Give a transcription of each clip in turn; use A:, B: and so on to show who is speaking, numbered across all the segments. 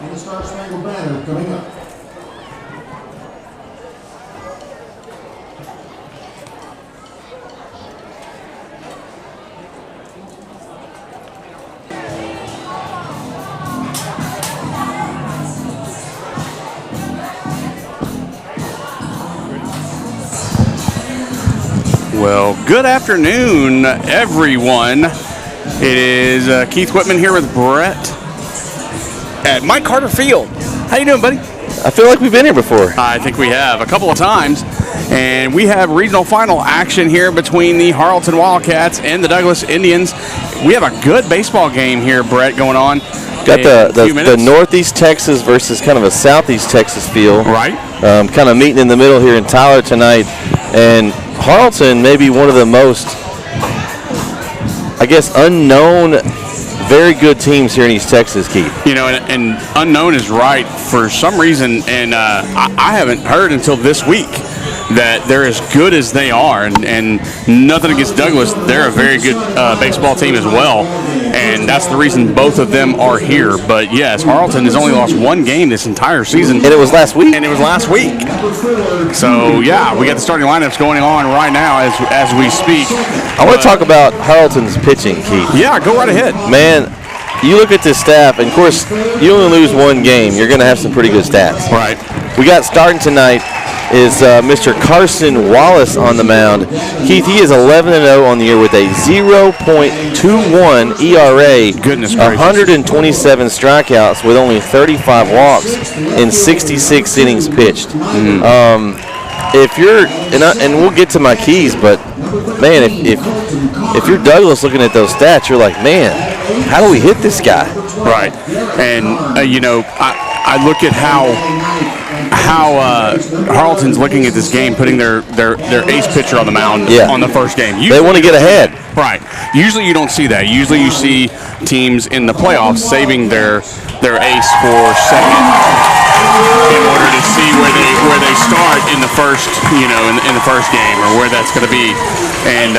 A: And the Star Spangled Banner coming up.
B: Well, good afternoon, everyone. It is Keith Whitman here with Bret at Mike Carter Field. How you doing, buddy?
C: I feel like we've been here before.
B: I think we have a couple of times, and we have regional final action here between the Harleton Wildcats and the Douglas Indians. We have a good baseball game here, Bret, going on.
C: Got the Northeast Texas versus kind of a Southeast Texas feel.
B: Right.
C: Kind of meeting in the middle here in Tyler tonight. And Harleton may be one of the most, I guess, unknown, very good teams here in East Texas, Keith.
B: You know, and unknown is right for some reason, and I haven't heard until this week that they're as good as they are, and nothing against Douglas. They're a very good baseball team as well, and that's the reason both of them are here. But yes, Harleton has only lost one game this entire season.
C: And it was last week?
B: So, yeah, we got the starting lineups going on right now as we speak.
C: I want to talk about Harleton's pitching, Keith.
B: Yeah, go right ahead.
C: Man, you look at this staff, and of course, you only lose one game, you're going to have some pretty good stats.
B: Right.
C: We got starting tonight is Mr. Carson Wallace on the mound. Keith, he is 11-0 on the year with a 0.21 ERA.
B: Goodness gracious.
C: 127 strikeouts with only 35 walks in 66 innings pitched. If you're, and we'll get to my keys, but man, if you're Douglas looking at those stats, you're like, man, how do we hit this guy?
B: Right. And, you know, I look at how Harleton's looking at this game, putting their ace pitcher on the mound on the first game.
C: Usually, they want to get ahead.
B: Right. Usually you don't see that. Usually you see teams in the playoffs saving their ace for second in order to see where they start in the first, you know, in the first game, or where that's going to be. And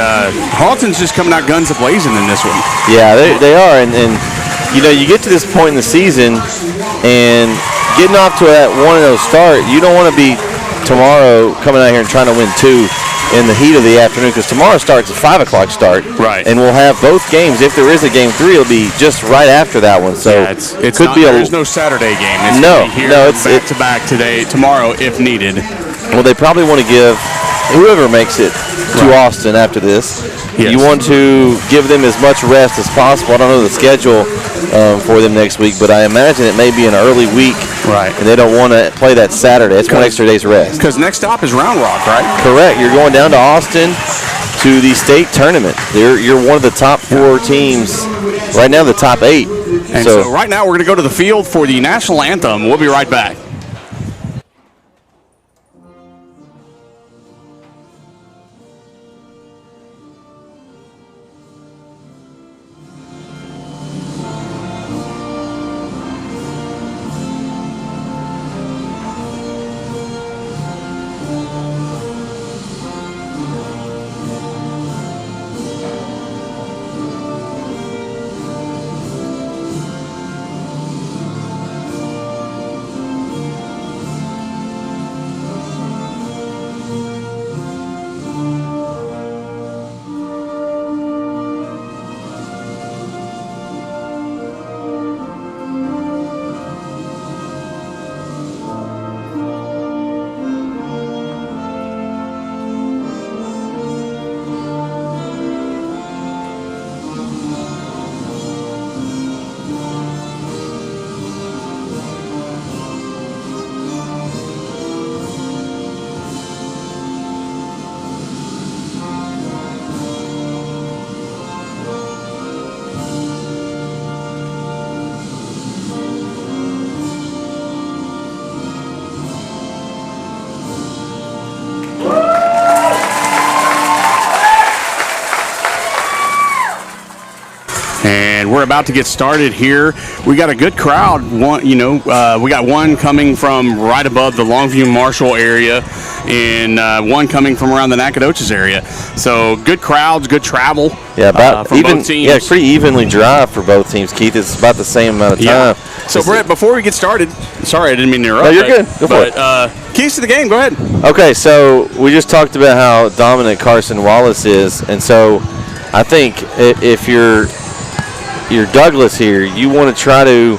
B: Harleton's just coming out guns a-blazing in this one.
C: Yeah, they are. And you know, you get to this point in the season, and getting off to one of those start, you don't want to be tomorrow coming out here and trying to win two in the heat of the afternoon, because tomorrow starts at 5 o'clock start.
B: Right.
C: And we'll have both games. If there is a game 3, it'll be just right after that one. So
B: yeah, it could be there's no Saturday game. It's back to back tomorrow if needed.
C: Well, they probably want to give whoever makes it to Austin after this.
B: Yes.
C: You want to give them as much rest as possible. I don't know the schedule for them next week, but I imagine it may be an early week.
B: Right.
C: And they don't want to play that Saturday. It's 1 extra day's rest.
B: Because next stop is Round Rock, right?
C: Correct. You're going down to Austin to the state tournament. You're one of the top 4 teams. Right now, the top 8.
B: And so right now, we're going to go to the field for the national anthem. We'll be right back. we're about to get started here. We got a good crowd. We got one coming from right above the Longview Marshall area, and one coming from around the Nacogdoches area. So good crowds, good travel.
C: Yeah,
B: from both teams.
C: Yeah, pretty evenly drive for both teams, Keith. It's about the same amount of time.
B: Yeah. So, Brett, before we get started, sorry I didn't mean to interrupt.
C: No, you're good. Go for
B: it. Keys to the game, go ahead.
C: Okay, so we just talked about how dominant Carson Wallace is, and so I think if you're Douglas here, you want to try to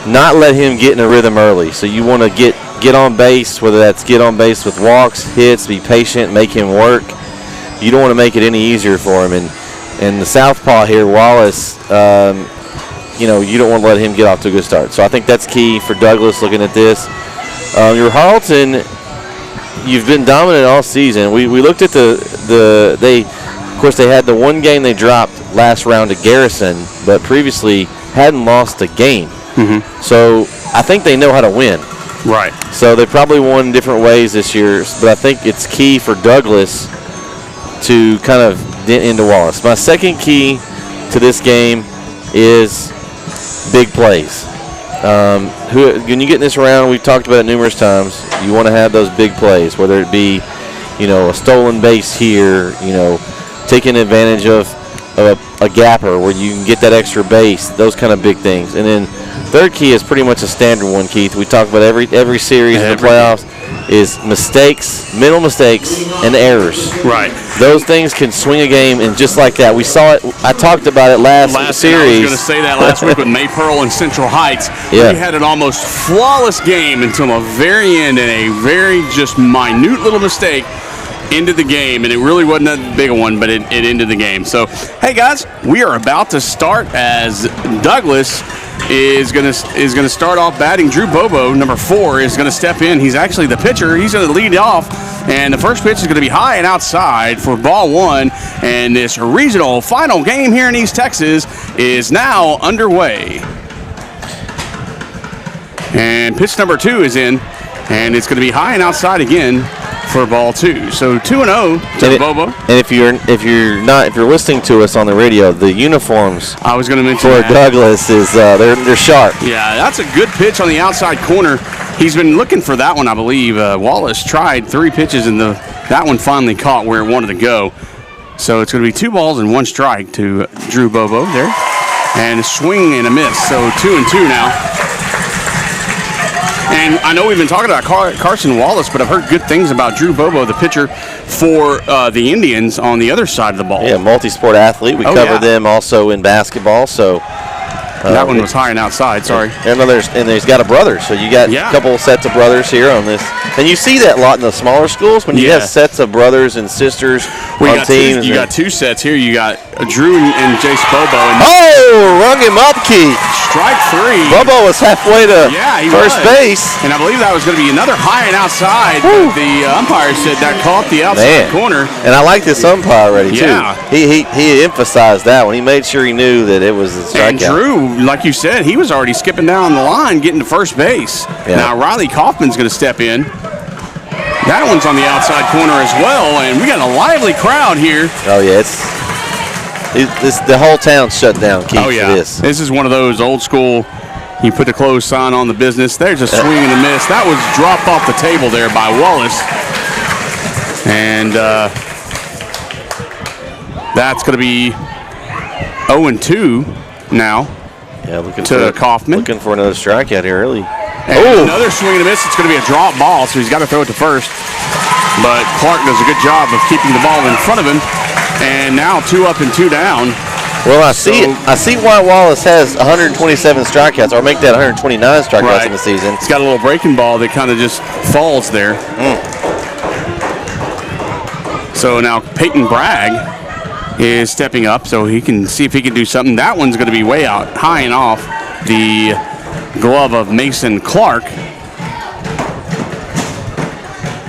C: not let him get in a rhythm early. So you want to get on base, whether that's get on base with walks, hits, be patient, make him work. You don't want to make it any easier for him. And the southpaw here, Wallace, you don't want to let him get off to a good start. So I think that's key for Douglas looking at this. Your Harleton, you've been dominant all season. We looked at of course, they had the one game they dropped last round to Garrison, but previously hadn't lost a game.
B: Mm-hmm.
C: So I think they know how to win.
B: Right.
C: So they probably won different ways this year, but I think it's key for Douglas to kind of dent into Wallace. My second key to this game is big plays. When you get in this round, we've talked about it numerous times, you want to have those big plays, whether it be, a stolen base here, taking advantage of a gapper where you can get that extra base, those kind of big things. And then third key is pretty much a standard one, Keith. We talk about every series in the playoffs is mistakes, mental mistakes, and errors.
B: Right.
C: Those things can swing a game, and just like that, we saw it. I talked about it last series.
B: I was going to say that last week with Maypearl and Central Heights.
C: Yeah.
B: We had an almost flawless game until the very end, and a very just minute little mistake ended the game, and it really wasn't that big a one, but it ended the game. So, hey guys, we are about to start as Douglas is gonna start off batting. Drew Bobo, number 4, is gonna step in. He's actually the pitcher. He's gonna lead off, and the first pitch is gonna be high and outside for ball 1. And this regional final game here in East Texas is now underway. And pitch number 2 is in, and it's gonna be high and outside again for ball 2. So 2-0 to Bobo.
C: And if you're listening to us on the radio, the uniforms
B: I was going to mention
C: for
B: that.
C: Douglas is they're sharp.
B: Yeah, that's a good pitch on the outside corner. He's been looking for that one, I believe. Wallace tried 3 pitches, and that one finally caught where it wanted to go. So it's going to be 2 balls and 1 strike to Drew Bobo there, and a swing and a miss. So 2-2 now. And I know we've been talking about Carson Wallace, but I've heard good things about Drew Bobo, the pitcher for the Indians on the other side of the ball.
C: Yeah, multi-sport athlete. We covered them also in basketball. So
B: that one was high and outside. Sorry.
C: And he's got a brother, so you got a couple sets of brothers here on this. And you see that a lot in the smaller schools when you have sets of brothers and sisters on teams.
B: You got 2 sets here. You got Drew and Jace Bobo. And
C: rung him up, Keith.
B: Strike 3.
C: Bobo was halfway to first base.
B: And I believe that was going to be another high and outside. The umpire said that caught the outside corner.
C: And I like this umpire already, too.
B: Yeah.
C: He emphasized that one. He made sure he knew that it was a strikeout.
B: And Drew, like you said, he was already skipping down the line, getting to first base.
C: Yeah.
B: Now Riley Kaufman's going to step in. That one's on the outside corner as well, and we got a lively crowd here.
C: Oh, yeah. The whole town's shut down, Keith, for this.
B: This is one of those old school, you put the close sign on the business. There's a swing and a miss. That was dropped off the table there by Wallace. And that's going to be 0-2 now.
C: Yeah, looking
B: to Kaufman.
C: Looking for another strikeout here early.
B: And another swing and a miss. It's going to be a drop ball, so he's got to throw it to first. But Clark does a good job of keeping the ball in front of him. And now 2 up and 2 down.
C: Well, I see why Wallace has 127 strikeouts, or make that 129 strikeouts in the season.
B: He's got a little breaking ball that kind of just falls there. So now Peyton Bragg is stepping up, so he can see if he can do something. That one's going to be way out, high and off the glove of Mason Clark.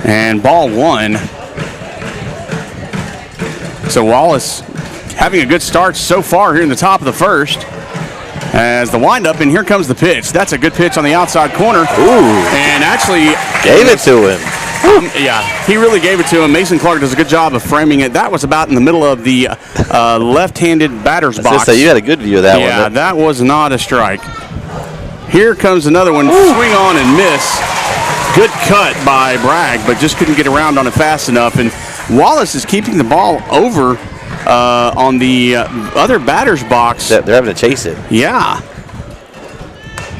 B: And ball 1. So Wallace having a good start so far here in the top of the first. As the windup, and here comes the pitch. That's a good pitch on the outside corner.
C: Ooh.
B: And actually
C: gave it to him.
B: Yeah, he really gave it to him. Mason Clark does a good job of framing it. That was about in the middle of the left-handed batter's box.
C: So you had a good view of that one.
B: Yeah, that was not a strike. Here comes another one. Swing on and miss. Good cut by Bragg, but just couldn't get around on it fast enough. And Wallace is keeping the ball over on the other batter's box.
C: They're having to chase it.
B: Yeah.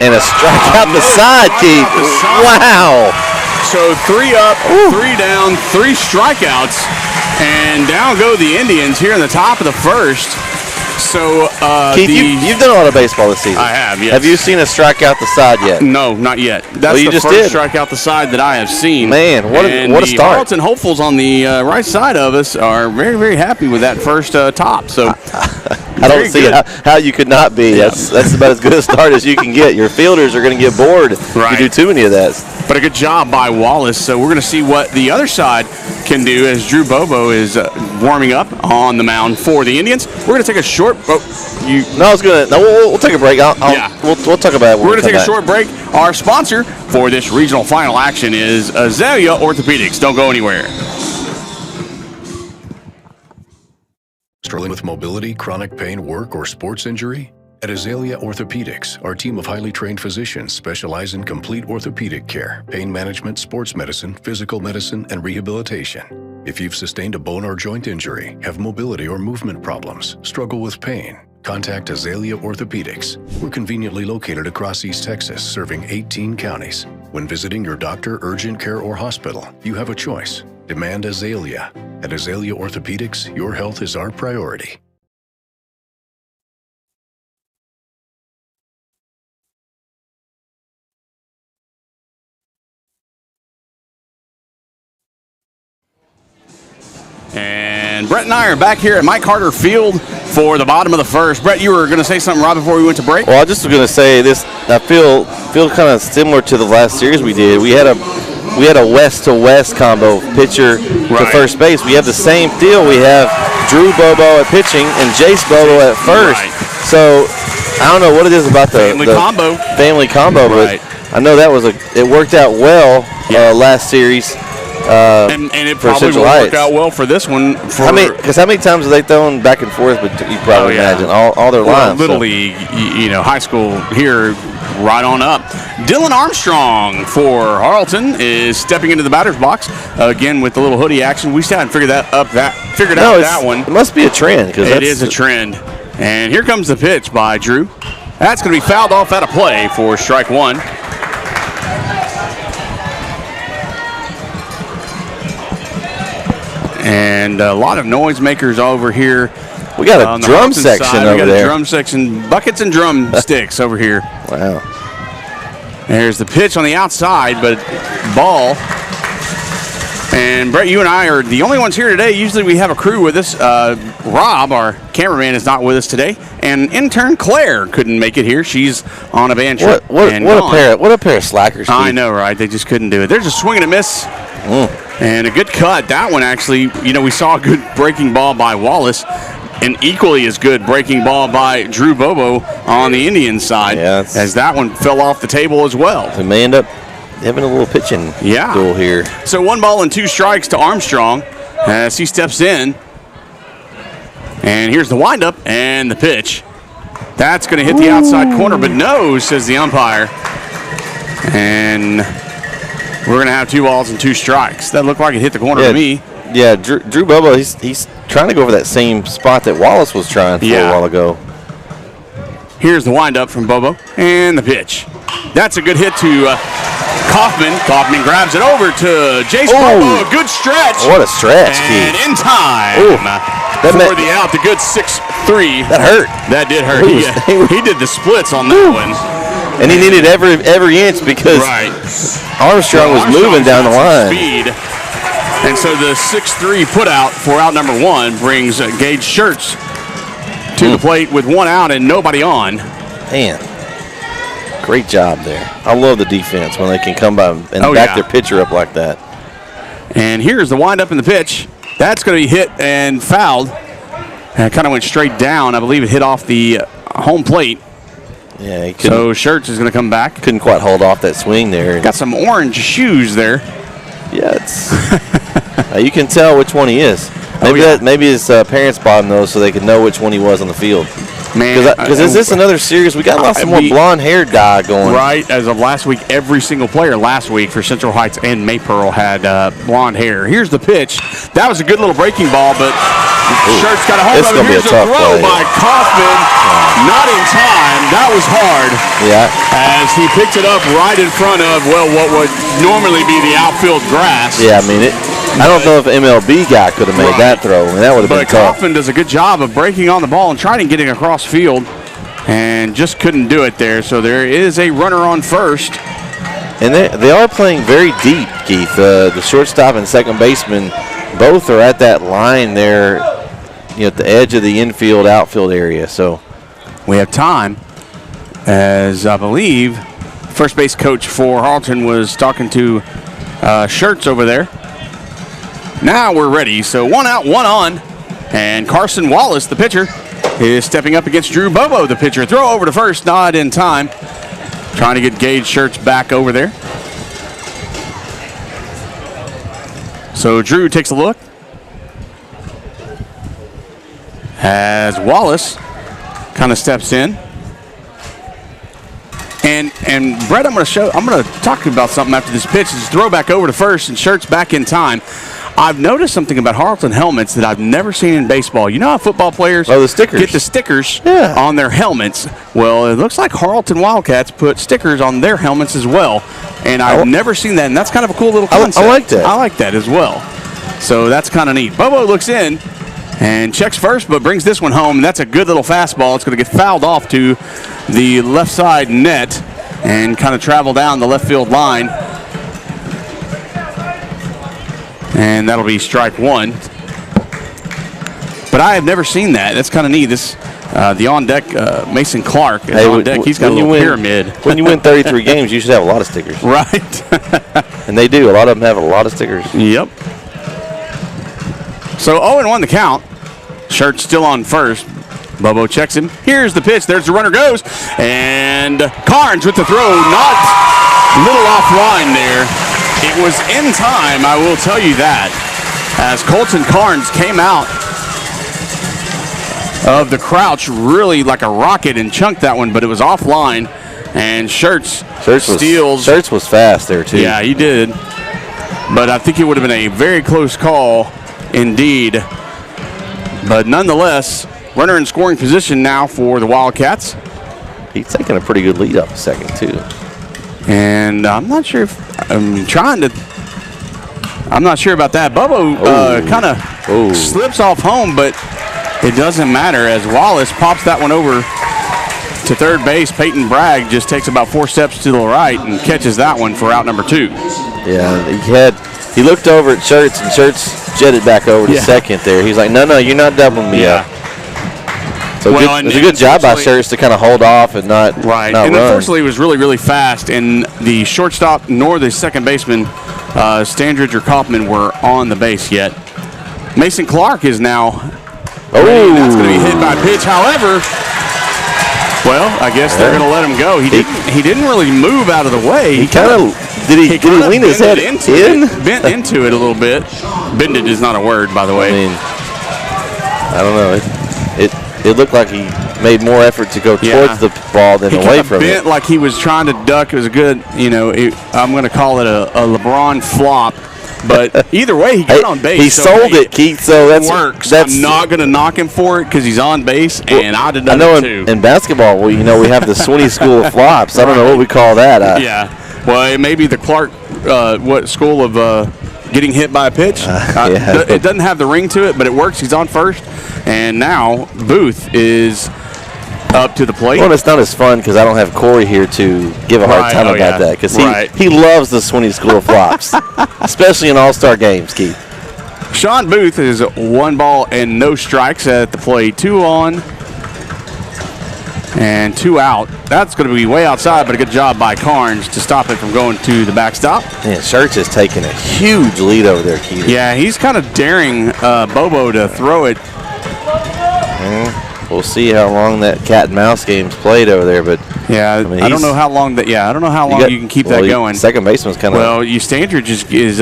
C: And a strike out the side, Keith. Wow.
B: So 3 up, 3 down, 3 strikeouts, and down go the Indians here in the top of the first. So,
C: Keith, you've done a lot of baseball this season.
B: I have, yes.
C: Have you seen a strikeout the side yet?
B: No, not yet. That's
C: well, you
B: the
C: just
B: first
C: did.
B: strikeout the side that I have seen.
C: Man, what a
B: the
C: start.
B: Harleton hopefuls on the right side of us are very, very happy with that first top. So
C: I don't see how you could not be.
B: Yeah.
C: That's about as good a start as you can get. Your fielders are going to get bored if you do too many of that.
B: But a good job by Wallace. So we're going to see what the other side can do as Drew Bobo is warming up on the mound for the Indians. We're going to take a short. We'll
C: take a break. We'll talk about it.
B: We're going to take a short break. Our sponsor for this regional final action is Azalea Orthopedics. Don't go anywhere.
D: Struggling with mobility, chronic pain, work, or sports injury? At Azalea Orthopedics, our team of highly trained physicians specialize in complete orthopedic care, pain management, sports medicine, physical medicine, and rehabilitation. If you've sustained a bone or joint injury, have mobility or movement problems, struggle with pain, contact Azalea Orthopedics. We're conveniently located across East Texas, serving 18 counties. When visiting your doctor, urgent care, or hospital, you have a choice. Demand Azalea. At Azalea Orthopedics, your health is our priority.
B: And Brett and I are back here at Mike Carter Field for the bottom of the first. Brett, you were going to say something right before we went to break?
C: Well, I just was going to say this. I feel kind of similar to the last series we did. We had a west-to-west combo, pitcher to first base. We have the same deal. We have Drew Bobo at pitching and Jace Bobo at first.
B: Right.
C: So I don't know what it is about the family combo, but I know it worked out well last series.
B: And it probably will work out well for this one.
C: Because how many times have they thrown back and forth? But you probably imagine all their lines.
B: Little League, high school here, right on up. Dylan Armstrong for Harleton is stepping into the batter's box again with the little hoodie action. We still haven't figured out that one.
C: It must be a trend.
B: It is a trend. And here comes the pitch by Drew. That's going to be fouled off out of play for strike one. And a lot of noisemakers over here.
C: We got a drum section over there.
B: We got a drum section, buckets and drumsticks over here.
C: Wow.
B: There's the pitch on the outside, but ball. And Brett, you and I are the only ones here today. Usually we have a crew with us. Rob, our cameraman, is not with us today. And intern Claire couldn't make it here. She's on a band trip.
C: What a pair of slackers. Steve.
B: I know, right? They just couldn't do it. There's a swing and a miss. And a good cut. That one actually, we saw a good breaking ball by Wallace. An equally as good breaking ball by Drew Bobo on the Indian side. As that one fell off the table as well.
C: They may end up having a little pitching duel here.
B: So 1 ball and 2 strikes to Armstrong as he steps in. And here's the windup and the pitch. That's going to hit the outside corner, but no, says the umpire. And we're going to have 2 balls and 2 strikes. That looked like it hit the corner to me.
C: Yeah, Drew Bobo, he's trying to go for that same spot that Wallace was trying for a while ago.
B: Here's the windup from Bobo and the pitch. That's a good hit to Kaufman. Kaufman grabs it over to Jace Bobo. A good stretch.
C: What a stretch,
B: And in time for the out, the good 6-3.
C: That hurt.
B: That did hurt. He did the splits on that one.
C: And he needed every inch because Armstrong was moving down the line.
B: Speed. And so the 6-3 put out for out number 1 brings Gage Schertz to the plate with 1 out and nobody on.
C: Man, great job there. I love the defense when they can come by and back their pitcher up like that.
B: And here's the windup and the pitch. That's going to be hit and fouled. And it kind of went straight down. I believe it hit off the home plate.
C: Yeah,
B: so Schertz is going to come back.
C: Couldn't quite hold off that swing there.
B: Got some orange shoes there.
C: Yeah, it's you can tell which one he is. Maybe his parents bought him those so they could know which one he was on the field.
B: Man,
C: because is this another series? We got lots of more blonde-haired guy going.
B: Right, as of last week, every single player last week for Central Heights and Maypearl had blonde hair. Here's the pitch. That was a good little breaking ball, but Shirt's got a hold of it. Here's the throw by Kaufman. Not in time. That was hard.
C: Yeah.
B: As he picked it up right in front of, what would normally be the outfield grass.
C: Yeah, I mean, I don't know if MLB guy could have made that throw. I mean, that would have been tough.
B: But Kaufman does a good job of breaking on the ball and trying to get it across field, and just couldn't do it there. So there is a runner on first.
C: And they are playing very deep, Keith. The shortstop and second baseman both are at that line there, at the edge of the infield, outfield area. So
B: we have time, as I believe first base coach for Harleton was talking to Shirts over there. Now we're ready. So 1 out, 1 on. And Carson Wallace, the pitcher, is stepping up against Drew Bobo, the pitcher. Throw over to first, not in time. Trying to get Gage Shirts back over there. So Drew takes a look. As Wallace kind of steps in. And Bret, I'm going to talk about something after this pitch. Is throw back over to first and Shirts back in time. I've noticed something about Harleton helmets that I've never seen in baseball. You know how football players
C: the stickers.
B: Get the stickers on their helmets? Well, it looks like Harleton Wildcats put stickers on their helmets as well. And I've never seen that, and that's kind of a cool little concept.
C: I like that.
B: I like that as well. So that's kind of neat. Bobo looks in and checks first, but brings this one home. That's a good little fastball. It's going to get fouled off to the left side net and kind of travel down the left field line. And that'll be strike one. But I have never seen that. That's kind of neat. This the on deck Mason Clark is on deck. He's got a little pyramid.
C: When you win 33 games, you should have a lot of stickers.
B: Right.
C: And they do. A lot of them have a lot of stickers.
B: Yep. So 0-1 the count. Shirts still on first. Bobo checks him. Here's the pitch. There's the runner goes. And Carnes with the throw. Not a little offline there. It was in time, I will tell you that, as Colton Carnes came out of the crouch really like a rocket and chunked that one, but it was offline, and Shirts steals.
C: Shirts was fast there, too.
B: Yeah, he did. But I think it would have been a very close call indeed. But nonetheless, runner in scoring position now for the Wildcats.
C: He's taking a pretty good lead up a second, too.
B: And I'm not sure if I'm not sure about that. Bobo kind of slips off home, but it doesn't matter as Wallace pops that one over to third base. Peyton Bragg just takes about 4 steps to the right and catches that one for out number 2.
C: Yeah, he looked over at Shirts, and Shirts jetted back over to second there. He's like, no, you're not doubling me up. So it was a good job by Shirts to kind of hold off and not
B: and
C: run.
B: Unfortunately, it was really, really fast, and the shortstop nor the second baseman, Standridge or Kaufman, were on the base yet. Mason Clark is now ready. That's going to be hit by a pitch. However, well, I guess they're going to let him go. He didn't really move out of the way.
C: He kind of did he lean his head
B: bent into it a little bit. Bended is not a word, by the way.
C: I mean, I don't know. It looked like he made more effort to go towards the ball than away from it. He bent
B: like he was trying to duck. It was a good, I'm going to call it a LeBron flop. But either way, he got on base.
C: He sold it, Keith, so that
B: works. I'm not going to knock him for it because he's on base, and I'd have done it too.
C: In basketball, we have the Swinney School of Flops. I don't know what we call that.
B: Well, it may be the Clark school of getting hit by a pitch. It doesn't have the ring to it, but it works. He's on first. And now Booth is up to the plate.
C: Well, it's not as fun because I don't have Corey here to give a hard time about that because he loves the Swinney School of Flops, especially in all-star games, Keith.
B: Sean Booth is 1 ball and no strikes at the plate. 2 on and 2 out. That's going to be way outside, but a good job by Carnes to stop it from going to the backstop.
C: Man, Shirts is taking a huge lead over there, Keith.
B: Yeah, he's kind of daring Bobo to throw it.
C: we'll see how long that cat and mouse game's played over there. But
B: yeah, I don't know how long that. Yeah, I don't know how long you can keep that going.
C: Second baseman's kind of
B: Standridge is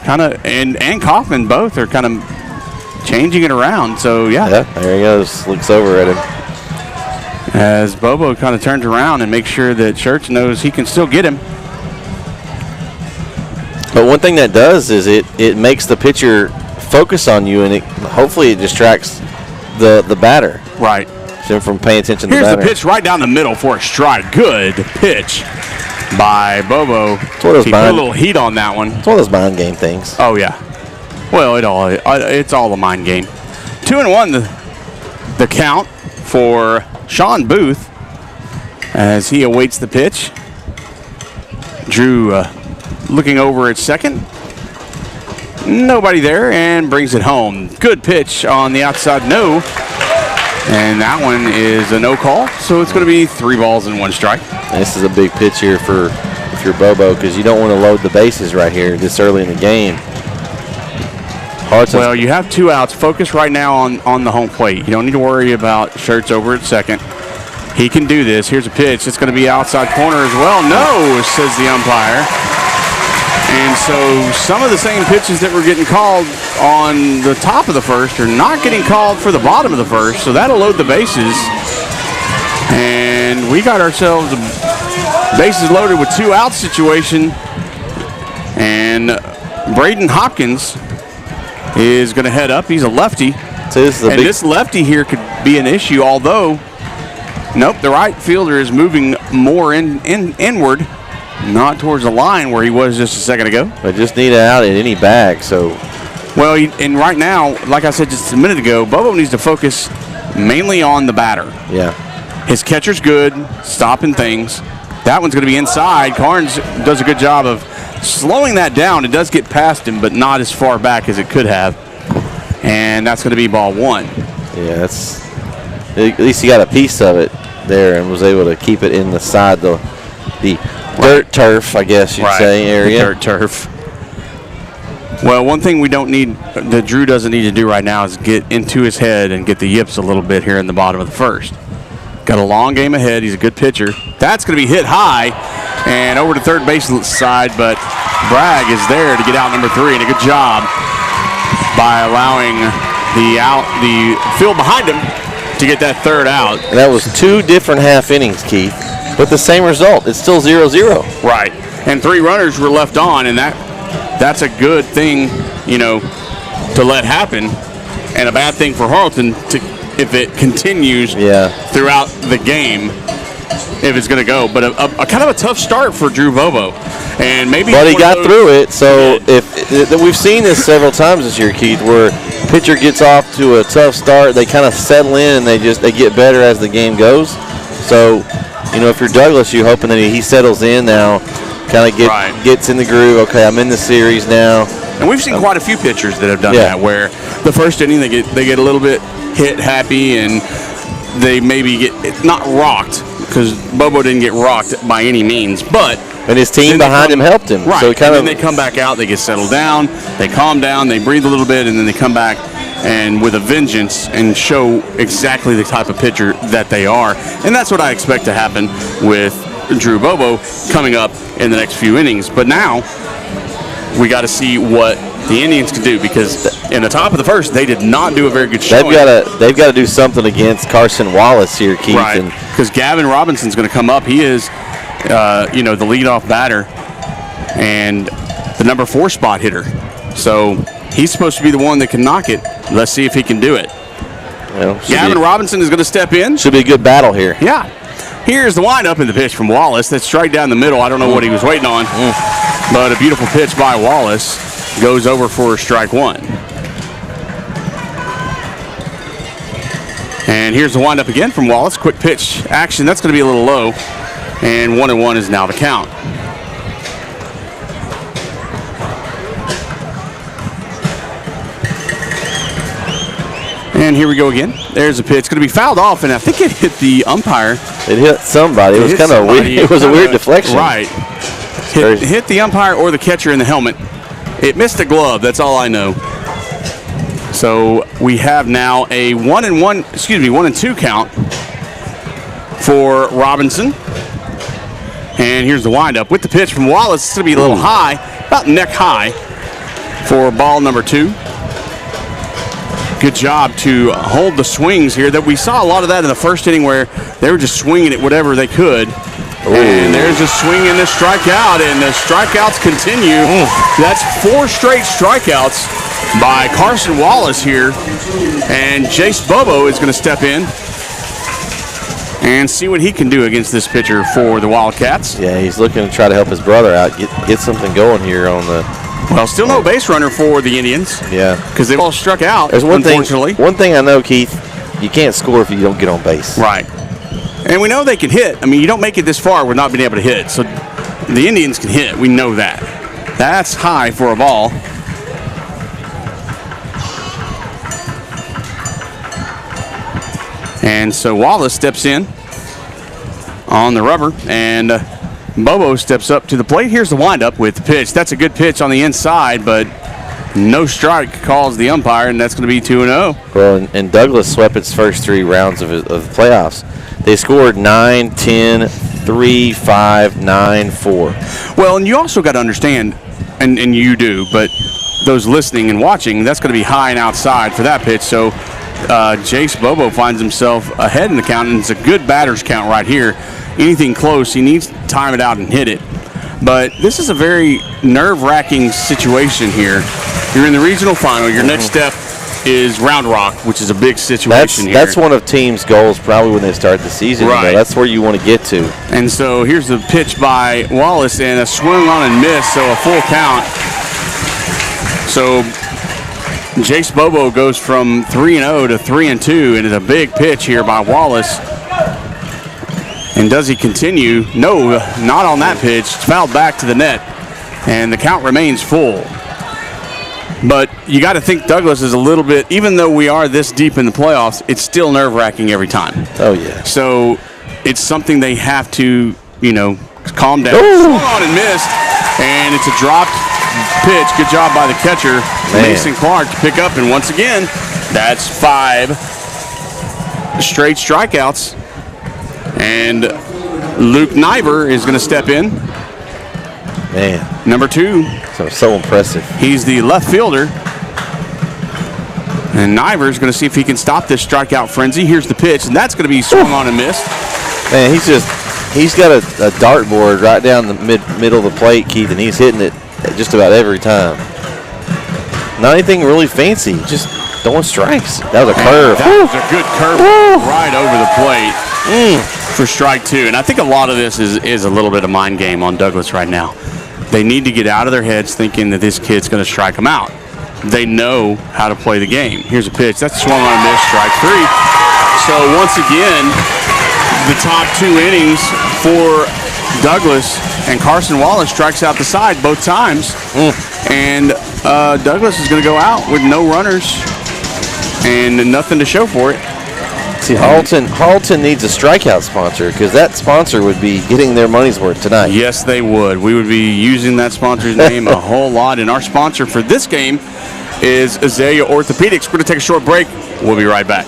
B: kind of and Kaufman both are kind of changing it around. So yeah,
C: there he goes. Looks over at him
B: as Bobo kind of turns around and makes sure that Schertz knows he can still get him.
C: But one thing that does is it makes the pitcher focus on you, and hopefully it distracts the batter.
B: Right.
C: From paying attention to the
B: batter.
C: batter.
B: Here's the pitch right down the middle for a strike. Good pitch by Bobo. He put a little heat on that one.
C: It's one of those mind game things.
B: Oh, yeah. Well, it's all a mind game. 2-1 the count for Sean Booth as he awaits the pitch. Drew looking over at second. Nobody there, and brings it home. Good pitch on the outside, no. And that one is a no call, so it's going to be 3 balls and 1 strike.
C: And this is a big pitch here for if you're Bobo, because you don't want to load the bases right here this early in the game.
B: Well, you have 2 outs. Focus right now on the home plate. You don't need to worry about Schertz over at second. He can do this. Here's a pitch. It's going to be outside corner as well. No, says the umpire. And so some of the same pitches that were getting called on the top of the first are not getting called for the bottom of the first, so that'll load the bases. And we got ourselves a bases loaded with 2 out situation. And Braden Hopkins is going to head up. He's a lefty.
C: So this lefty here could be an issue, although, nope, the right fielder is moving more inward. Not towards the line where he was just a second ago. But just need it out at any bag. So,
B: well, and right now, like I said just a minute ago, Bobo needs to focus mainly on the batter.
C: Yeah.
B: His catcher's good, stopping things. That one's going to be inside. Carnes does a good job of slowing that down. It does get past him, but not as far back as it could have. And that's going to be ball 1.
C: Yeah, at least he got a piece of it there and was able to keep it in the side, the dirt turf, I guess you'd say, area.
B: Dirt turf. Well, one thing we don't need, that Drew doesn't need to do right now, is get into his head and get the yips a little bit here in the bottom of the first. Got a long game ahead. He's a good pitcher. That's going to be hit high and over to third base side, but Bragg is there to get out number 3, and a good job by allowing the field behind him to get that 3rd out.
C: And that was 2 different half innings, Keith. But the same result. It's still 0-0.
B: Right. And 3 runners were left on, and that's a good thing, to let happen, and a bad thing for Harleton if it continues throughout the game, if it's going to go. But a kind of a tough start for Drew Bobo. And maybe
C: but he got through it. So if we've seen this several times this year, Keith, where pitcher gets off to a tough start, they kind of settle in and they get better as the game goes. So, if you're Douglas, you're hoping that he settles in now, kind of gets in the groove. Okay, I'm in the series now.
B: And we've seen quite a few pitchers that have done that, where the first inning they get a little bit hit happy and they maybe get not rocked, because Bobo didn't get rocked by any means, but
C: and his team behind him helped him.
B: Right.
C: So
B: then they come back out, they get settled down, they calm down, they breathe a little bit, and then they come back and with a vengeance and show exactly the type of pitcher that they are. And that's what I expect to happen with Drew Bobo coming up in the next few innings. But now we got to see what the Indians can do, because in the top of the first, they did not do a very good showing.
C: They've got to do something against Carson Wallace here, Keith.
B: Right, because Gavin Robinson's going to come up. He is, the leadoff batter and the number 4 spot hitter. So he's supposed to be the one that can knock it. Let's see if he can do it. Well, Gavin Robinson is going to step in.
C: Should be a good battle here.
B: Yeah. Here's the windup in the pitch from Wallace. That's straight down the middle. I don't know what he was waiting on, but a beautiful pitch by Wallace goes over for strike 1. And here's the windup again from Wallace. Quick pitch action. That's going to be a little low. And 1-1 is now the count. And here we go again. There's a pitch. It's going to be fouled off, and I think it hit the umpire.
C: It hit somebody. It was kind of weird. It was a weird deflection.
B: Right. Hit the umpire or the catcher in the helmet. It missed a glove. That's all I know. So we have now a 1-2 count for Robinson. And here's the windup with the pitch from Wallace. It's going to be a little high, about neck high for ball number 2. Good job to hold the swings here. That we saw a lot of that in the first inning where they were just swinging at whatever they could. And there's a swing and a strikeout, and the strikeouts continue. That's 4 straight strikeouts by Carson Wallace here. And Jace Bobo is going to step in and see what he can do against this pitcher for the Wildcats.
C: Yeah, he's looking to try to help his brother out, get something going here on the...
B: Well, still no base runner for the Indians.
C: Yeah.
B: Because they've all struck out,
C: There's
B: unfortunately.
C: One thing I know, Keith, you can't score if you don't get on base.
B: Right. And we know they can hit. I mean, you don't make it this far with not being able to hit. So the Indians can hit. We know that. That's high for a ball. And so Wallace steps in on the rubber, and Bobo steps up to the plate. Here's the windup with the pitch. That's a good pitch on the inside, but no strike calls the umpire, and that's going to be 2-0.
C: Well, and Douglas swept its first 3 rounds of the playoffs. They scored 9, 10, 3, 5, 9, 4.
B: Well, and you also got to understand, and you do, but those listening and watching, that's going to be high and outside for that pitch. So Jace Bobo finds himself ahead in the count, and it's a good batter's count right here. Anything close, he needs to time it out and hit it. But this is a very nerve-wracking situation here. You're in the regional final. Your next step is Round Rock, which is a big situation here.
C: That's one of teams' goals probably when they start the season.
B: Right.
C: You know, that's where you want to get to.
B: And so here's the pitch by Wallace, and a swing on and miss, so a full count. So Jace Bobo goes from 3-0 to 3-2, and it's a big pitch here by Wallace. And does he continue? No, not on that pitch. It's fouled back to the net, and the count remains full. But you got to think Douglas is a little bit, even though we are this deep in the playoffs, it's still nerve-wracking every time.
C: Oh, yeah.
B: So it's something they have to, calm down.
C: Swung
B: on and missed, and it's a dropped pitch. Good job by the catcher, Mason Clark, to pick up. And once again, that's 5 straight strikeouts. And Luke Niver is going to step in.
C: Man.
B: Number 2.
C: So impressive.
B: He's the left fielder. And Niver's going to see if he can stop this strikeout frenzy. Here's the pitch, and that's going to be swung on and missed.
C: Man, he's got a dartboard right down the middle of the plate, Keith, and he's hitting it just about every time. Not anything really fancy, just throwing strikes. That was a curve.
B: That was a good curve right over the plate for strike 2. And I think a lot of this is a little bit of mind game on Douglas right now. They need to get out of their heads thinking that this kid's going to strike them out. They know how to play the game. Here's a pitch. That's swung on and missed, strike 3. So once again, the top 2 innings for Douglas, and Carson Wallace strikes out the side both times. And Douglas is going to go out with no runners and nothing to show for it.
C: See, Harleton needs a strikeout sponsor, because that sponsor would be getting their money's worth tonight.
B: Yes, they would. We would be using that sponsor's name a whole lot. And our sponsor for this game is Azalea Orthopedics. We're going to take a short break. We'll be right back.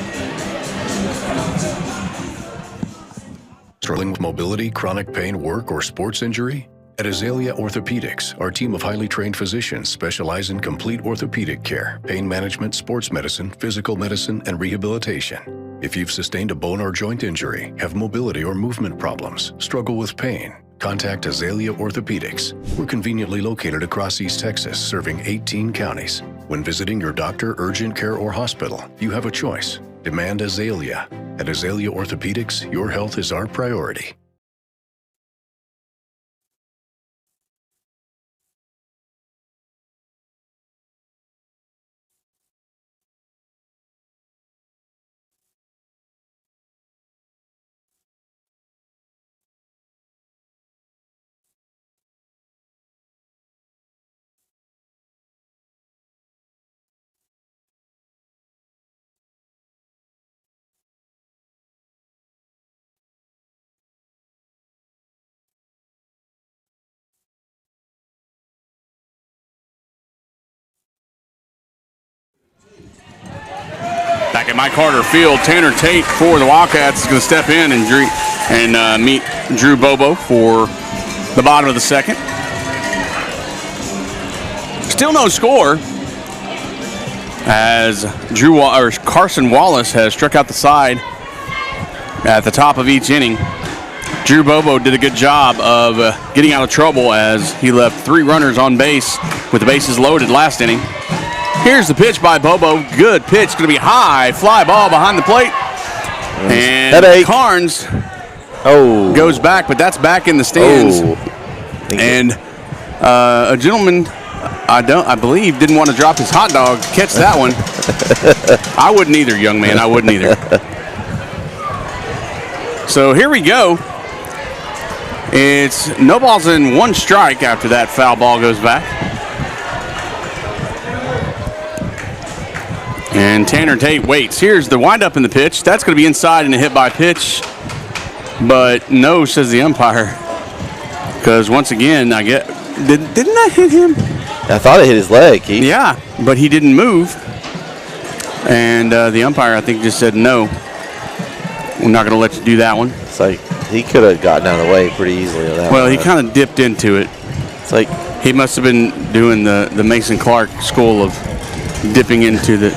D: Struggling with mobility, chronic pain, work, or sports injury? At Azalea Orthopedics, our team of highly trained physicians specialize in complete orthopedic care, pain management, sports medicine, physical medicine, and rehabilitation. If you've sustained a bone or joint injury, have mobility or movement problems, struggle with pain, contact Azalea Orthopedics. We're conveniently located across East Texas, serving 18 counties. When visiting your doctor, urgent care, or hospital, you have a choice. Demand Azalea. At Azalea Orthopedics, your health is our priority.
B: Back at Mike Carter Field, Tanner Tate for the Wildcats is going to step in and meet Drew Bobo for the bottom of the second. Still no score as Carson Wallace has struck out the side at the top of each inning. Drew Bobo did a good job of getting out of trouble as he left 3 runners on base with the bases loaded last inning. Here's the pitch by Bobo. Good pitch. Going to be high. Fly ball behind the plate. And Carnes goes back, but that's back in the stands. And a gentleman, I believe, didn't want to drop his hot dog. Catch that one. I wouldn't either, young man. I wouldn't either. So here we go. It's no balls and 1 strike after that foul ball goes back. And Tanner Tate waits. Here's the windup in the pitch. That's going to be inside and a hit by pitch. But no, says the umpire. Because once again, didn't I hit him?
C: I thought it hit his leg, Keith.
B: Yeah, but he didn't move. And the umpire, I think, just said no. We're not going to let you do that one.
C: It's like he could have gotten out of the way pretty easily on that one.
B: Well, he kind of dipped into it.
C: It's like
B: he must have been doing the Mason Clark school of dipping into the,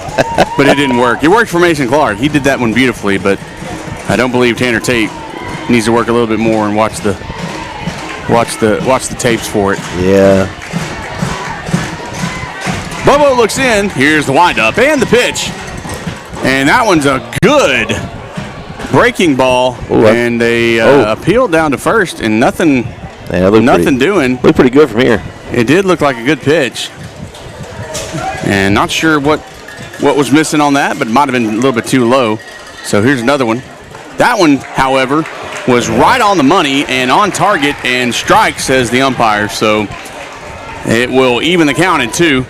B: but it didn't work. It worked for Mason Clark. He did that one beautifully, but I don't believe Tanner Tate needs to work a little bit more and watch the tapes for it.
C: Yeah.
B: Bobo looks in. Here's the windup and the pitch, and that one's a good breaking ball. And they appealed down to first, and nothing doing.
C: Looked pretty good from here.
B: It did look like a good pitch. And not sure what was missing on that, but it might have been a little bit too low. So here's another one. That one, however, was right on the money and on target and strike, says the umpire. So it will even the count at 2.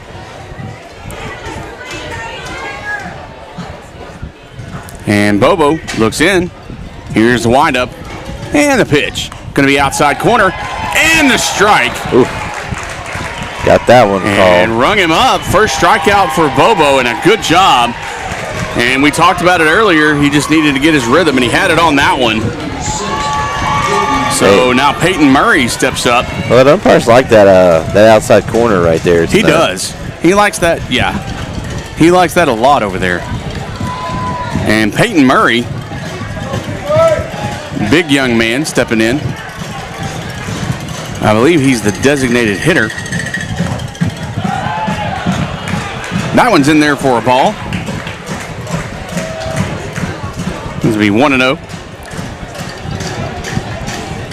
B: And Bobo looks in. Here's the windup and the pitch. Going to be outside corner and the strike.
C: Ooh. Got that one
B: and
C: called.
B: Rung him up. First strikeout for Bobo, and a good job. And we talked about it earlier. He just needed to get his rhythm, and he had it on that one. So now Peyton Murray steps up.
C: Well, the umpires like that outside corner right there.
B: He does. He likes that. Yeah, he likes that a lot over there. And Peyton Murray, big young man, stepping in. I believe he's the designated hitter. That one's in there for a ball. This will be 1-0.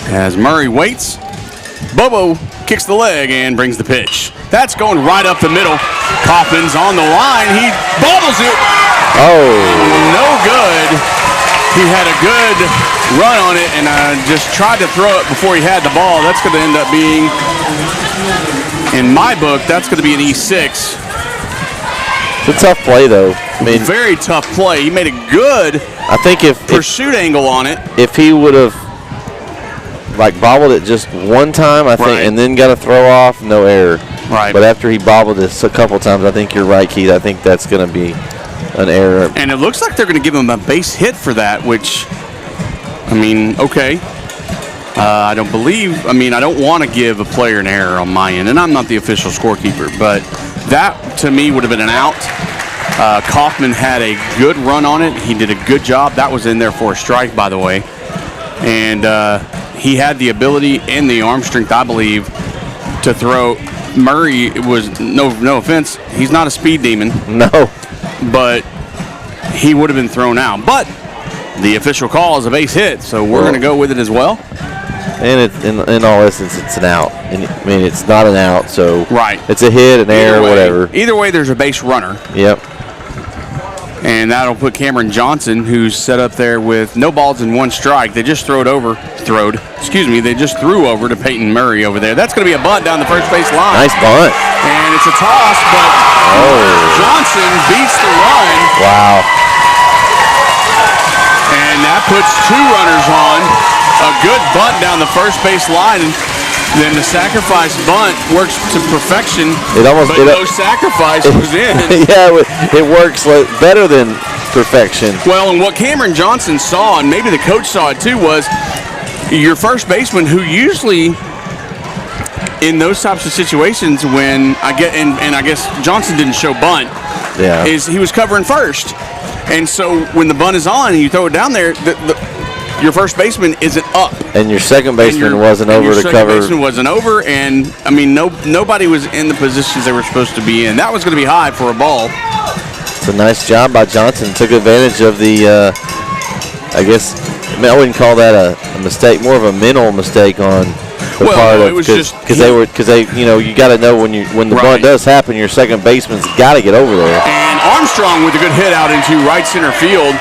B: As Murray waits, Bobo kicks the leg and brings the pitch. That's going right up the middle. Kaufman's on the line. He bobbles it.
C: Oh.
B: No good. He had a good run on it, and just tried to throw it before he had the ball. That's going to end up being, in my book, that's going to be an E6.
C: It's a tough play, though. I mean,
B: very tough play. He made a good pursuit angle on it.
C: If he would have bobbled it just one time, I think, and then got a throw off, no error.
B: Right.
C: But after he bobbled it a couple times, I think you're right, Keith. I think that's going to be an error.
B: And it looks like they're going to give him a base hit for that, which, I mean, okay. I don't want to give a player an error on my end, and I'm not the official scorekeeper, but that, to me, would have been an out. Kaufman had a good run on it. He did a good job. That was in there for a strike, by the way. And he had the ability and the arm strength, I believe, to throw. Murray was, no offense, he's not a speed demon.
C: No.
B: But he would have been thrown out. But the official call is a base hit, so we're going to go with it as well.
C: And in all essence, it's an out. And, I mean, it's not an out, so it's a hit, an error, whatever.
B: Either way, there's a base runner.
C: Yep.
B: And that'll put Cameron Johnson, who's set up there with no balls and 1 strike. They just they just threw over to Peyton Murray over there. That's going to be a bunt down the first base line.
C: Nice bunt.
B: And it's a toss, but Johnson beats the run.
C: Wow.
B: And that puts 2 runners on. A good bunt down the first base line. Then the sacrifice bunt works to perfection. No sacrifice was in.
C: Yeah, it works better than perfection.
B: Well, and what Cameron Johnson saw, and maybe the coach saw it too, was your first baseman, who usually in those types of situations when I guess Johnson didn't show bunt, is he was covering first. And so when the bunt is on and you throw it down there, your first baseman isn't up.
C: And your second baseman wasn't over to cover. Your second
B: baseman wasn't over, and I mean, nobody was in the positions they were supposed to be in. That was going to be high for a ball.
C: It's a nice job by Johnson. Took advantage of the, I guess, I wouldn't call that a mistake, more of a mental mistake on the part of,
B: it was just
C: because they you got to know when the bunt does happen, your second baseman's got to get over there.
B: And Armstrong with a good hit out into right center field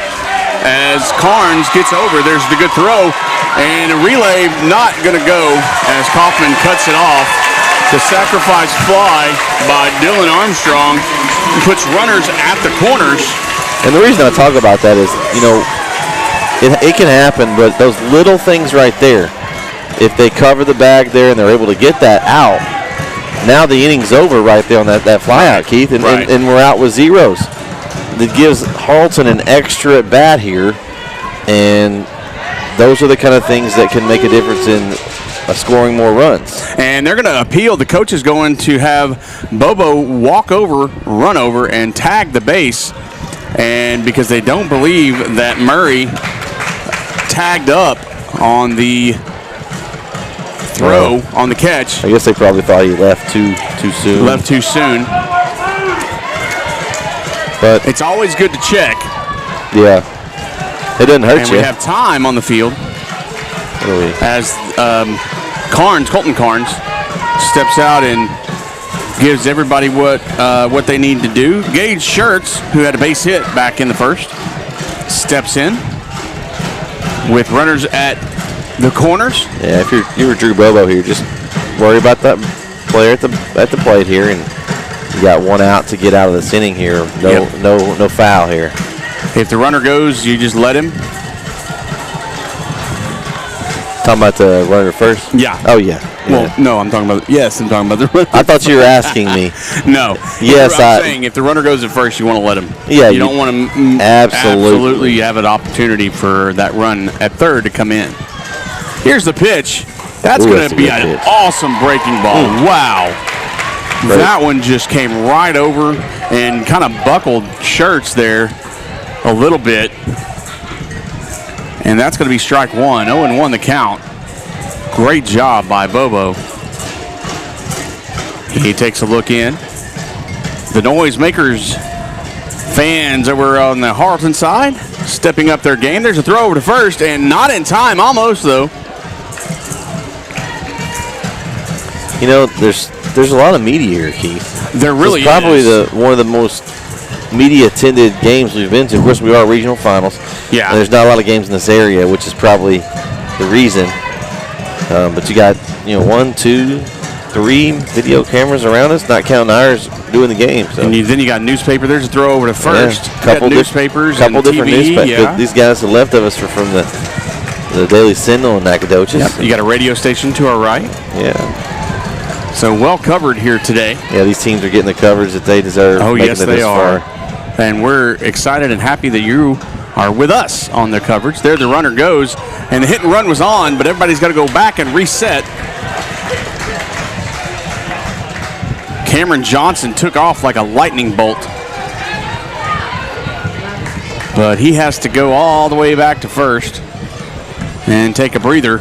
B: as Carnes gets over. There's the good throw, and a relay not going to go as Kaufman cuts it off. The sacrifice fly by Dylan Armstrong puts runners at the corners.
C: And the reason I talk about that is, it can happen, but those little things right there, if they cover the bag there and they're able to get that out, now the inning's over right there on that fly out, Keith, and we're out with zeros. That gives Harleton an extra at bat here, and those are the kind of things that can make a difference in scoring more runs.
B: And they're going to appeal. The coach is going to have Bobo walk over, run over, and tag the base, and because they don't believe that Murray tagged up on the throw, on the catch.
C: I guess they probably thought he left too soon.
B: Left too soon.
C: But
B: it's always good to check.
C: Yeah. It doesn't hurt you.
B: And we have time on the field as Colton Carnes steps out and gives everybody what they need to do. Gage Schertz, who had a base hit back in the first, steps in with runners at the corners.
C: Yeah, if you were Drew Bobo here, just worry about that player at the plate here, and you got one out to get out of this inning here. No foul here.
B: If the runner goes, you just let him.
C: Talking about the runner first?
B: Yeah.
C: Oh, yeah.
B: Well, no, I'm talking about the runner.
C: I thought you were asking me.
B: No.
C: Yes,
B: I'm saying if the runner goes at first, you want to let him.
C: Yeah.
B: You don't want to absolutely have an opportunity for that run at third to come in. Here's the pitch. That's going to be an awesome breaking ball. Wow. Great. That one just came right over and kind of buckled Schertz there a little bit. And that's going to be strike one. 0-1 the count. Great job by Bobo. He takes a look in. The Noisemakers fans over on the Harleton side stepping up their game. There's a throw over to first, and not in time, almost though.
C: There's a lot of media here, Keith.
B: There really is.
C: Probably one of the most media-attended games we've been to. Of course, we are regional finals.
B: Yeah.
C: And there's not a lot of games in this area, which is probably the reason. But you got 1, 2, 3 video cameras around us, not counting ours doing the game. So.
B: And then you got newspaper. There's a throw over to first.
C: Yeah,
B: couple newspapers,
C: couple
B: and
C: different
B: TV,
C: newspapers.
B: yeah.
C: These guys are left of us are from the Daily Sentinel in Nacogdoches.
B: Yep. You got a radio station to our right.
C: Yeah.
B: So well covered here today.
C: Yeah, these teams are getting the coverage that they deserve.
B: Oh, yes, they are. And we're excited and happy that you are with us on the coverage. There the runner goes, and the hit and run was on, but everybody's got to go back and reset. Cameron Johnson took off like a lightning bolt. But he has to go all the way back to first and take a breather.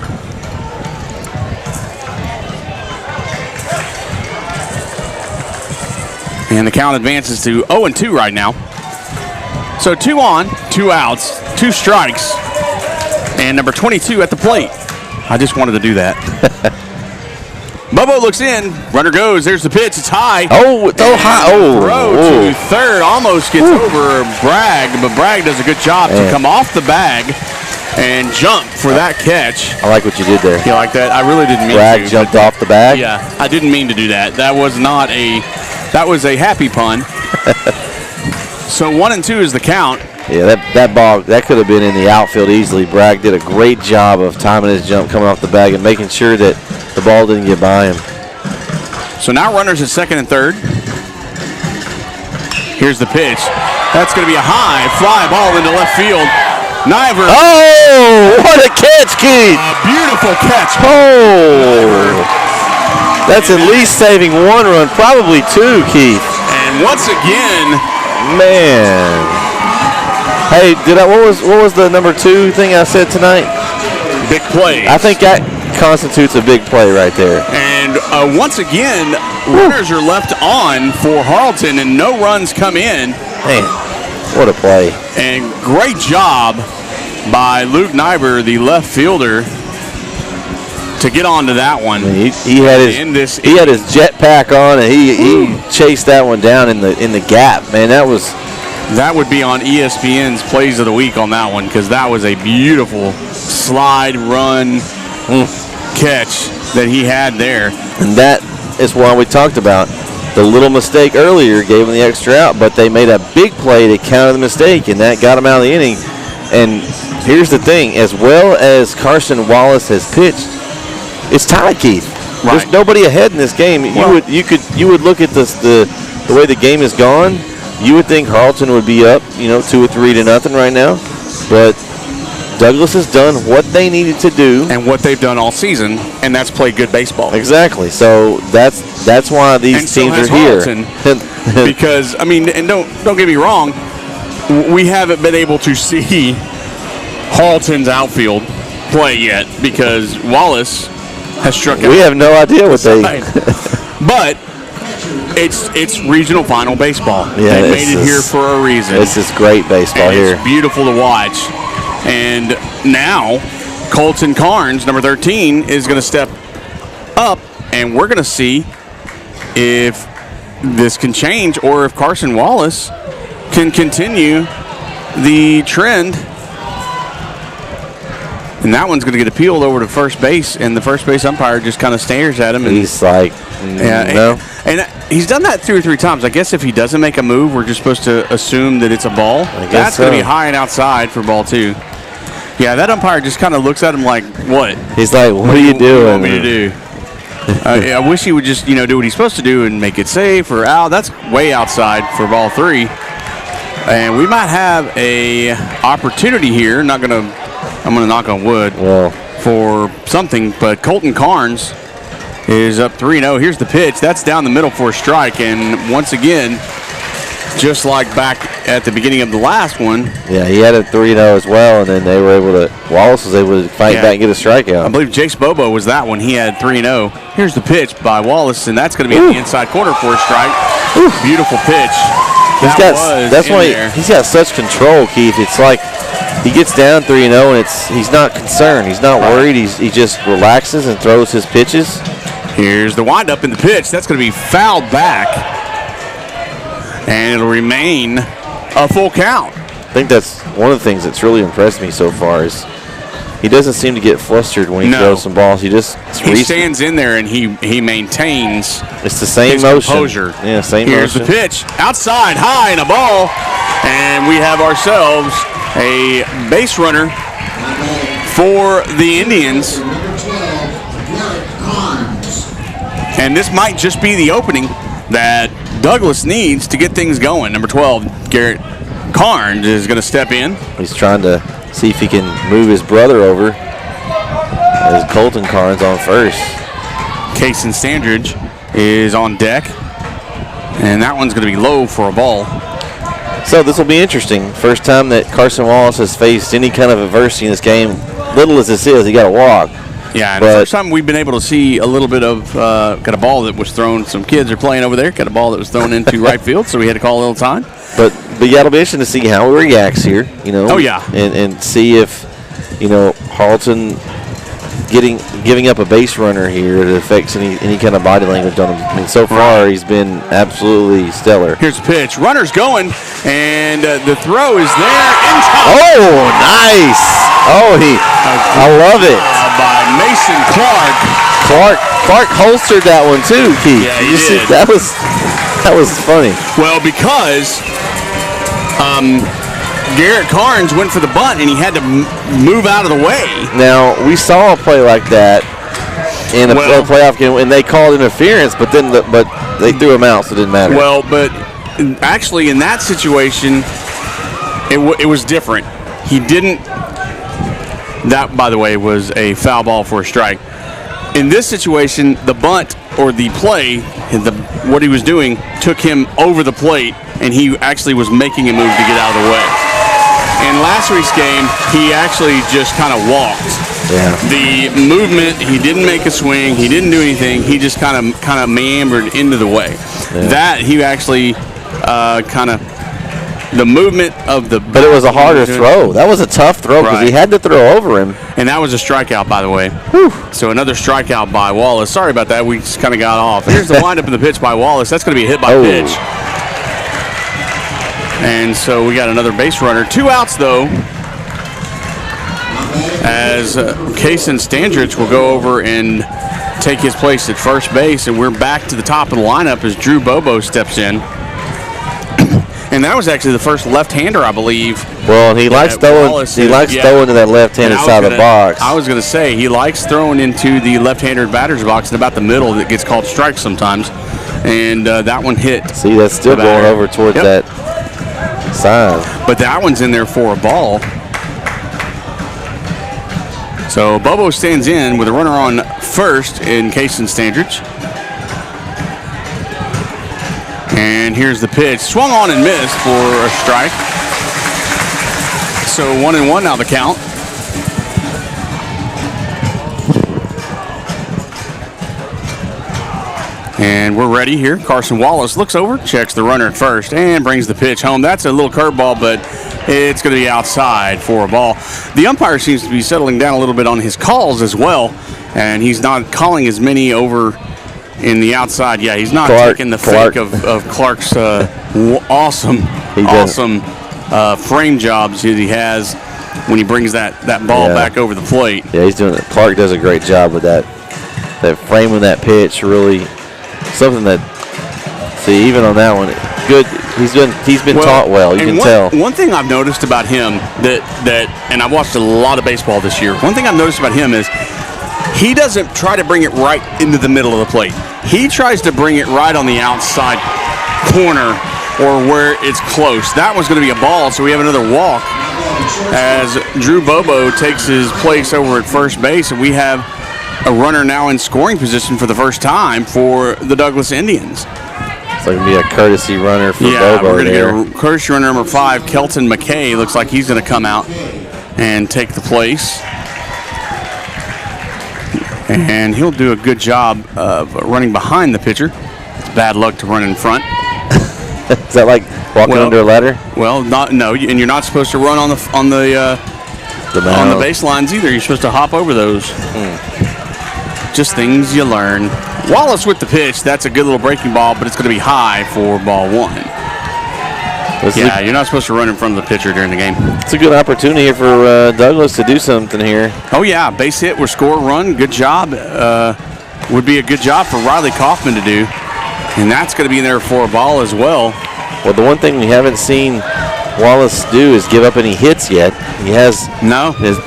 B: And the count advances to 0-2 right now. So 2 on, 2 outs, 2 strikes, and number 22 at the plate. I just wanted to do that. Bobo looks in, runner goes, there's the pitch, it's high.
C: Oh, it's high. Oh,
B: throw to third, almost gets over Bragg, but Bragg does a good job to come off the bag and jump for that catch.
C: I like what you did there.
B: You like that? I really didn't mean to.
C: Bragg jumped off the bag?
B: Yeah, I didn't mean to do that. That was a happy pun. So 1-2 is the count.
C: Yeah, that ball, that could have been in the outfield easily. Bragg did a great job of timing his jump coming off the bag and making sure that the ball didn't get by him.
B: So now runners at second and third. Here's the pitch. That's going to be a high fly ball into left field. Niver.
C: Oh, what a catch, Keith.
B: A beautiful catch.
C: Oh. That's at least saving one run, probably two, Keith.
B: And once again,
C: man. Hey, what was the number 2 thing I said tonight?
B: big play.
C: I think that constitutes a big play right there.
B: And once again, runners are left on for Harleton, and no runs come in.
C: Man, what a play.
B: And great job by Luke Nyber, the left fielder, to get onto that one.
C: I mean, he had his jetpack on, and he chased that one down in the gap. Man, that
B: would be on ESPN's Plays of the Week on that one, because that was a beautiful slide run catch that he had there.
C: And that is why we talked about the little mistake earlier gave him the extra out, but they made a big play to counter the mistake, and that got him out of the inning. And here's the thing, as well as Carson Wallace has pitched, it's tied, Keith.
B: Right.
C: There's nobody ahead in this game.
B: Well,
C: you would look at the way the game is gone. You would think Harleton would be up, 2 or 3 to nothing right now, but Douglas has done what they needed to do,
B: and what they've done all season, and that's play good baseball.
C: Exactly. So that's why these teams are here.
B: Because and don't get me wrong, we haven't been able to see Harleton's outfield play yet because Wallace has struck out.
C: We have no idea what they.
B: But it's regional final baseball.
C: Yeah,
B: they made it here for a reason.
C: This is great baseball here.
B: It's beautiful to watch. And now Colton Carnes, number 13, is going to step up, and we're going to see if this can change or if Carson Wallace can continue the trend. And that one's going to get appealed over to first base, and the first base umpire just kind of stares at him. And
C: he's like, no.
B: And he's done that 2 or 3 times. I guess if he doesn't make a move, we're just supposed to assume that it's a ball. That's going to be high and outside for ball 2. Yeah, that umpire just kind of looks at him like, what?
C: He's like, what are you doing?
B: What do you want me to do? I wish he would just, do what he's supposed to do and make it safe or out. That's way outside for ball 3. And we might have a opportunity here. I'm going to knock on wood for something, but Colton Carnes is up 3-0. Here's the pitch. That's down the middle for a strike. And once again, just like back at the beginning of the last one.
C: Yeah, he had a 3-0 as well, and then Wallace was able to fight back and get a strikeout.
B: I believe Jace Bobo was that one. He had 3-0. Here's the pitch by Wallace, and that's going to be in the inside corner for a strike. Beautiful pitch.
C: He's got such control, Keith. It's like he gets down 3-0, and he's not concerned. He's not worried. He just relaxes and throws his pitches.
B: Here's the windup in the pitch. That's going to be fouled back, and it'll remain a full count.
C: I think that's one of the things that's really impressed me so far is he doesn't seem to get flustered when he throws some balls. He
B: stands in there and he maintains.
C: It's the same
B: his
C: motion.
B: Composure.
C: Yeah, same
B: Here's
C: motion.
B: The pitch outside, high, and a ball, and we have ourselves a base runner for the Indians. And this might just be the opening that Douglas needs to get things going. Number 12, Garrett Carnes is going to step in.
C: He's trying to see if he can move his brother over as Colton Carnes on first.
B: Kason Sandridge is on deck, and that one's going to be low for a ball.
C: So this will be interesting. First time that Carson Wallace has faced any kind of adversity in this game. Little as this is, he got to walk.
B: Yeah, and the first time we've been able to see a little bit of got a ball that was thrown. Some kids are playing over there. Got a ball that was thrown into right field, so we had to call a little time.
C: But yeah, it'll be interesting to see how he reacts here.
B: Oh yeah,
C: and see if Harleton giving up a base runner here that affects any kind of body language on him. I mean, so far he's been absolutely stellar.
B: Here's the pitch. Runner's going, and the throw is there in time.
C: Oh, nice! I love it.
B: By Mason Clark.
C: Clark holstered that one too, Keith.
B: Yeah, he did.
C: That was funny.
B: Well, because Garrett Carnes went for the bunt and he had to move out of the way.
C: Now we saw a play like that in a playoff game, and they called interference, but they threw him out, so it didn't matter.
B: Well, but actually, in that situation, it was different. He didn't. That, by the way, was a foul ball for a strike. In this situation, the bunt or the play, what he was doing, took him over the plate, and he actually was making a move to get out of the way. In last week's game, he actually just kind of walked.
C: Yeah.
B: The movement, he didn't make a swing, he didn't do anything, he just kind of meandered into the way.
C: Yeah.
B: That he actually the movement of the.
C: But it was a harder throw. That was a tough throw because he had to throw over him.
B: And that was a strikeout, by the way.
C: Whew.
B: So another strikeout by Wallace. Sorry about that. We just kind of got off. Here's the windup of the pitch by Wallace. That's going to be a hit by pitch. And so we got another base runner. 2 outs, though, as Kaysen Standrich will go over and take his place at first base. And we're back to the top of the lineup as Drew Bobo steps in. And that was actually the first left-hander, I believe.
C: Well, he likes throwing. Throwing to that left-handed side of the box.
B: I was going to say he likes throwing into the left-hander batter's box and about the middle that gets called strike sometimes. And that one hit.
C: See, that's still going over towards that side.
B: But that one's in there for a ball. So Bobo stands in with a runner on first in Kaysen Standrich. And here's the pitch. Swung on and missed for a strike. So 1-1 now the count. And we're ready here. Carson Wallace looks over, checks the runner at first, and brings the pitch home. That's a little curveball, but it's going to be outside for a ball. The umpire seems to be settling down a little bit on his calls as well, and he's not calling as many over in the outside. Yeah, he's not taking the fake of Clark's awesome frame jobs that he has when he brings that ball back over the plate.
C: Yeah, he's doing it. Clark does a great job with that framing that pitch. Really something that, see, even on that one, good. He's been taught well. You can tell.
B: One thing I've noticed about him and I've watched a lot of baseball this year. One thing I've noticed about him is he doesn't try to bring it right into the middle of the plate. He tries to bring it right on the outside corner or where it's close. That one's going to be a ball, so we have another walk as Drew Bobo takes his place over at first base, and we have a runner now in scoring position for the first time for the Douglas Indians.
C: It's going to be a courtesy runner for Bobo.
B: We're going to get a courtesy runner number 5, Kelton McKay. Looks like he's going to come out and take the place. And he'll do a good job of running behind the pitcher. It's bad luck to run in front.
C: Is that like walking under a ladder?
B: Well, no, and you're not supposed to run on the baselines either. You're supposed to hop over those. Just things you learn. Wallace with the pitch. That's a good little breaking ball, but it's going to be high for ball 1. You're not supposed to run in front of the pitcher during the game.
C: It's a good opportunity here for Douglas to do something here.
B: Oh, yeah. Base hit or score run. Good job. Would be a good job for Riley Kaufman to do. And that's going to be in there for a ball as well.
C: Well, the one thing we haven't seen Wallace do is give up any hits yet. He has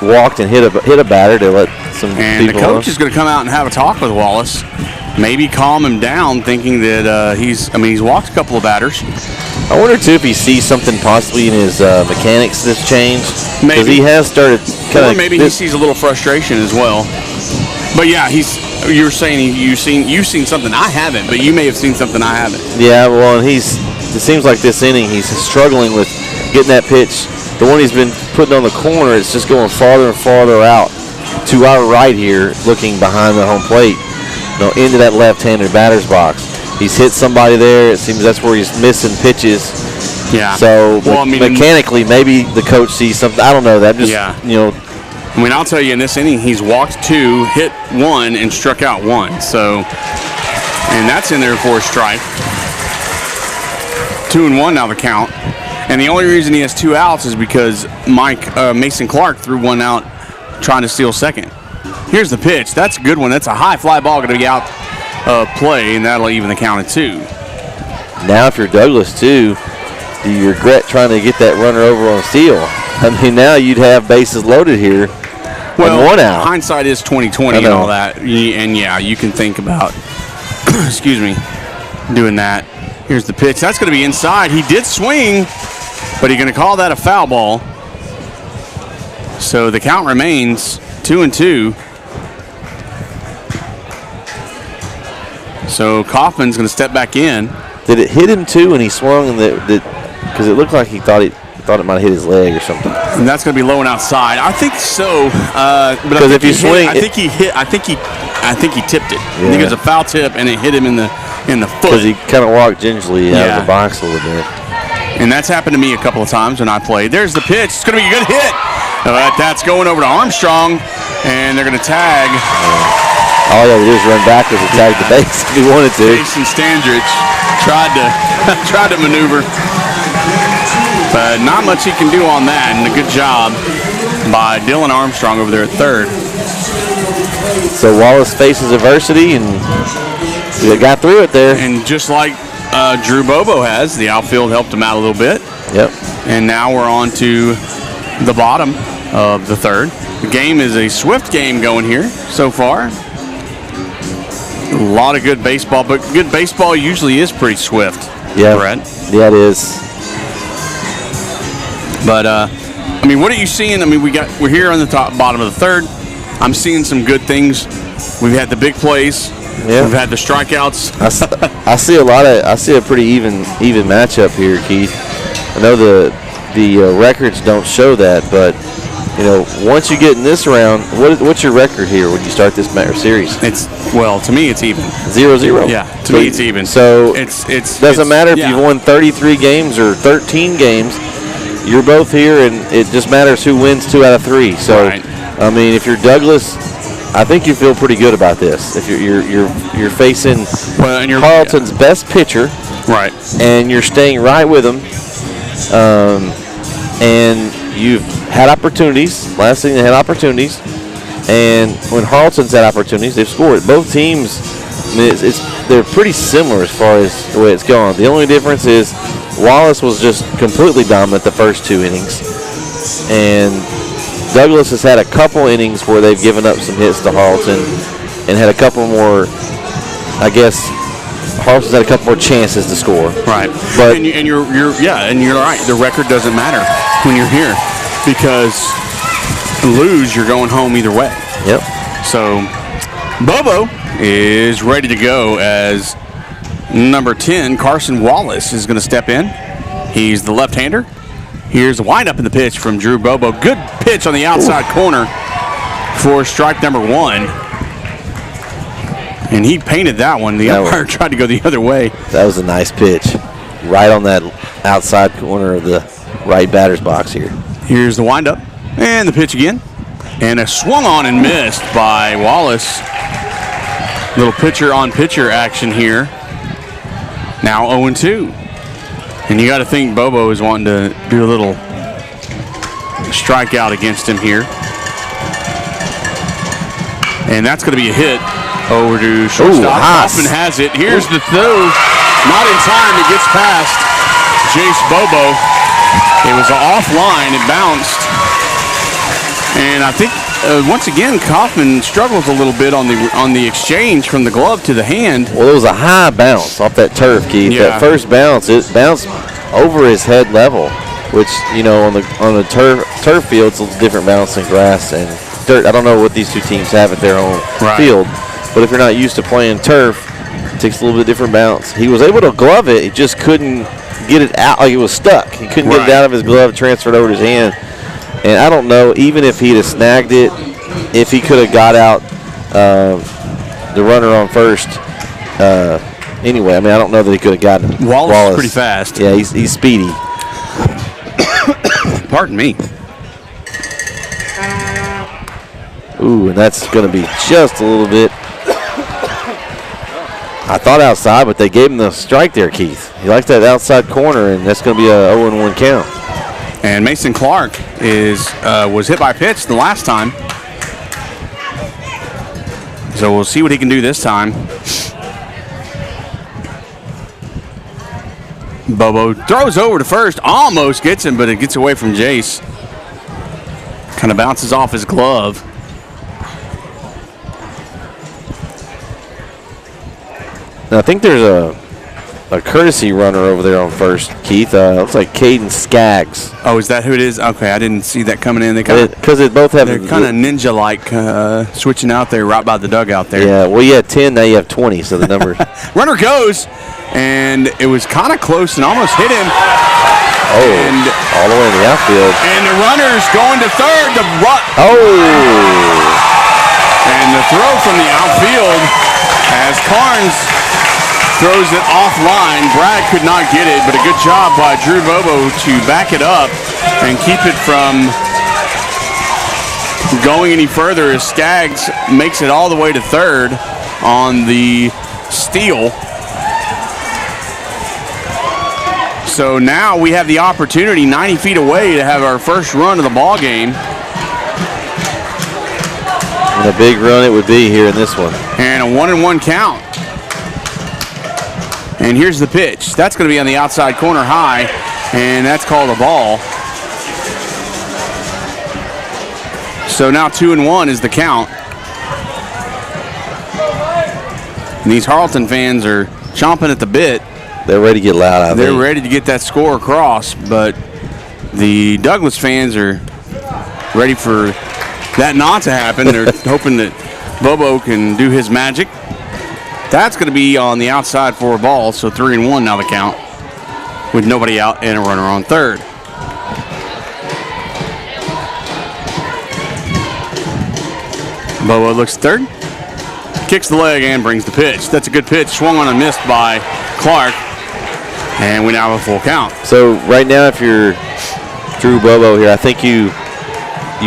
C: walked and hit a batter to let some people
B: And the coach is going to come out and have a talk with Wallace. Maybe calm him down, thinking that he's walked a couple of batters.
C: I wonder, too, if he sees something possibly in his mechanics that's changed.
B: Maybe.
C: Because he has started kind of...
B: Or maybe he sees a little frustration as well. But, yeah, you're saying you've seen something I haven't, but you may have seen something I haven't.
C: Yeah, well, and it seems like this inning he's struggling with getting that pitch. The one he's been putting on the corner, it's just going farther and farther out to our right here, looking behind the home plate, into that left-handed batter's box. He's hit somebody there. It seems that's where he's missing pitches.
B: Yeah.
C: So mechanically, maybe the coach sees something. I don't know. That just
B: I'll tell you, in this inning, he's walked 2, hit 1, and struck out 1. So, and that's in there for a strike. 2-1 now the count. And the only reason he has 2 outs is because Mason Clark threw 1 out trying to steal second. Here's the pitch. That's a good one. That's a high fly ball going to be out play, and that'll even the count at 2.
C: Now, if you're Douglas, too, do you regret trying to get that runner over on steal? I mean, now you'd have bases loaded here.
B: Well,
C: 1 out.
B: Hindsight is 20/20 and all that. And, yeah, you can think about, doing that. Here's the pitch. That's going to be inside. He did swing, but he's going to call that a foul ball. So the count remains 2-2. So Kaufman's going to step back in.
C: Did it hit him too when he swung? Because it looked like he thought it might have hit his leg or something.
B: And that's going to be low and outside. I think so.
C: Because if you swing,
B: I think he tipped it.
C: Yeah.
B: I think it was a foul tip, and it hit him in the foot.
C: Because he kind of walked gingerly out of the box a little bit.
B: And that's happened to me a couple of times when I played. There's the pitch. It's going to be a good hit. That's going over to Armstrong, and they're going to tag.
C: All you had to do is run backwards and tag the base if he wanted to.
B: Jason Standrich tried to maneuver, but not much he can do on that. And a good job by Dylan Armstrong over there at third.
C: So Wallace faces adversity and he got through it there.
B: And just like Drew Bobo has, the outfield helped him out a little bit.
C: Yep.
B: And now we're on to the bottom of the third. The game is a swift game going here so far. A lot of good baseball, but good baseball usually is pretty swift.
C: Yeah,
B: Bret.
C: Yeah, it is.
B: But I mean, what are you seeing? I mean, we're here on the bottom of the third. I'm seeing some good things. We've had the big plays.
C: Yeah.
B: We've had the strikeouts.
C: I see a pretty even matchup here, Keith. I know the records don't show that, but you know, once you get in this round, what's your record here when you start this series?
B: To me, it's even.
C: 0-0.
B: Yeah, to me, it's even.
C: So
B: it's
C: doesn't matter if you've won 33 games or 13 games. You're both here, and it just matters who wins 2 out of 3. So,
B: right.
C: I mean, if you're Douglas, I think you feel pretty good about this. If you're facing Harleton's best pitcher,
B: right,
C: and you're staying right with him, and you've had opportunities. Last thing, they had opportunities, and when Harleton's had opportunities, they've scored. Both teams, I mean, they're pretty similar as far as the way it's gone. The only difference is Wallace was just completely dominant the first 2 innings, and Douglas has had a couple innings where they've given up some hits to Harleton, and had a couple more. I guess Harleton's had a couple more chances to score.
B: Right,
C: but
B: and you're right. The record doesn't matter when you're here, because lose, you're going home either way.
C: Yep.
B: So Bobo is ready to go as number 10, Carson Wallace, is going to step in. He's the left-hander. Here's a windup in the pitch from Drew Bobo. Good pitch on the outside corner for strike number 1. And he painted that one. The umpire tried to go the other way.
C: That was a nice pitch. Right on that outside corner of the right batter's box here.
B: Here's the windup. And the pitch again. And a swung on and missed by Wallace. Little pitcher-on-pitcher action here. Now 0-2. And you got to think Bobo is wanting to do a little strikeout against him here. And that's going to be a hit over to shortstop. Hoffman has it. Here's the throw. Not in time. It gets past Jace Bobo. It was offline. It bounced. And I think, once again, Kaufman struggles a little bit on the exchange from the glove to the hand.
C: Well, it was a high bounce off that turf, Keith.
B: Yeah.
C: That first bounce, it bounced over his head level, which, you know, on the turf field, it's a different bounce than grass and dirt. I don't know what these two teams have at their own field, but if you're not used to playing turf, it takes a little bit different bounce. He was able to glove it. He just couldn't get it out. Like, it was stuck. He couldn't get it out of his glove, transferred over to his hand. And I don't know, even if he'd have snagged it, if he could have got out the runner on first. Anyway, I mean, I don't know that he could have gotten
B: Wallace is pretty fast.
C: Yeah, he's speedy.
B: Pardon me.
C: Ooh, and that's going to be just a little bit. I thought outside, but they gave him the strike there, Keith. He likes that outside corner, and that's going to be a 0-1 count.
B: And Mason Clark was hit by a pitch the last time. So we'll see what he can do this time. Bobo throws over to first, almost gets him, but it gets away from Jace. Kind of bounces off his glove.
C: Now, I think there's a courtesy runner over there on first, Keith. Looks like Caden Skaggs.
B: Oh, is that who it is? Okay, I didn't see that coming in. They kind of
C: because they both have.
B: They're kind of ninja-like, switching out there right by the dugout there.
C: Yeah, well, you had 10, now you have 20, so the numbers.
B: Runner goes, and it was kind of close and almost hit him.
C: Oh, and all the way in the outfield.
B: And the runner's going to third.
C: Oh.
B: And the throw from the outfield as Carnes throws it offline. Brad could not get it, but a good job by Drew Bobo to back it up and keep it from going any further as Skaggs makes it all the way to third on the steal. So now we have the opportunity 90 feet away to have our first run of the ball game.
C: And a big run it would be here in this one.
B: And a 1-1 count. And here's the pitch. That's going to be on the outside corner high, and that's called a ball. So now 2-1 is the count. And these Harleton fans are chomping at the bit.
C: They're ready to get loud, I think.
B: They're ready to get that score across, but the Douglas fans are ready for that not to happen. They're hoping that Bobo can do his magic. That's going to be on the outside for a ball, so 3-1 now the count, with nobody out and a runner on third. Bobo looks third, kicks the leg and brings the pitch. That's a good pitch, swung on and missed by Clark, and we now have a full count.
C: So right now, if you're Drew Bobo here, I think you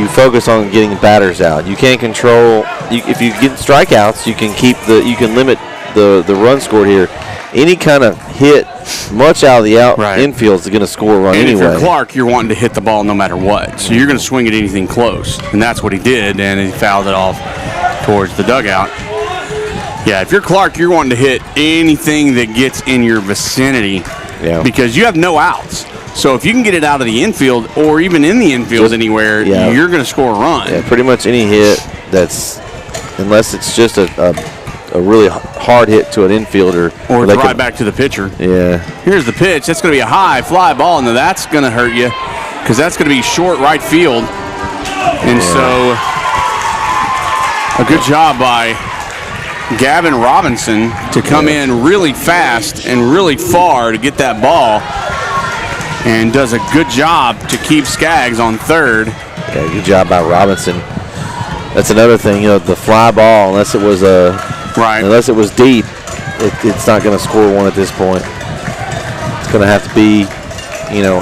C: focus on getting batters out. You can't control. If you get strikeouts, you can limit the run scored here. Any kind of hit much out of the infield is going to score a run
B: and
C: anyway.
B: If you're Clark, you're wanting to hit the ball no matter what. So you're going to swing at anything close, and that's what he did, and he fouled it off towards the dugout. Yeah, if you're Clark, you're wanting to hit anything that gets in your vicinity because you have no outs. So if you can get it out of the infield or even in the infield anywhere, you're going to score a run.
C: Yeah, pretty much any hit that's, unless it's just a really hard hit to an infielder.
B: Or drive back to the pitcher.
C: Yeah.
B: Here's the pitch. That's going to be a high fly ball, and that's going to hurt you because that's going to be short right field. And so a good job by Gavin Robinson to come in really fast and really far to get that ball. And does a good job to keep Skaggs on third.
C: Yeah, good job by Robinson. That's another thing, the fly ball, unless it was deep, it's not going to score one at this point. It's going to have to be,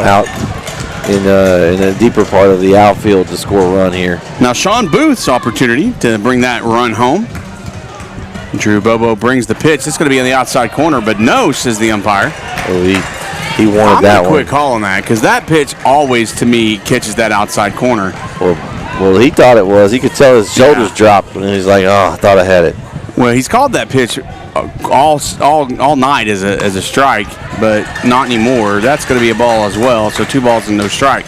C: out in a deeper part of the outfield to score a run here.
B: Now Sean Booth's opportunity to bring that run home. Drew Bobo brings the pitch. It's going to be on the outside corner, but no, says the umpire.
C: Oh, he wanted that one.
B: I'm going to quit calling that because that pitch always, to me, catches that outside corner.
C: Well, he thought it was. He could tell his shoulders dropped, and he's like, "Oh, I thought I had it."
B: Well, he's called that pitch all night as a strike, but not anymore. That's going to be a ball as well. So 2 balls and no strike.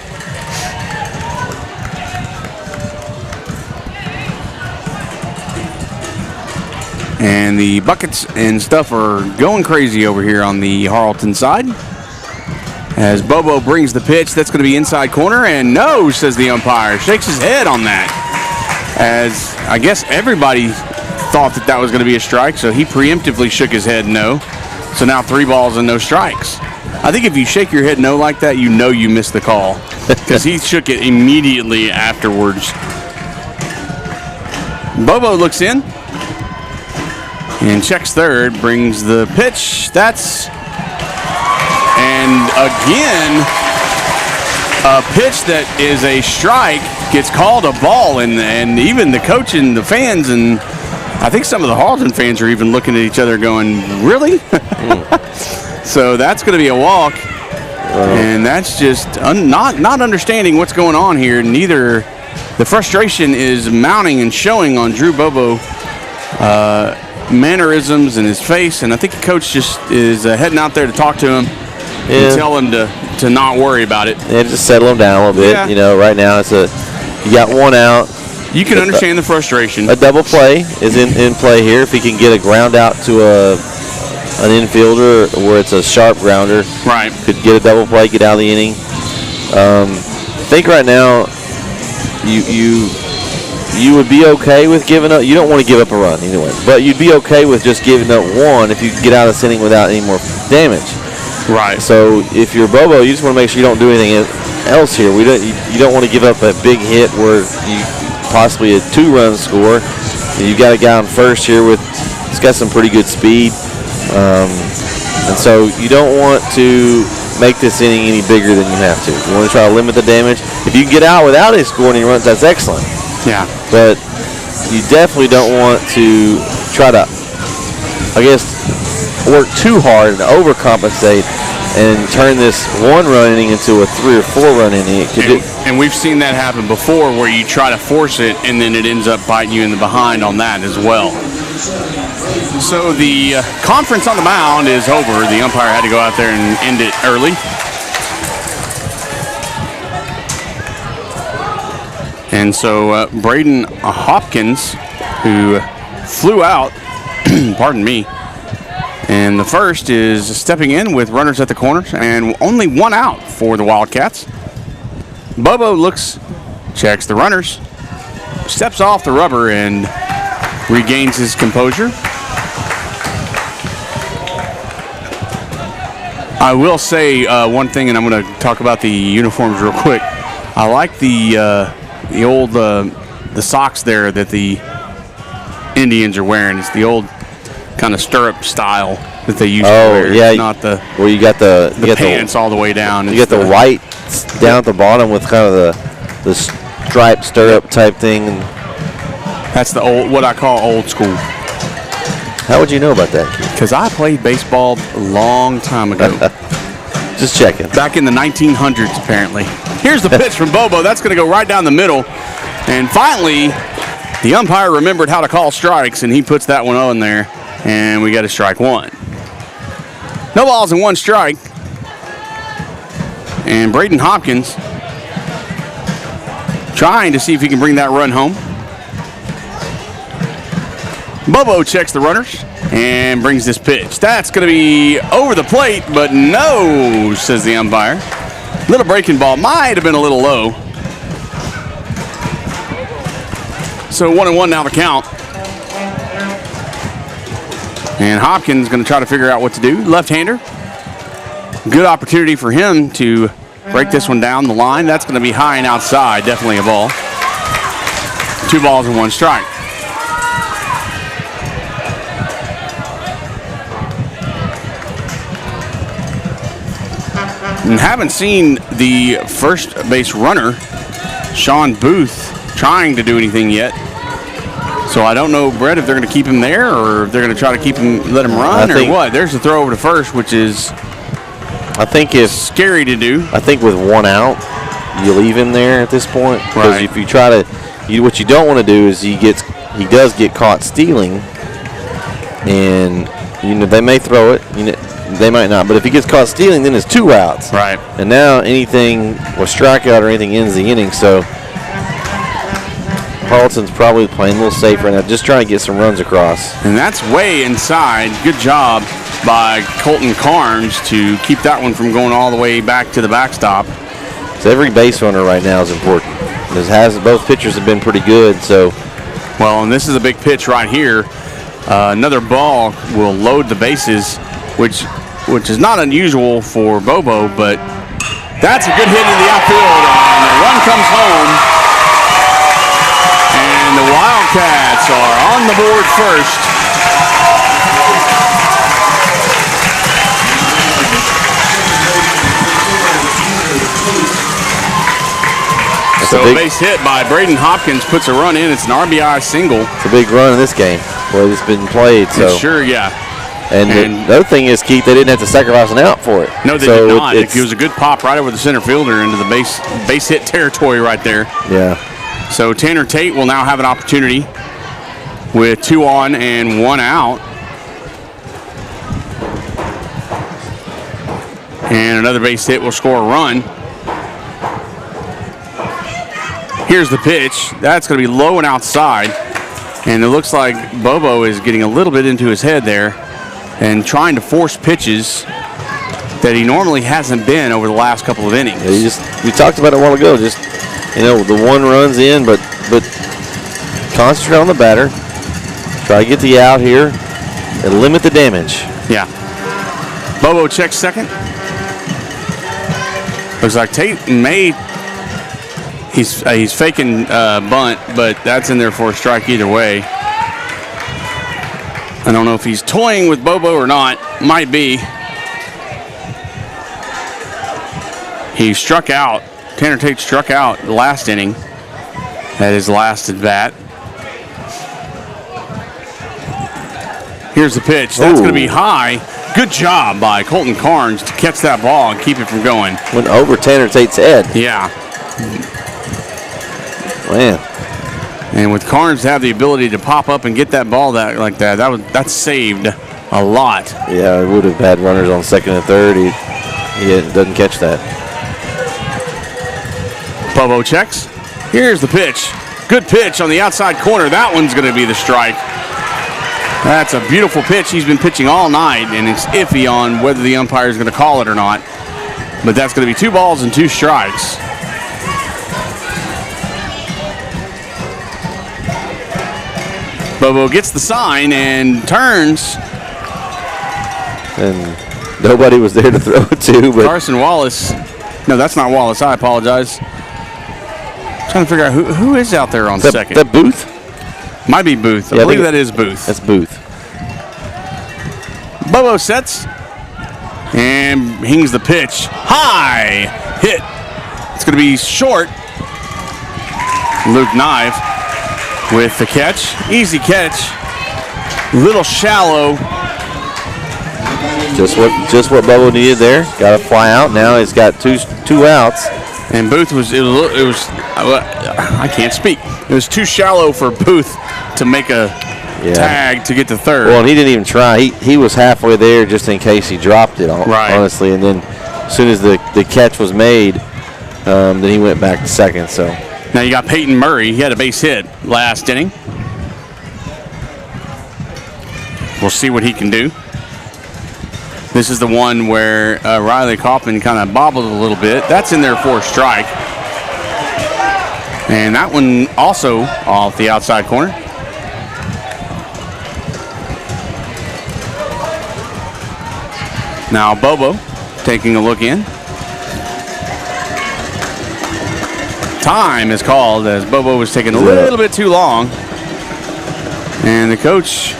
B: And the buckets and stuff are going crazy over here on the Harleton side. As Bobo brings the pitch, that's going to be inside corner, and no, says the umpire. Shakes his head on that. As I guess everybody thought that was going to be a strike, so he preemptively shook his head no. So now 3 balls and no strikes. I think if you shake your head no like that, you know you missed the call because he shook it immediately afterwards. Bobo looks in and checks third, brings the pitch. And again, a pitch that is a strike gets called a ball, and even the coach and the fans, and I think some of the Harleton fans are even looking at each other going, really? So that's going to be a walk, and that's just not understanding what's going on here. Neither the frustration is mounting and showing on Drew Bobo. Mannerisms in his face, and I think the coach just is heading out there to talk to him and tell him to not worry about it.
C: Yeah, just settle him down a little bit.
B: Yeah.
C: Right now you got 1 out.
B: You can understand the frustration.
C: A double play is in play here. If he can get a ground out to an infielder where it's a sharp grounder.
B: Right.
C: Could get a double play, get out of the inning. I think right now you would be okay with giving up. You don't want to give up a run anyway, but you'd be okay with just giving up one if you could get out of this inning without any more damage.
B: Right.
C: So if you're Bobo, you just want to make sure you don't do anything else here. You don't want to give up a big hit where you possibly a 2-run score. You got a guy on first here he's got some pretty good speed, and so you don't want to make this inning any bigger than you have to. You want to try to limit the damage. If you can get out without a score and he runs, that's excellent.
B: Yeah.
C: But you definitely don't want to try to, I guess, work too hard and overcompensate and turn this 1-run inning into a 3 or 4-run inning.
B: And we've seen that happen before where you try to force it and then it ends up biting you in the behind on that as well. So the conference on the mound is over. The umpire had to go out there and end it early. And so Braden Hopkins, who flew out, pardon me, and the first is stepping in with runners at the corners and only 1 out for the Wildcats. Bobo checks the runners, steps off the rubber and regains his composure. I will say one thing, and I'm going to talk about the uniforms real quick. I like the socks there that the Indians are wearing. It's the old kind of stirrup style that they used to wear.
C: Yeah,
B: it's not the
C: where you got the
B: pants all the way down.
C: You got the white down at the bottom with kind of the striped stirrup type thing. And
B: that's what I call old school.
C: How would you know about that?
B: Because I played baseball a long time ago.
C: Just checking.
B: Back in the 1900s, apparently. Here's the pitch from Bobo. That's going to go right down the middle. And finally, the umpire remembered how to call strikes, and he puts that one on there. And we got a strike 1. No balls and 1 strike. And Braden Hopkins trying to see if he can bring that run home. Bobo checks the runners and brings this pitch. That's going to be over the plate, but no, says the umpire. Little breaking ball, might have been a little low. So 1-1 now the count. And Hopkins going to try to figure out what to do. Left-hander. Good opportunity for him to break this one down the line. That's going to be high and outside. Definitely a ball. 2 balls and 1 strike. And haven't seen the first base runner, Sean Booth, trying to do anything yet. So I don't know, Bret, if they're going to keep him there or if they're going to try to let him run or what. There's the throw over to first, which is,
C: I think, it's
B: scary to do.
C: I think with 1 out, you leave him there at this point. Because if you try to, what you don't want to do is he does get caught stealing, and they may throw it. They might not, but if he gets caught stealing, then it's 2 outs.
B: Right.
C: And now anything with strikeout or anything ends the inning. So Harleton's probably playing a little safe right now, just trying to get some runs across.
B: And that's way inside. Good job by Colton Carnes to keep that one from going all the way back to the backstop.
C: So every base runner right now is important. Both pitchers have been pretty good. So,
B: well, and this is a big pitch right here. Another ball will load the bases, which is not unusual for Bobo, but that's a good hit in the outfield, and the run comes home. And the Wildcats are on the board first. So a base hit by Braden Hopkins puts a run in. It's an RBI single.
C: It's a big run in this game. Well, it's been played. So
B: sure, yeah.
C: And the other thing is, Keith, they didn't have to sacrifice an out for it.
B: No, they did not. It was a good pop right over the center fielder into the base hit territory right there.
C: Yeah.
B: So Tanner Tate will now have an opportunity with 2 on and 1 out. And another base hit will score a run. Here's the pitch. That's going to be low and outside. And it looks like Bobo is getting a little bit into his head there. and trying to force pitches that he normally hasn't been over the last couple of innings.
C: Yeah, we talked about it a while ago. Just, the one runs in, but concentrate on the batter. Try to get the out here and limit the damage.
B: Yeah. Bobo checks second. Looks like Tate may. He's faking bunt, but that's in there for a strike either way. I don't know if he's toying with Bobo or not. Might be. He struck out. Tanner Tate struck out the last inning at his last at bat. Here's the pitch. That's going to be high. Good job by Colton Carnes to catch that ball and keep it from going.
C: Went over Tanner Tate's head.
B: Yeah.
C: Man.
B: And with Carnes to have the ability to pop up and get that ball like that, that saved a lot.
C: Yeah, it would have had runners on second and third. He doesn't catch that.
B: Bobo checks. Here's the pitch. Good pitch on the outside corner. That one's going to be the strike. That's a beautiful pitch. He's been pitching all night, and it's iffy on whether the umpire is going to call it or not. But that's going to be 2 balls and 2 strikes. Bobo gets the sign and turns.
C: And nobody was there to throw it to. But
B: Carson Wallace. No, that's not Wallace. I apologize. Trying to figure out who is out there on second.
C: That Booth?
B: Might be Booth. I believe that is Booth.
C: That's Booth.
B: Bobo sets and hings the pitch. High hit. It's going to be short. Luke Knive with the catch. Easy catch. Little shallow.
C: Just what Bobo needed there. Got to fly out. Now he's got two outs.
B: And Booth I can't speak. It was too shallow for Booth to make a tag to get to third.
C: Well, and he didn't even try. He was halfway there just in case he dropped it, honestly. And then as soon as the catch was made, then he went back to second. So
B: now you got Peyton Murray. He had a base hit last inning. We'll see what he can do. This is the one where Riley Kaufman kind of bobbled a little bit. That's in there for a strike. And that one also off the outside corner. Now Bobo taking a look in. Time is called as Bobo was taking a little bit too long. And the coach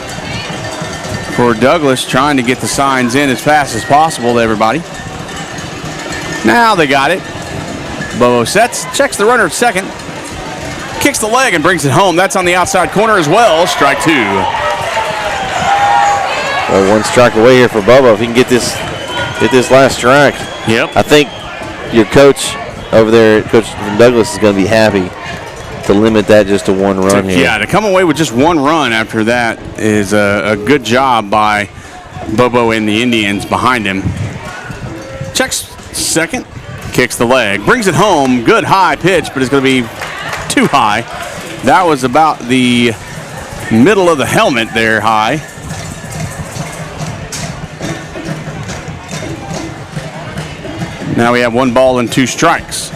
B: for Douglas trying to get the signs in as fast as possible to everybody. Now they got it. Bobo sets, checks the runner at second, kicks the leg and brings it home. That's on the outside corner as well. Strike 2.
C: Well, 1 strike away here for Bobo. If he can get this last strike.
B: Yep.
C: I think your coach over there, Coach from Douglas, is going to be happy to limit that just to 1 run here.
B: Yeah, to come away with just 1 run after that is a good job by Bobo and the Indians behind him. Checks second, kicks the leg, brings it home. Good high pitch, but it's going to be too high. That was about the middle of the helmet there, high. Now we have 1 ball and 2 strikes.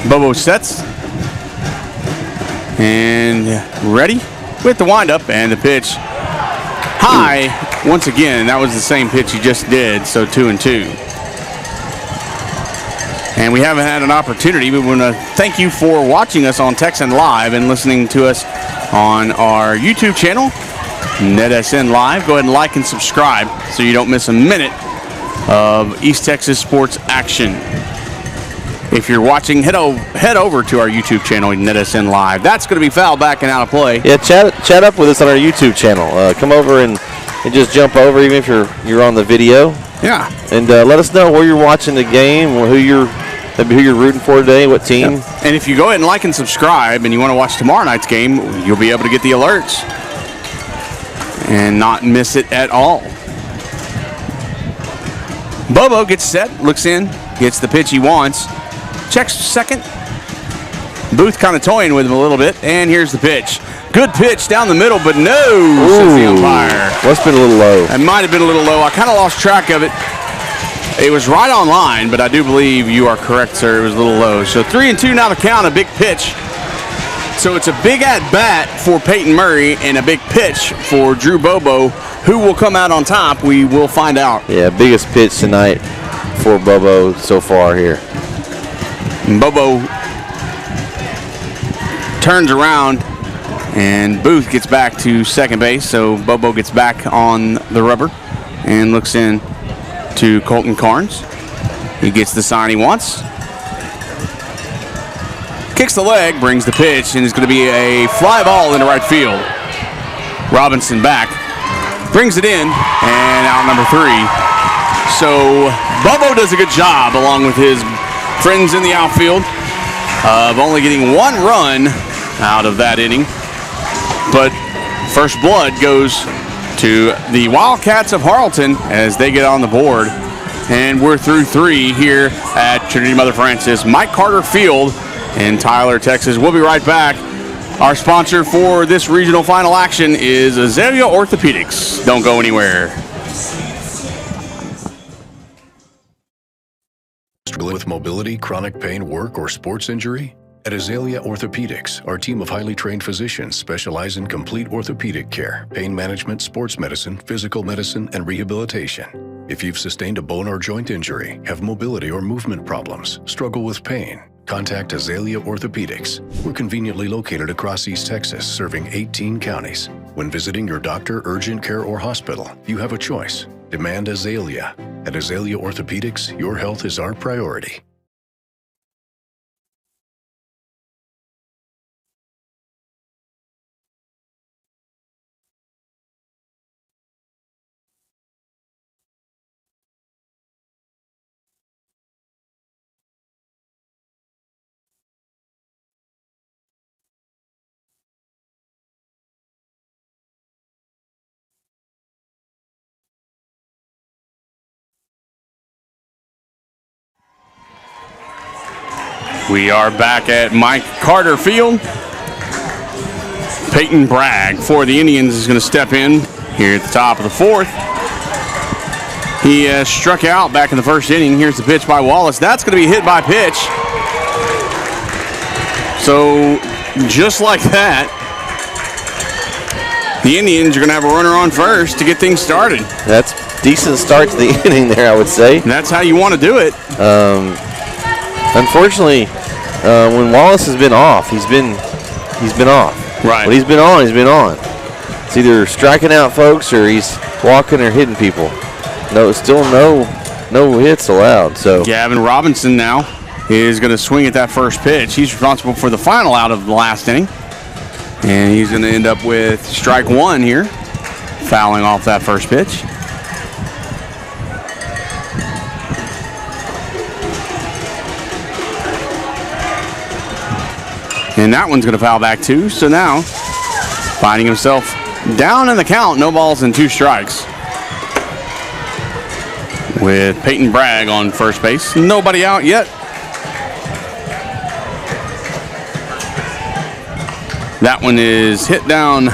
B: Bobo sets and ready with the windup and the pitch. High once again. That was the same pitch he just did, so 2-2. And we haven't had an opportunity. We want to thank you for watching us on NETsn Live and listening to us on our YouTube channel, NETsn Live. Go ahead and like and subscribe so you don't miss a minute of East Texas sports action. If you're watching, head over to our YouTube channel, NETsn Live. That's going to be foul back and out of play.
C: Yeah, chat up with us on our YouTube channel. Come over and just jump over, even if you're on the video.
B: Yeah.
C: And let us know where you're watching the game, or who you're rooting for today, what team.
B: Yeah. And if you go ahead and like and subscribe, and you want to watch tomorrow night's game, you'll be able to get the alerts and not miss it at all. Bobo gets set, looks in, gets the pitch he wants. Checks second. Booth kind of toying with him a little bit, and here's the pitch. good pitch down the middle, but no, says the umpire.
C: Must have been a little low.
B: It might have been a little low. I kind of lost track of it. It was right on line, but I do believe you are correct, sir. It was a little low. So 3-2 now the count, a big pitch. So it's a big at-bat for Peyton Murray and a big pitch for Drew Bobo. Who will come out on top? We will find out.
C: Yeah, biggest pitch tonight for Bobo so far here.
B: And Bobo turns around, and Booth gets back to second base. So Bobo gets back on the rubber and looks in to Colton Carnes. He gets the sign he wants. Kicks the leg, brings the pitch, and it's going to be a fly ball into right field. Robinson back, brings it in, and out number 3. So Bobo does a good job, along with his friends in the outfield, of only getting 1 run out of that inning. But first blood goes to the Wildcats of Harleton as they get on the board. And we're through 3 here at Trinity Mother Francis, Mike Carter Field in Tyler, Texas. We'll be right back. Our sponsor for this regional final action is Azalea Orthopedics. Don't go anywhere.
D: Struggle with mobility, chronic pain, work, or sports injury? At Azalea Orthopedics, our team of highly trained physicians specialize in complete orthopedic care, pain management, sports medicine, physical medicine, and rehabilitation. If you've sustained a bone or joint injury, have mobility or movement problems, struggle with pain, contact Azalea Orthopedics. We're conveniently located across East Texas, serving 18 counties. When visiting your doctor, urgent care, or hospital, you have a choice. Demand Azalea. At Azalea Orthopedics, your health is our priority.
B: We are back at Mike Carter Field. Peyton Bragg for the Indians is going to step in here at the top of the 4th. He struck out back in the first inning. Here's the pitch by Wallace. That's going to be hit by pitch. So just like that, the Indians are going to have a runner on first to get things started.
C: That's a decent start to the inning there, I would say.
B: That's how you want to do it.
C: Unfortunately, when Wallace has been off, he's been off.
B: Right.
C: When he's been on, he's been on. It's either striking out folks or he's walking or hitting people. Still no hits allowed. So
B: Gavin Robinson now is going to swing at that first pitch. He's responsible for the final out of the last inning. And he's going to end up with strike 1 here, fouling off that first pitch. And that one's going to foul back too. So now, finding himself down in the count, no balls and 2 strikes. With Peyton Bragg on first base. Nobody out yet. That one is hit down.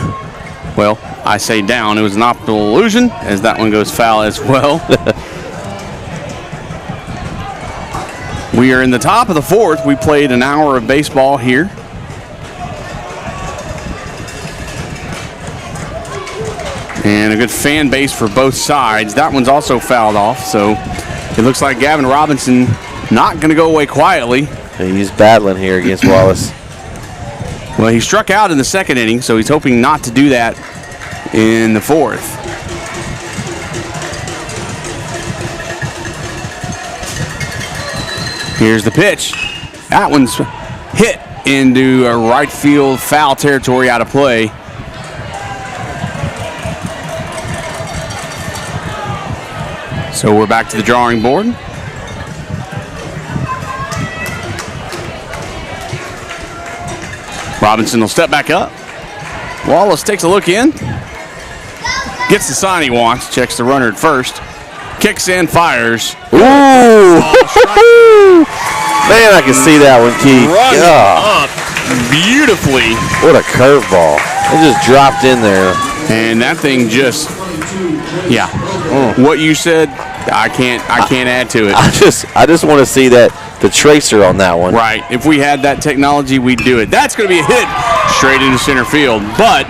B: Well, I say down. It was an optical illusion as that one goes foul as well. We are in the top of the 4th. We played an hour of baseball here. And a good fan base for both sides. That one's also fouled off, so it looks like Gavin Robinson not going to go away quietly.
C: he's battling here against Wallace.
B: Well, he struck out in the 2nd inning, so he's hoping not to do that in the 4th. Here's the pitch. That one's hit into a right field foul territory, out of play. So we're back to the drawing board. Robinson will step back up. Wallace takes a look in. Gets the sign he wants. Checks the runner at first. Kicks in, fires.
C: Ooh! Man, I can see that one, Keith.
B: Running up beautifully.
C: What a curveball. It just dropped in there.
B: And that thing just, yeah. What you said, I can't add to it.
C: I just want to see the tracer on that one.
B: Right. If we had that technology, we'd do it. That's going to be a hit straight into center field. But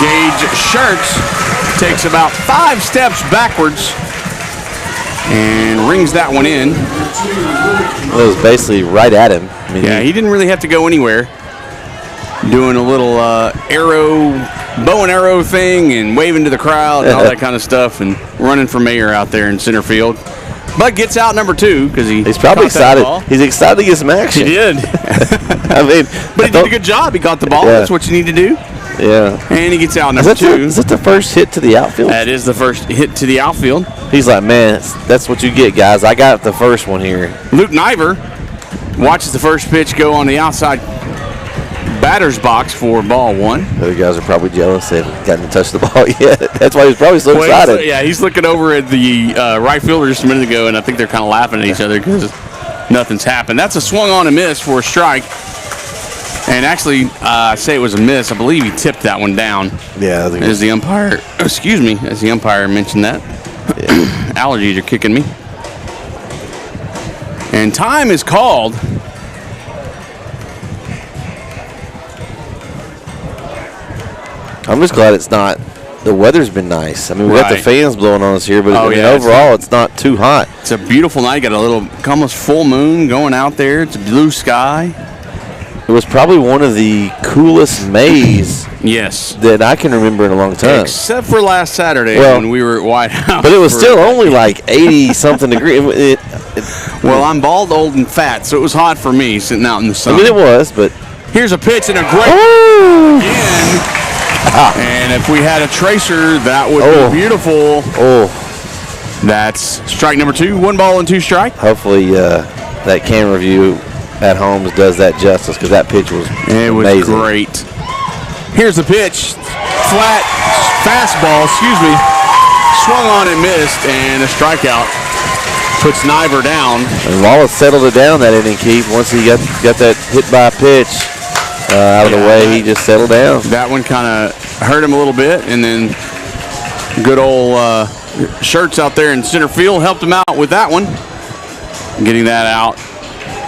B: Gage Schertz takes about 5 steps backwards and rings that one in.
C: It was basically right at him. I mean,
B: yeah, he didn't really have to go anywhere. Doing a little bow and arrow thing and waving to the crowd and all that kind of stuff and running for mayor out there in center field. But gets out number 2 because he's
C: probably excited. He's excited to get some action.
B: He did.
C: I mean,
B: but he did a good job. He got the ball. Yeah. That's what you need to do.
C: Yeah.
B: And he gets out number 2.
C: Is that the first hit to the outfield?
B: That is the first hit to the outfield.
C: He's like, man, that's what you get, guys. I got the first one here.
B: Luke Niver watches the first pitch go on the outside batter's box for ball 1.
C: The other guys are probably jealous they haven't gotten to touch the ball yet. That's why he's probably so excited.
B: He's looking over at the right fielder just a minute ago, and I think they're kind of laughing at each other because nothing's happened. That's a swung on and miss for a strike. And actually, I say it was a miss. I believe he tipped that one down.
C: Yeah.
B: As the umpire mentioned that. Yeah. Allergies are kicking me. And time is called.
C: I'm just glad it's not. The weather's been nice. I mean, we got the fans blowing on us here, but overall, it's not too hot.
B: It's a beautiful night. Got a little, almost full moon going out there. It's a blue sky.
C: It was probably one of the coolest Mays that I can remember in a long time.
B: Except for last Saturday when we were at White House.
C: But it was still only like 80-something degrees.
B: Well, I'm bald, old, and fat, so it was hot for me sitting out in the sun.
C: I mean, it was, but...
B: Here's a pitch and a great... again. And if we had a tracer, that would be beautiful. That's strike number 2. 1 ball and 2 strike.
C: Hopefully that camera view at home does that justice because that pitch was amazing.
B: Great. Here's the pitch. Flat fastball, swung on and missed, and a strikeout. Puts Niver down.
C: And Wallace settled it down that inning, Keith. Once he got that hit by a pitch out of the way, he just settled down.
B: That one kind of hurt him a little bit, and then good old Schertz out there in center field helped him out with that one. Getting that out.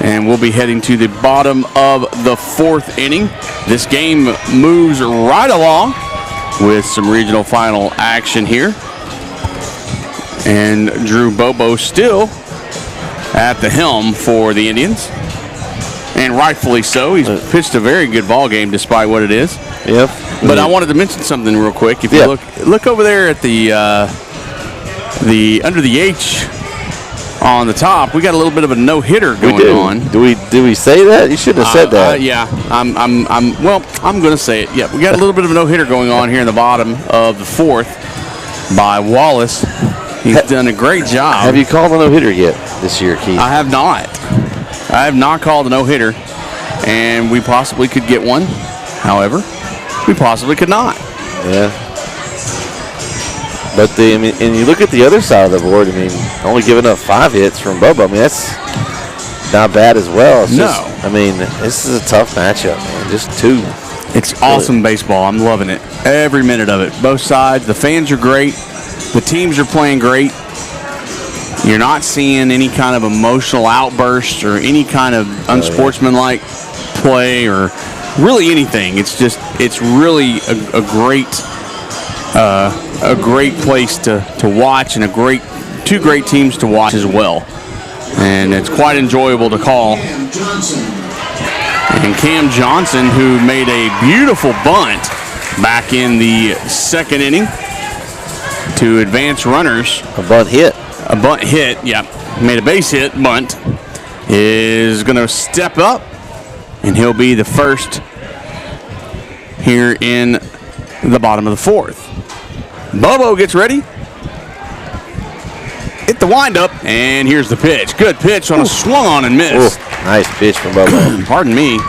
B: And we'll be heading to the bottom of the 4th inning. This game moves right along with some regional final action here. And Drew Bobo still at the helm for the Indians. And rightfully so. He's pitched a very good ball game despite what it is.
C: Yep.
B: But I wanted to mention something real quick. If you look over there at the under the H on the top, we got a little bit of a no-hitter going on.
C: Do we say that? You shouldn't have said that.
B: Yeah, I'm going to say it. Yeah, we got a little bit of a no-hitter going on here in the bottom of the 4th by Wallace. He's done a great job.
C: Have you called a no-hitter yet this year, Keith?
B: I have not. I have not called a no-hitter, and we possibly could get one. However, we possibly could not.
C: Yeah. But and you look at the other side of the board. I mean, only giving up 5 hits from Bobo. I mean, that's not bad as well. This is a tough matchup, man. Just 2.
B: It's awesome baseball. I'm loving it. Every minute of it. Both sides. The fans are great. The teams are playing great. You're not seeing any kind of emotional outbursts or any kind of unsportsmanlike play or really anything. It's really a great place to watch and 2 great teams to watch as well. And it's quite enjoyable to call. And Cam Johnson, who made a beautiful bunt back in the 2nd inning to advance runners.
C: A bunt hit,
B: yeah. Made a base hit, bunt. Is going to step up, and he'll be the first here in the bottom of the 4th. Bobo gets ready. Hit the windup, and here's the pitch. Good pitch on a swung on and miss.
C: Nice pitch from Bobo.
B: Pardon me.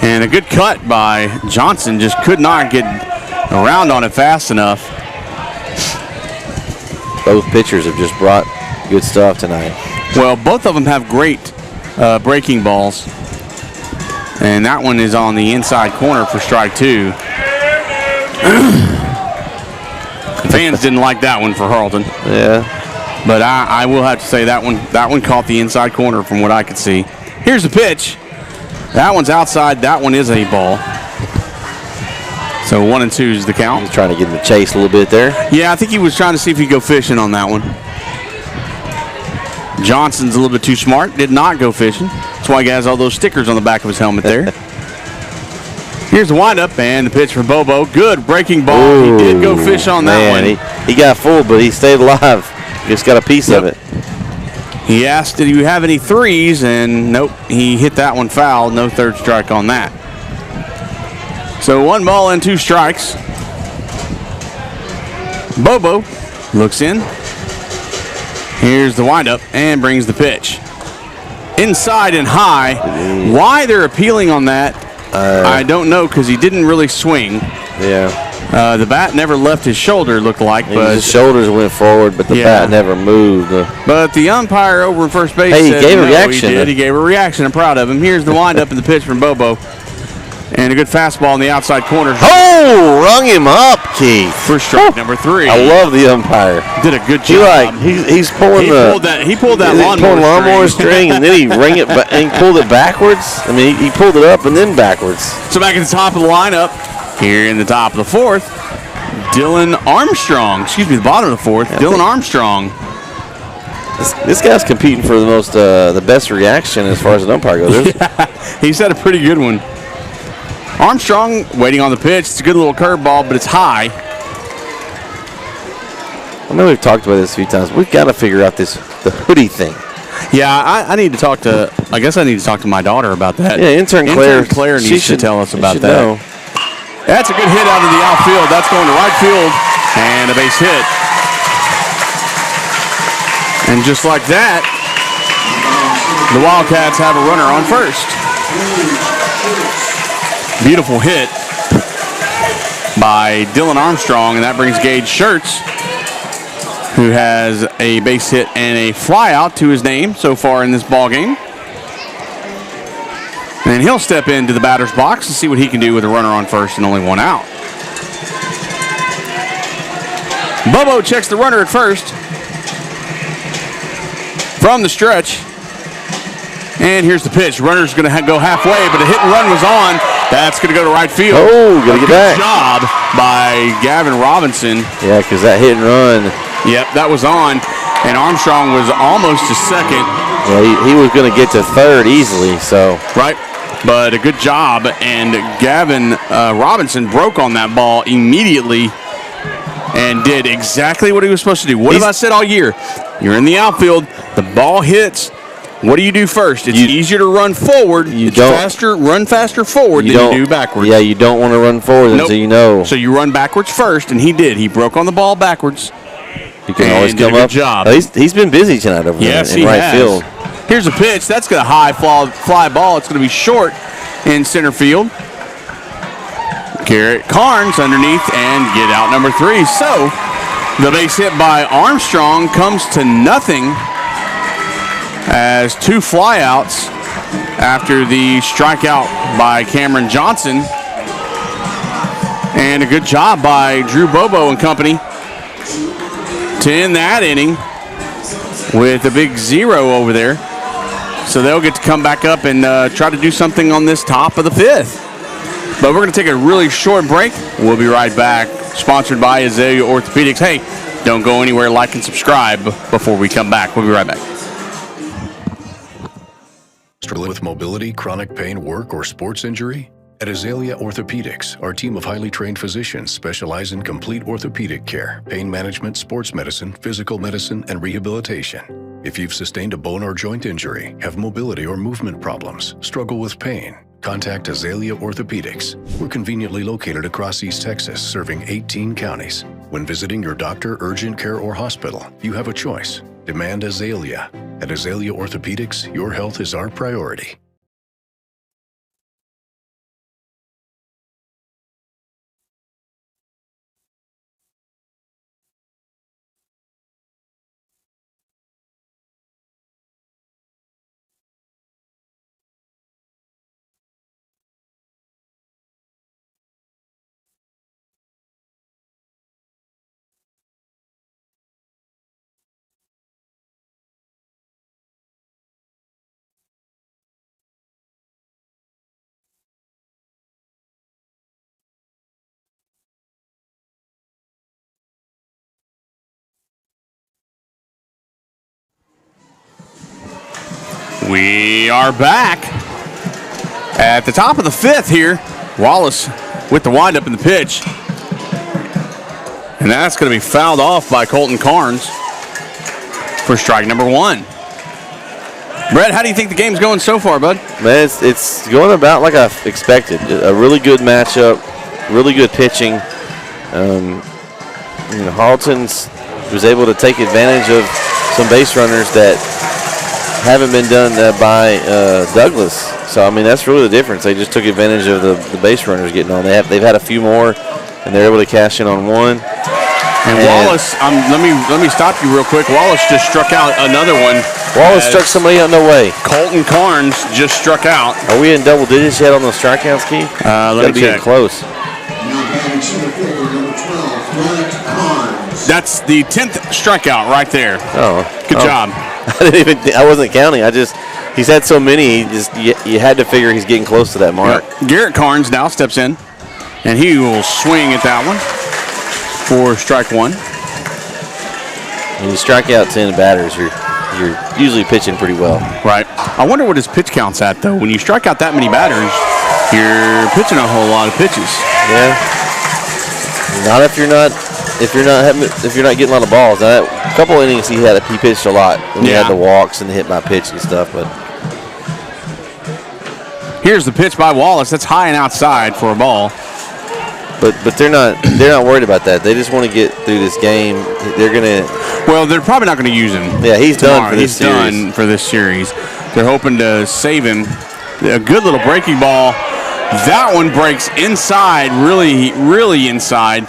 B: And a good cut by Johnson. Just could not get around on it fast enough.
C: Both pitchers have just brought good stuff tonight.
B: Well, both of them have great breaking balls. And that one is on the inside corner for strike 2. Fans didn't like that one for Harleton.
C: Yeah.
B: But I will have to say that one caught the inside corner from what I could see. Here's the pitch. That one's outside. That one is a ball. So 1-2 is the count.
C: He's trying to get in the chase a little bit there.
B: Yeah, I think he was trying to see if he'd go fishing on that one. Johnson's a little bit too smart. Did not go fishing. That's why he has all those stickers on the back of his helmet there. Here's the windup and the pitch for Bobo. Good breaking ball.
C: Ooh,
B: he did go fish on that one.
C: He got full, but he stayed alive. Just got a piece of it.
B: He asked, did you have any threes? And nope, he hit that one foul. No third strike on that. So 1 ball and 2 strikes. Bobo looks in. Here's the windup and brings the pitch. Inside and high. Why they're appealing on that, I don't know, because he didn't really swing.
C: Yeah.
B: The bat never left his shoulder, looked like. But
C: his shoulders went forward, but the bat never moved.
B: But the umpire over in first base said
C: gave a
B: no,
C: reaction.
B: He did. He gave a reaction. I'm proud of him. Here's the windup and the pitch from Bobo. And a good fastball in the outside corner.
C: Oh, rung him up, Keith.
B: For strike number 3.
C: I love the umpire.
B: Did a good job.
C: He's pulling
B: He pulled that lawnmower
C: string, and then he rang it, and he pulled it backwards. I mean, he pulled it up and then backwards.
B: So back at the top of the lineup, here in the top of the 4th, Dylan Armstrong. Excuse me, the bottom of the 4th, Dylan Armstrong.
C: This guy's competing for the best reaction as far as an umpire goes.
B: Yeah, he's had a pretty good one. Armstrong waiting on the pitch. It's a good little curveball, but it's high.
C: I know we've talked about this a few times. We've got to figure out the hoodie thing.
B: Yeah, I need to talk to. I guess I need to talk to my daughter about that.
C: Yeah, intern Claire
B: needs to tell us about that.
C: Know.
B: That's a good hit out of the outfield. That's going to right field and a base hit. And just like that, the Wildcats have a runner on first. Beautiful hit by Dylan Armstrong, and that brings Gage Schertz, who has a base hit and a fly out to his name so far in this ball game. And he'll step into the batter's box and see what he can do with a runner on first and only 1 out. Bobo checks the runner at first from the stretch. And here's the pitch. Runner's going to go halfway, but a hit and run was on. That's going to go to right field.
C: Oh, got to get back.
B: Good job by Gavin Robinson.
C: Yeah, because that hit and run.
B: Yep, that was on. And Armstrong was almost to second.
C: Yeah, he was going to get to third easily. So
B: right, but a good job. And Gavin Robinson broke on that ball immediately and did exactly what he was supposed to do. What have I said all year? You're in the outfield. The ball hits. What do you do first? It's easier to run forward. Run faster forward than you do backwards.
C: Yeah, you don't want to run forward until you know.
B: So you run backwards first, and he did. He broke on the ball backwards.
C: He can always come up.
B: Good job.
C: He's been busy tonight over there in right field.
B: Here's a pitch. That's going to high fly ball. It's going to be short in center field. Garrett Carnes underneath and get out number 3. So the base hit by Armstrong comes to nothing as 2 flyouts after the strikeout by Cameron Johnson. And a good job by Drew Bobo and company to end that inning with a big 0 over there. So they'll get to come back up and try to do something on this top of the 5th. But we're going to take a really short break. We'll be right back. Sponsored by Azalea Orthopedics. Hey, don't go anywhere. Like and subscribe before we come back. We'll be right back.
D: Struggling with mobility, chronic pain, work, or sports injury? At Azalea Orthopedics, our team of highly trained physicians specialize in complete orthopedic care, pain management, sports medicine, physical medicine, and rehabilitation. If you've sustained a bone or joint injury, have mobility or movement problems, struggle with pain, contact Azalea Orthopedics. We're conveniently located across East Texas, serving 18 counties. When visiting your doctor, urgent care, or hospital, you have a choice. Demand Azalea. At Azalea Orthopedics, your health is our priority.
B: We are back at the top of the 5th here. Wallace with the windup in the pitch. And that's going to be fouled off by Colton Carnes for strike number 1. Bret, how do you think the game's going so far, bud?
C: Man, it's going about like I expected. A really good matchup, really good pitching. Harleton was able to take advantage of some base runners that haven't been done by Douglas. So, I mean, that's really the difference. They just took advantage of the base runners getting on. They've had a few more, and they're able to cash in on one.
B: And Wallace, let me stop you real quick. Wallace just struck out another one.
C: Wallace struck somebody out, no way.
B: Colton Carnes just struck out.
C: Are we in double digits yet on those strikeouts, Keith?
B: Let me check.
C: Close.
B: That's the 10th strikeout right there.
C: Oh,
B: good job.
C: I wasn't counting. He's had so many. You had to figure he's getting close to that mark.
B: Yeah. Garrett Carnes now steps in, and he will swing at that one for strike 1.
C: When you strike out 10 batters, you're usually pitching pretty well.
B: Right. I wonder what his pitch count's at though. When you strike out that many batters, you're pitching a whole lot of pitches.
C: Yeah. Not if you're not getting a lot of balls. Now, a couple innings he pitched a lot. And he had the walks and the hit by pitch and stuff. But
B: here's the pitch by Wallace. That's high and outside for a ball.
C: But they're not worried about that. They just want to get through this game.
B: They're probably not gonna use him.
C: Yeah, he's
B: tomorrow.
C: Done for this
B: series. Done for this series. They're hoping to save him. A good little breaking ball. That one breaks inside, really, really inside.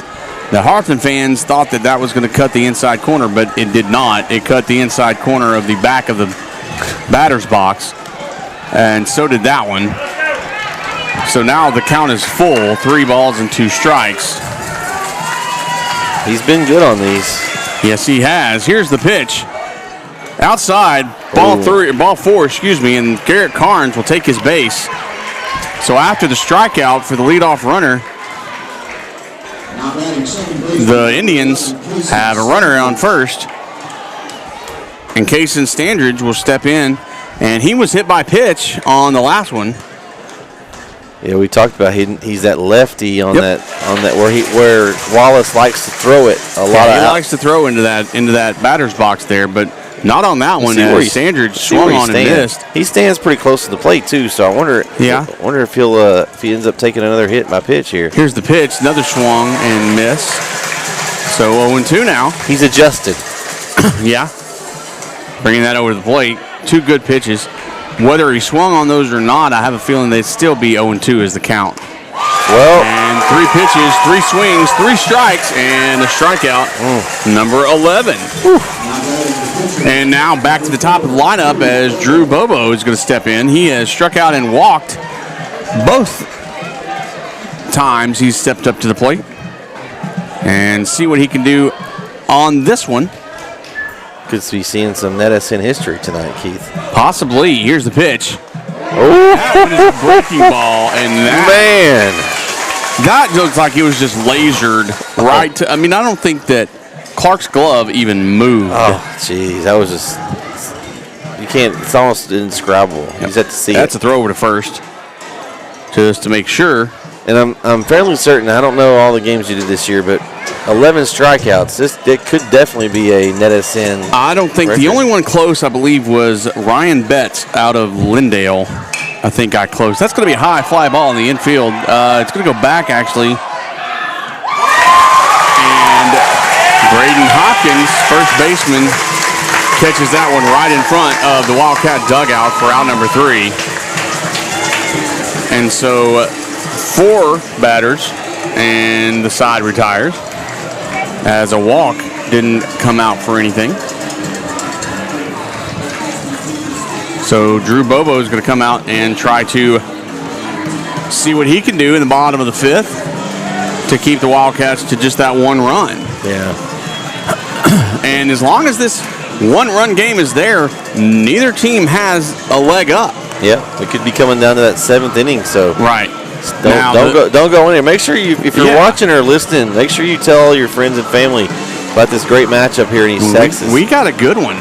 B: The Harleton fans thought that was going to cut the inside corner, but it did not. It cut the inside corner of the back of the batter's box, and so did that one. So now the count is full, 3 balls and 2 strikes.
C: He's been good on these.
B: Yes, he has. Here's the pitch. Outside, ball 4, and Garrett Carnes will take his base. So after the strikeout for the leadoff runner, the Indians have a runner on first. And Kaysen Standridge will step in, and he was hit by pitch on the last one.
C: Yeah, we talked about he's that lefty on that where Wallace likes to throw it a lot. He
B: likes to throw into that batter's box there, but not on that one. Standridge swung on and missed.
C: He stands pretty close to the plate too, so I wonder if he ends up taking another hit by pitch here.
B: Here's the pitch, another swung and miss. So 0-2 now.
C: He's adjusted.
B: Yeah, bringing that over to the plate. 2 good pitches. Whether he swung on those or not, I have a feeling they'd still be 0-2 as the count.
C: Well,
B: and 3 pitches, 3 swings, 3 strikes, and a strikeout, number 11. And now back to the top of the lineup as Drew Bobo is going to step in. He has struck out and walked both times he's stepped up to the plate. And see what he can do on this one.
C: Could be seeing some NETsn history tonight, Keith.
B: Possibly. Here's the pitch.
C: Oh,
B: that one is a breaking ball, and that looks like it was just lasered right to. I mean, I don't think that Clark's glove even moved.
C: Oh, jeez, that was just. You can't. It's almost indescribable. You just have to see.
B: That's a throw over to first, just to make sure.
C: And I'm fairly certain. I don't know all the games you did this year, but 11 strikeouts. It could definitely be a NETsn.
B: I don't think record. The only one close, I believe, was Ryan Betts out of Lindale. I think got close. That's going to be a high fly ball in the infield. It's going to go back actually. And Braden Hopkins, first baseman, catches that one right in front of the Wildcat dugout for out number 3. And so 4 batters, and the side retires as a walk didn't come out for anything. So Drew Bobo is going to come out and try to see what he can do in the bottom of the 5th to keep the Wildcats to just that 1 run.
C: Yeah.
B: And as long as this 1-run game is there, neither team has a leg up.
C: Yeah, it could be coming down to that 7th inning. So
B: right.
C: Don't go in there. Make sure if you're watching or listening, make sure you tell all your friends and family about this great matchup here in East Texas.
B: We got a good one.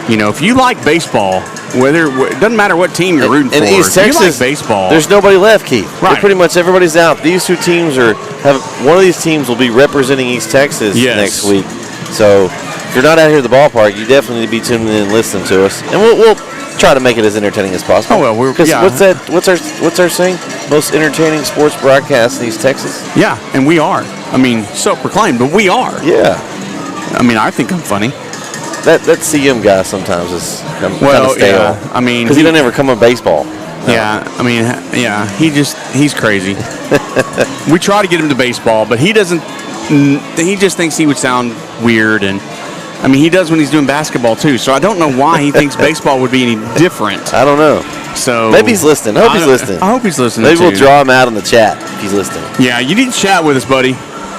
B: if you like baseball, it doesn't matter what team you're rooting for.
C: In East
B: if
C: Texas,
B: you like baseball,
C: there's nobody left, Keith.
B: Right.
C: Pretty much everybody's out. These two teams one of these teams will be representing East Texas next week. So if you're not out here at the ballpark, you definitely need to be tuning in and listening to us. And we'll try to make it as entertaining as possible.
B: Oh, well,
C: what's our saying? Most entertaining sports broadcast in East Texas?
B: Yeah, and we are. I mean, self-proclaimed, but we are.
C: Yeah.
B: I mean, I think I'm funny.
C: That CM guy sometimes is kind of stale.
B: Yeah. I mean,
C: because he doesn't ever come on baseball. No.
B: Yeah, I mean, yeah, he's crazy. We try to get him to baseball, but he doesn't. He just thinks he would sound weird, and I mean, he does when he's doing basketball too. So I don't know why he thinks baseball would be any different.
C: I don't know.
B: So
C: maybe he's listening. I hope he's listening.
B: I hope he's listening.
C: Maybe we'll draw him out in the chat if he's listening.
B: Yeah, you need to chat with us, buddy.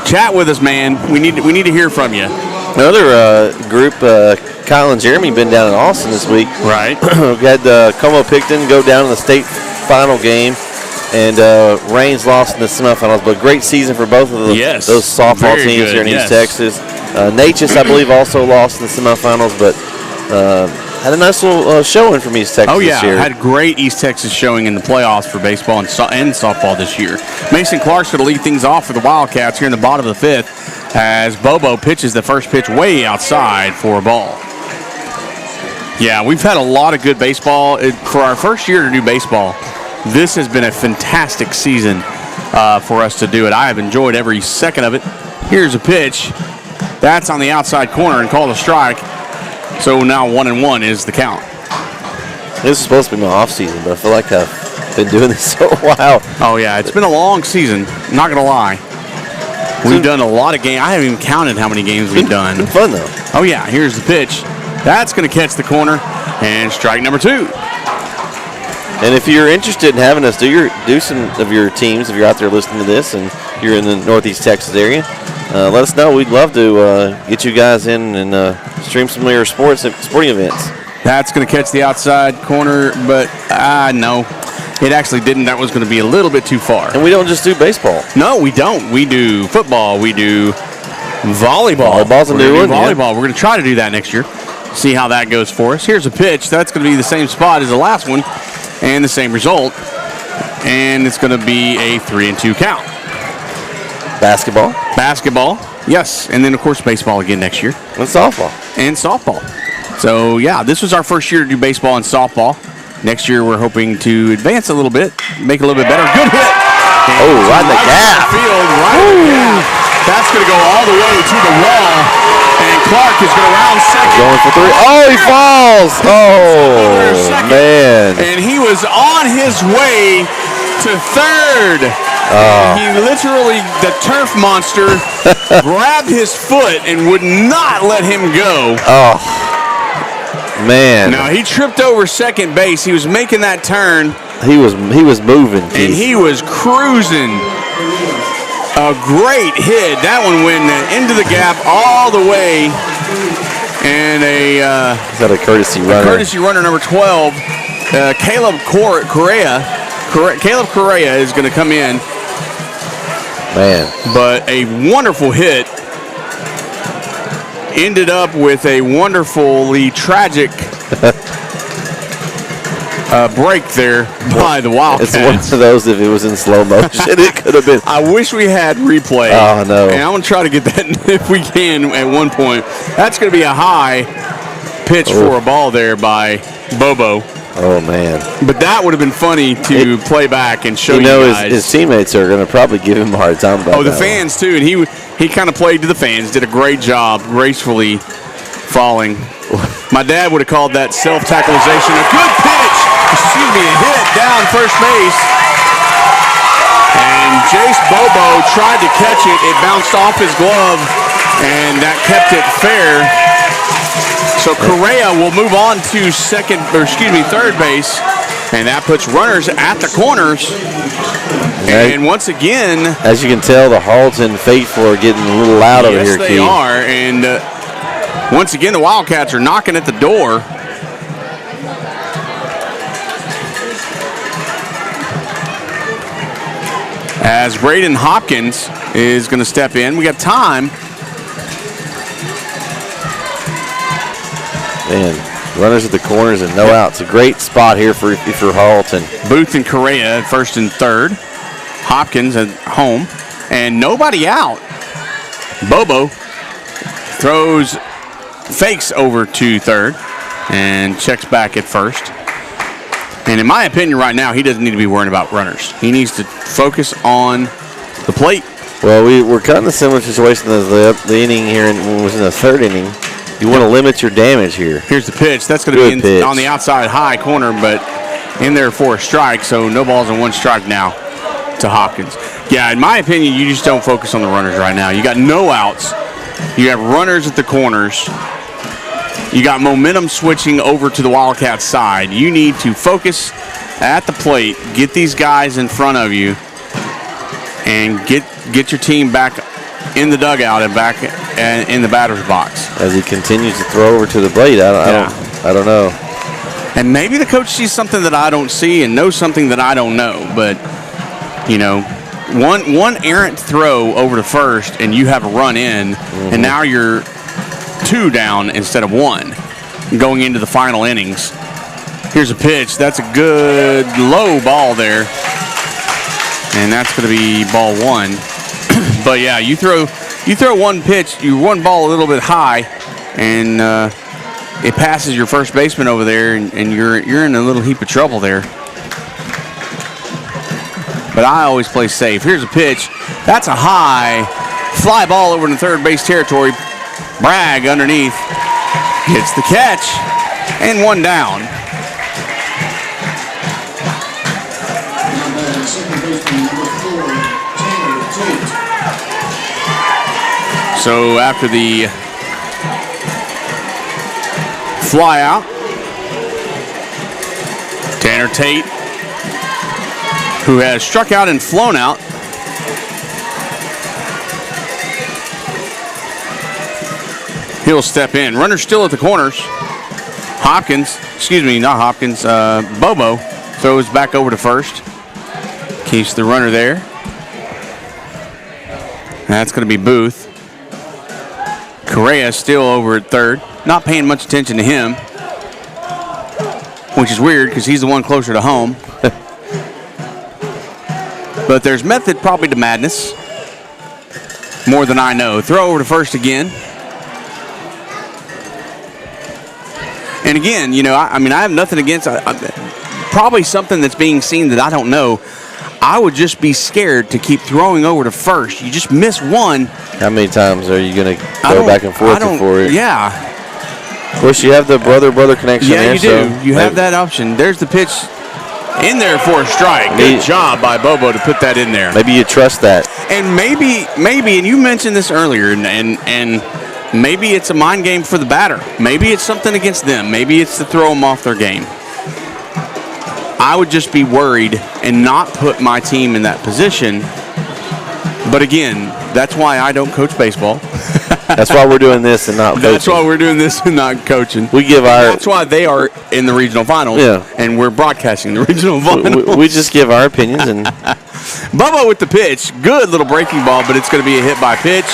B: Chat with us, man. We need to hear from you.
C: Another group, Kyle and Jeremy, been down in Austin this week.
B: Right.
C: We had Como Picton go down in the state final game, and Raines lost in the semifinals. But great season for both of those softball teams here in East Texas. NETsn, I believe, also lost in the semifinals, but had a nice little showing from East Texas this year.
B: Had a great East Texas showing in the playoffs for baseball and softball this year. Mason Clark's going to lead things off for the Wildcats here in the bottom of the fifth as Bobo pitches the first pitch way outside for a ball. Yeah, we've had a lot of good baseball. For our first year to do baseball, this has been a fantastic season for us to do it. I have enjoyed every second of it. Here's a pitch. That's on the outside corner and called a strike. So now 1-1 is the count.
C: This is supposed to be my off season, but I feel like I've been doing this so a while.
B: Oh, yeah, it's been a long season. I'm not going to lie. We've done a lot of games. I haven't even counted how many games we've done.
C: It's been fun, though.
B: Oh, yeah, here's the pitch. That's going to catch the corner, and strike number 2.
C: And if you're interested in having us do some of your teams, if you're out there listening to this and you're in the Northeast Texas area, let us know. We'd love to get you guys in and stream some of your sporting events.
B: That's going to catch the outside corner, but no, it actually didn't. That was going to be a little bit too far.
C: And we don't just do baseball.
B: No, we don't. We do football. We do volleyball.
C: Volleyball's a new one.
B: Volleyball. We're going to try to do that next year. See how that goes for us. Here's a pitch. That's going to be the same spot as the last one and the same result. And it's going to be a 3-2 count.
C: Basketball.
B: Yes. And then, of course, baseball again next year.
C: And softball.
B: So, yeah, this was our first year to do baseball and softball. Next year, we're hoping to advance a little bit, make it a little bit better. Good hit.
C: And right in the gap.
B: In the gap. That's going to go all the way to the wall. And Clark is going to round second.
C: Going for 3. Oh, he falls. Oh, man.
B: And he was on his way to third. He literally, the turf monster, grabbed his foot and would not let him go.
C: Oh, man.
B: Now, he tripped over second base. He was making that turn.
C: He was moving, Keith.
B: And he was cruising. A great hit. That one went into the gap all the way. And is
C: that a courtesy runner?
B: Courtesy runner number 12, Caleb Correa. Caleb Correa is going to come in.
C: Man.
B: But a wonderful hit. Ended up with a wonderfully tragic break there by the Wildcats.
C: It's one of those, if it was in slow motion, it could have been.
B: I wish we had replay.
C: Oh, no.
B: And I'm going to try to get that if we can at one point. That's going to be a high pitch for a ball there by Bobo.
C: Oh, man.
B: But that would have been funny to play back and show you guys.
C: His teammates are going to probably give him a hard time about
B: the fans, too. And he kind of played to the fans, did a great job, gracefully falling. My dad would have called that self-tackleization. A good pitch. A hit down first base. And Jace Bobo tried to catch it. It bounced off his glove, and that kept it fair. So Correa will move on to third base, and that puts runners at the corners. And once again,
C: as you can tell, the Harleton faithful are getting a little loud over here, Keith.
B: Yes, they are. And once again, the Wildcats are knocking at the door. As Braden Hopkins is going to step in. We got time.
C: Man, Runners at the corners and no outs. A great spot here for Harleton.
B: Booth and Correa at first and third. Hopkins at home. And nobody out. Bobo fakes over to third and checks back at first. And in my opinion right now, he doesn't need to be worrying about runners. He needs to focus on the plate.
C: Well, we're kind of in a similar situation as the inning here when it was in the third inning. You want to limit your damage here.
B: Here's the pitch. That's going to be on the outside high corner, but in there for a strike, so no balls and one strike now to Hopkins. Yeah, in my opinion, you just don't focus on the runners right now. You got no outs. You have runners at the corners. You got momentum switching over to the Wildcats side. You need to focus at the plate, get these guys in front of you, and get your team back in the dugout and back in the batter's box.
C: As he continues to throw over to the plate, I don't know.
B: And maybe the coach sees something that I don't see and knows something that I don't know. But, you know, one errant throw over to first and you have a run in, and now you're 2 down instead of 1 going into the final innings. Here's a pitch. That's a good low ball there. And that's going to be ball 1. But yeah, you throw one pitch, one ball a little bit high, and it passes your first baseman over there, and you're in a little heap of trouble there. But I always play safe. Here's a pitch. That's a high fly ball over in the third base territory. Bragg underneath gets the catch, and 1 down. So after the fly out, Tanner Tate, who has struck out and flown out, he'll step in. Runner still at the corners. Bobo throws back over to first. Keeps the runner there. That's going to be Booth. Correa still over at third. Not paying much attention to him, which is weird because he's the one closer to home. But there's method probably to madness. More than I know. Throw over to first again. And again, you know, I have nothing against probably something that's being seen that I don't know. I would just be scared to keep throwing over to first. You just miss one. How
C: many times are you going to go back and forth for it?
B: Yeah.
C: Of course, you have the brother connection there.
B: Yeah, you do. You have that option. There's the pitch in there for a strike. Good job by Bobo to put that in there.
C: Maybe you trust that.
B: And maybe, and you mentioned this earlier, and maybe it's a mind game for the batter. Maybe it's something against them. Maybe it's to throw them off their game. I would just be worried and not put my team in that position. But again, that's why I don't coach baseball.
C: That's why we're doing this and not coaching.
B: That's why we're doing this and not coaching. That's why they are in the regional finals, and we're broadcasting the regional finals.
C: We just give our opinions. And
B: Bubba with the pitch. Good little breaking ball, but it's going to be a hit by pitch.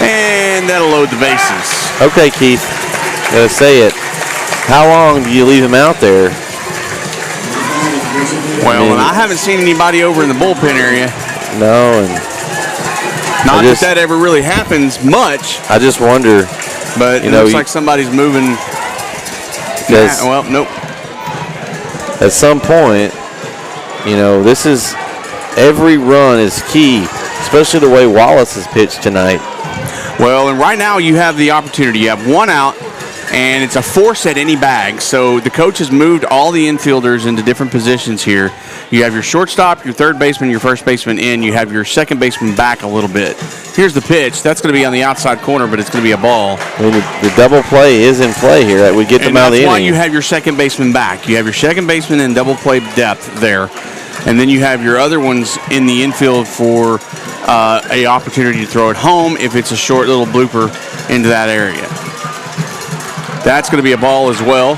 B: And that'll load the bases.
C: Okay, Keith. Gotta say it. How long do you leave him out there?
B: Well, and I haven't seen anybody over in the bullpen area.
C: No, and
B: not that ever really happens much.
C: I just wonder.
B: But it looks like somebody's moving. Nope.
C: At some point, this is every run is key, especially the way Wallace has pitched tonight.
B: Well, and right now you have the opportunity. You have 1 out, and it's a force at any bag. So the coach has moved all the infielders into different positions here. You have your shortstop, your third baseman, your first baseman in. You have your second baseman back a little bit. Here's the pitch. That's going to be on the outside corner, but it's going to be a ball.
C: I mean, the double play is in play here. We get them out of the inning.
B: That's why you have your second baseman back. You have your second baseman in double play depth there. And then you have your other ones in the infield for a opportunity to throw it home if it's a short little blooper into that area. That's going to be a ball as well.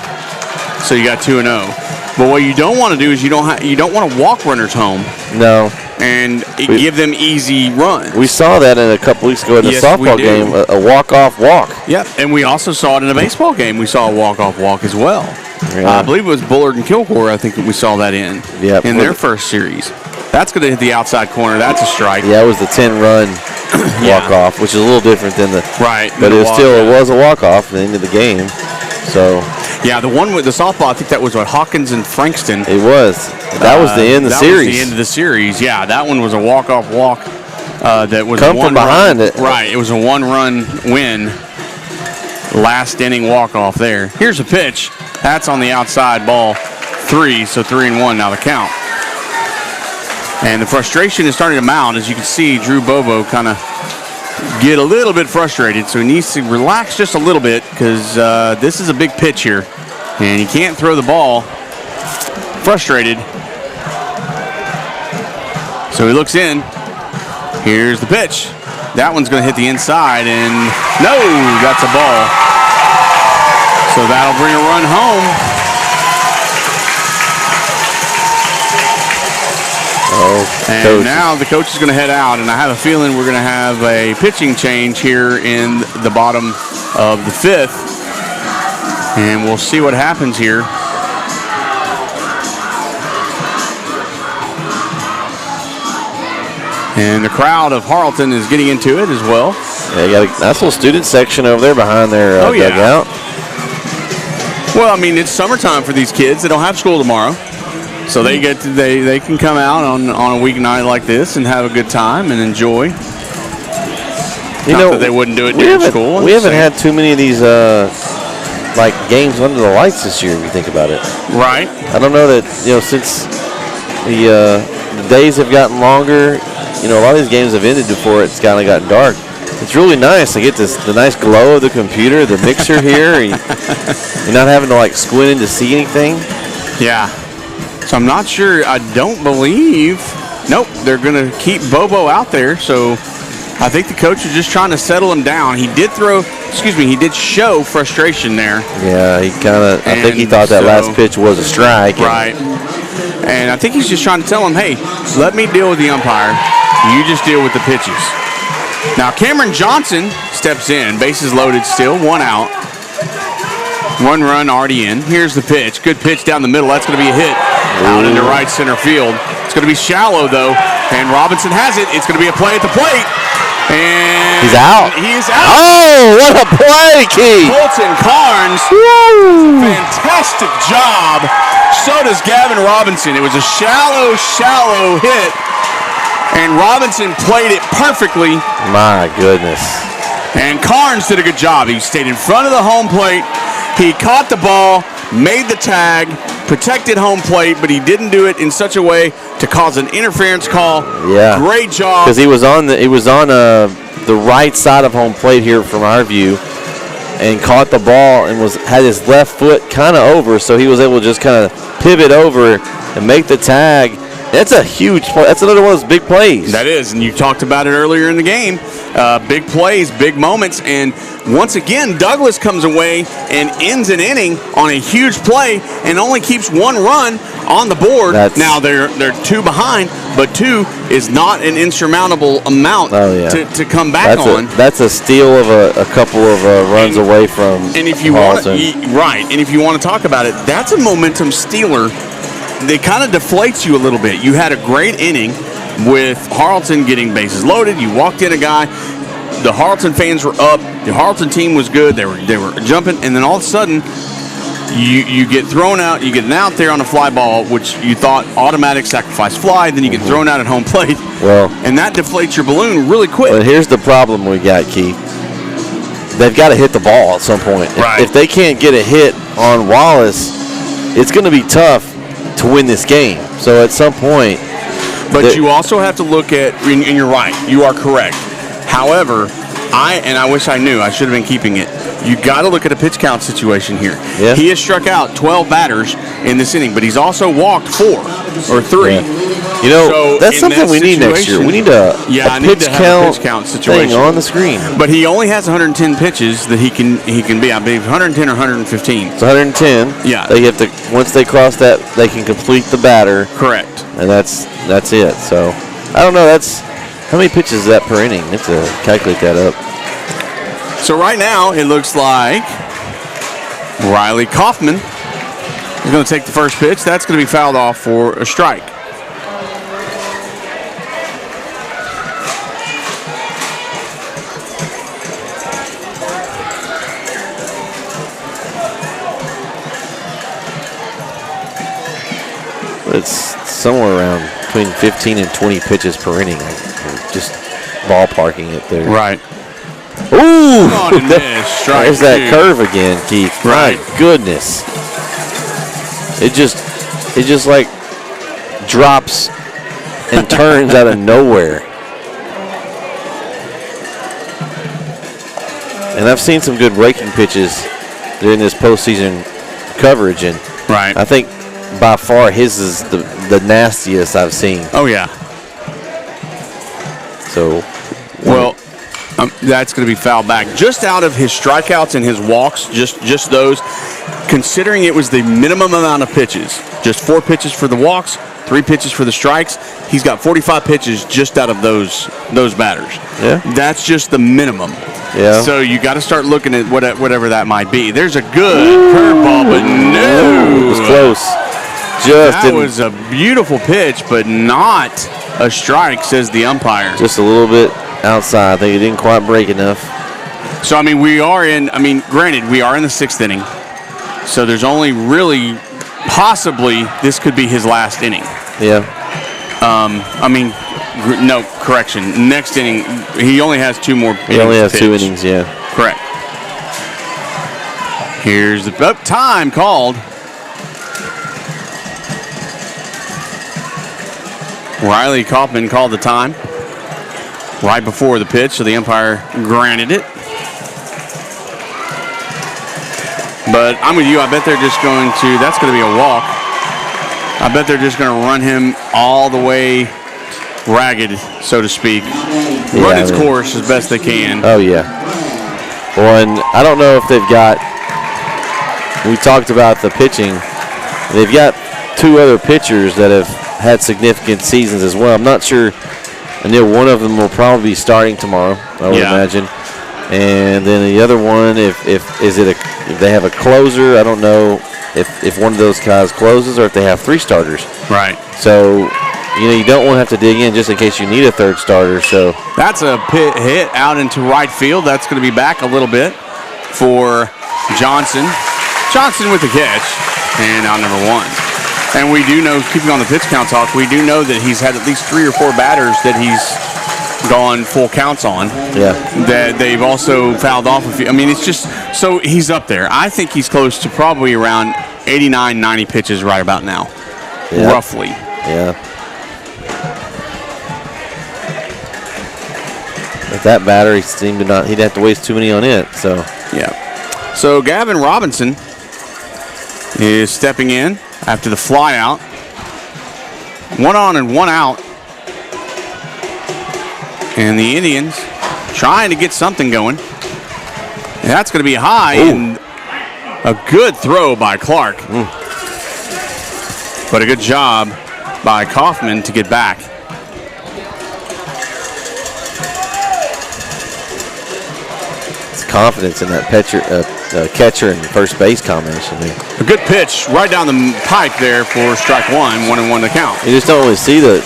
B: So you got 2-0. But what you don't want to do is you don't want to walk runners home.
C: No.
B: and give them easy runs.
C: We saw that in a couple weeks ago in the softball game, a walk-off walk.
B: Yep, and we also saw it in a baseball game. We saw a walk-off walk as well.
C: Yeah.
B: I believe it was Bullard and Kilgore, I think that we saw that in their first series. That's going to hit the outside corner. That's a strike.
C: Yeah, it was the 10-run walk-off, which is a little different than the
B: right.
C: But it was a walk-off at the end of the game. So
B: yeah, the one with the softball, I think that was what Hawkins and Frankston.
C: It was. That was the end of the series.
B: That was the end of the series. Yeah, that one was a walk-off walk. That was
C: come from behind it.
B: Right, it was a one-run win. Last inning walk-off there. Here's a pitch. That's on the outside, ball 3, so 3-1 now the count. And the frustration is starting to mount. As you can see, Drew Bobo kind of get a little bit frustrated, so he needs to relax just a little bit because this is a big pitch here, and he can't throw the ball. Frustrated. So he looks in. Here's the pitch. That one's going to hit the inside, and no, that's a ball. So that'll bring a run home. And now the coach is going to head out, and I have a feeling we're going to have a pitching change here in the bottom of the 5th. And we'll see what happens here. And the crowd of Harleton is getting into it as well.
C: Yeah, you got a nice little student section over there behind their dugout.
B: Well, I mean, it's summertime for these kids. They don't have school tomorrow. So they get to, they can come out on a weeknight like this and have a good time and enjoy. Not that they wouldn't do it during school.
C: We haven't had too many of these like games under the lights this year, if you think about it.
B: Right.
C: I don't know that, since the days have gotten longer, a lot of these games have ended before it's kind of gotten dark. It's really nice to get the nice glow of the computer, the mixer here. You're not having to like squint in to see anything.
B: Yeah. So I'm not sure. I don't believe. Nope. They're going to keep Bobo out there. So I think the coach is just trying to settle him down. He did he did show frustration there.
C: Yeah, I think he thought that last pitch was a strike.
B: Right. And I think he's just trying to tell him, hey, let me deal with the umpire. You just deal with the pitches. Now Cameron Johnson steps in. Bases loaded still. 1 out. 1 run already in. Here's the pitch. Good pitch down the middle. That's going to be a hit out into right center field. It's going to be shallow, though. And Robinson has it. It's going to be a play at the plate. And
C: he's out.
B: He is out.
C: Oh, what a play, Keith.
B: Colton Carnes. Fantastic job. So does Gavin Robinson. It was a shallow hit. And Robinson played it perfectly.
C: My goodness.
B: And Carnes did a good job. He stayed in front of the home plate. He caught the ball, made the tag, protected home plate, but he didn't do it in such a way to cause an interference call.
C: Yeah.
B: Great job.
C: Because he was on the right side of home plate here from our view, and caught the ball and had his left foot kind of over, so he was able to just kind of pivot over and make the tag. That's a huge play. That's another one of those big plays.
B: That is, and you talked about it earlier in the game. Big plays, big moments, and once again, Douglas comes away and ends an inning on a huge play and only keeps 1 run on the board. Now they're 2 behind, but 2 is not an insurmountable amount to come back on.
C: That's a steal of a couple of runs away from
B: and if you and if you want to talk about it, that's a momentum stealer. It kind of deflates you a little bit. You had a great inning with Harleton getting bases loaded. You walked in a guy. The Harleton fans were up. The Harleton team was good. They were jumping, and then all of a sudden, you get thrown out. You get an out there on a fly ball, which you thought automatic sacrifice fly. Then you get thrown out at home plate.
C: Well,
B: and that deflates your balloon really quick.
C: But here's the problem we got, Keith. They've got to hit the ball at some point.
B: Right.
C: If they can't get a hit on Wallace, it's going to be tough to win this game. So at some point.
B: But you also have to look at, and you're right, you are correct. However, I wish I knew, I should have been keeping it. You got to look at a pitch count situation here.
C: Yeah.
B: He has struck out 12 batters in this inning, but he's also walked 4 or 3.
C: Yeah. So that's something we need next year. We need a pitch count situation on the screen.
B: But he only has 110 pitches that he can be. I believe 110 or 115.
C: It's 110.
B: Yeah.
C: They have to, once they cross that, they can complete the batter.
B: Correct.
C: And that's it. So I don't know. That's how many pitches is that per inning? Let's calculate that up.
B: So right now, it looks like Riley Kaufman is going to take the first pitch. That's going to be fouled off for a strike.
C: It's somewhere around between 15 and 20 pitches per inning. Just ballparking it there.
B: Right.
C: Ooh!
B: There's
C: that curve again, Keith.
B: Right.
C: My goodness. It just like drops and turns out of nowhere. And I've seen some good breaking pitches during this postseason coverage, and
B: right.
C: I think by far his is the nastiest I've seen.
B: Oh, yeah.
C: So,
B: well, that's going to be fouled back. Just out of his strikeouts and his walks, just those, considering it was the minimum amount of pitches, just 4 pitches for the walks, 3 pitches for the strikes, he's got 45 pitches just out of those batters.
C: Yeah.
B: That's just the minimum.
C: Yeah.
B: So you got to start looking at whatever that might be. There's a good curveball, but no.
C: It was close.
B: That was a beautiful pitch, but not a strike, says the umpire.
C: Just a little bit outside. I think it didn't quite break enough.
B: So, granted, we are in the 6th inning. So there's only really, possibly, this could be his last inning.
C: Yeah.
B: No, correction. Next inning, he only has 2 more innings.
C: He only has
B: pitched.
C: 2 innings, yeah.
B: Correct. Here's the time called. Riley Kaufman called the time right before the pitch, so the umpire granted it. But I'm with you. I bet they're just going to, that's going to be a walk. I bet they're just going to run him all the way ragged, so to speak. Run its course as best they can.
C: Oh, yeah. Well, and I don't know if they've got, we talked about the pitching. They've got 2 other pitchers that have had significant seasons as well. I'm not sure. I know one of them will probably be starting tomorrow, I would imagine. And then the other one, if they have a closer, I don't know if one of those guys closes or if they have 3 starters.
B: Right.
C: So, you don't want to have to dig in just in case you need a 3rd starter. So
B: that's a hit out into right field. That's going to be back a little bit for Johnson. Johnson with the catch, and out number 1. And we do know, keeping on the pitch count talk, we do know that he's had at least 3 or 4 batters that he's gone full counts on.
C: Yeah.
B: That they've also fouled off a few. It's just, so he's up there. I think he's close to probably around 89, 90 pitches right about now.
C: Yeah.
B: Roughly.
C: Yeah. With that batter, he seemed to not, he'd have to waste too many on it. So.
B: Yeah. So Gavin Robinson is stepping in after the fly out. 1 on and 1 out. And the Indians trying to get something going. And that's going to be high. And a good throw by Clark. But a good job by Kaufman to get back.
C: It's confidence in that catcher and first base combination there.
B: A good pitch right down the pipe there for strike 1, 1-1 to count.
C: You just don't really see the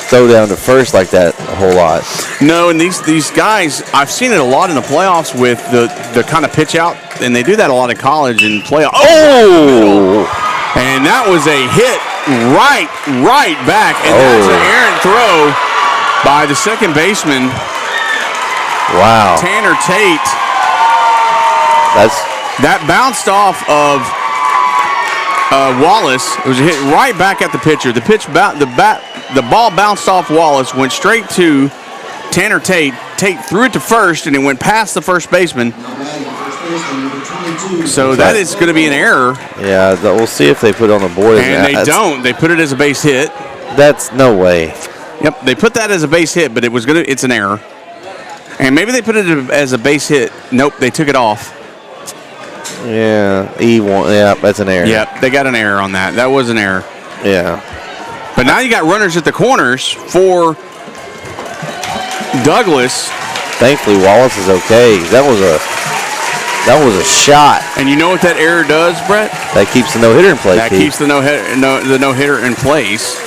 C: throw down to first like that a whole lot.
B: No, and these guys, I've seen it a lot in the playoffs with the kind of pitch out, and they do that a lot in college and playoffs.
C: Oh!
B: And that was a hit right back, and that's an errant throw by the second baseman.
C: Wow.
B: Tanner Tate. That bounced off of Wallace. It was a hit right back at the pitcher. The ball bounced off Wallace, went straight to Tanner Tate. Tate threw it to first, and it went past the first baseman. So that is going to be an error.
C: Yeah, we'll see if they put it on the board.
B: And they don't. They put it as a base hit.
C: That's no way.
B: Yep, they put that as a base hit, but it's an error. And maybe they put it as a base hit. Nope, they took it off.
C: Yeah, yeah, that's an error.
B: Yep, they got an error on that. That was an error.
C: Yeah.
B: But now you got runners at the corners for Douglas.
C: Thankfully, Wallace is okay. That was a shot.
B: And you know what that error does, Brett?
C: That keeps the no-hitter in place.
B: That keeps the no-hitter in place.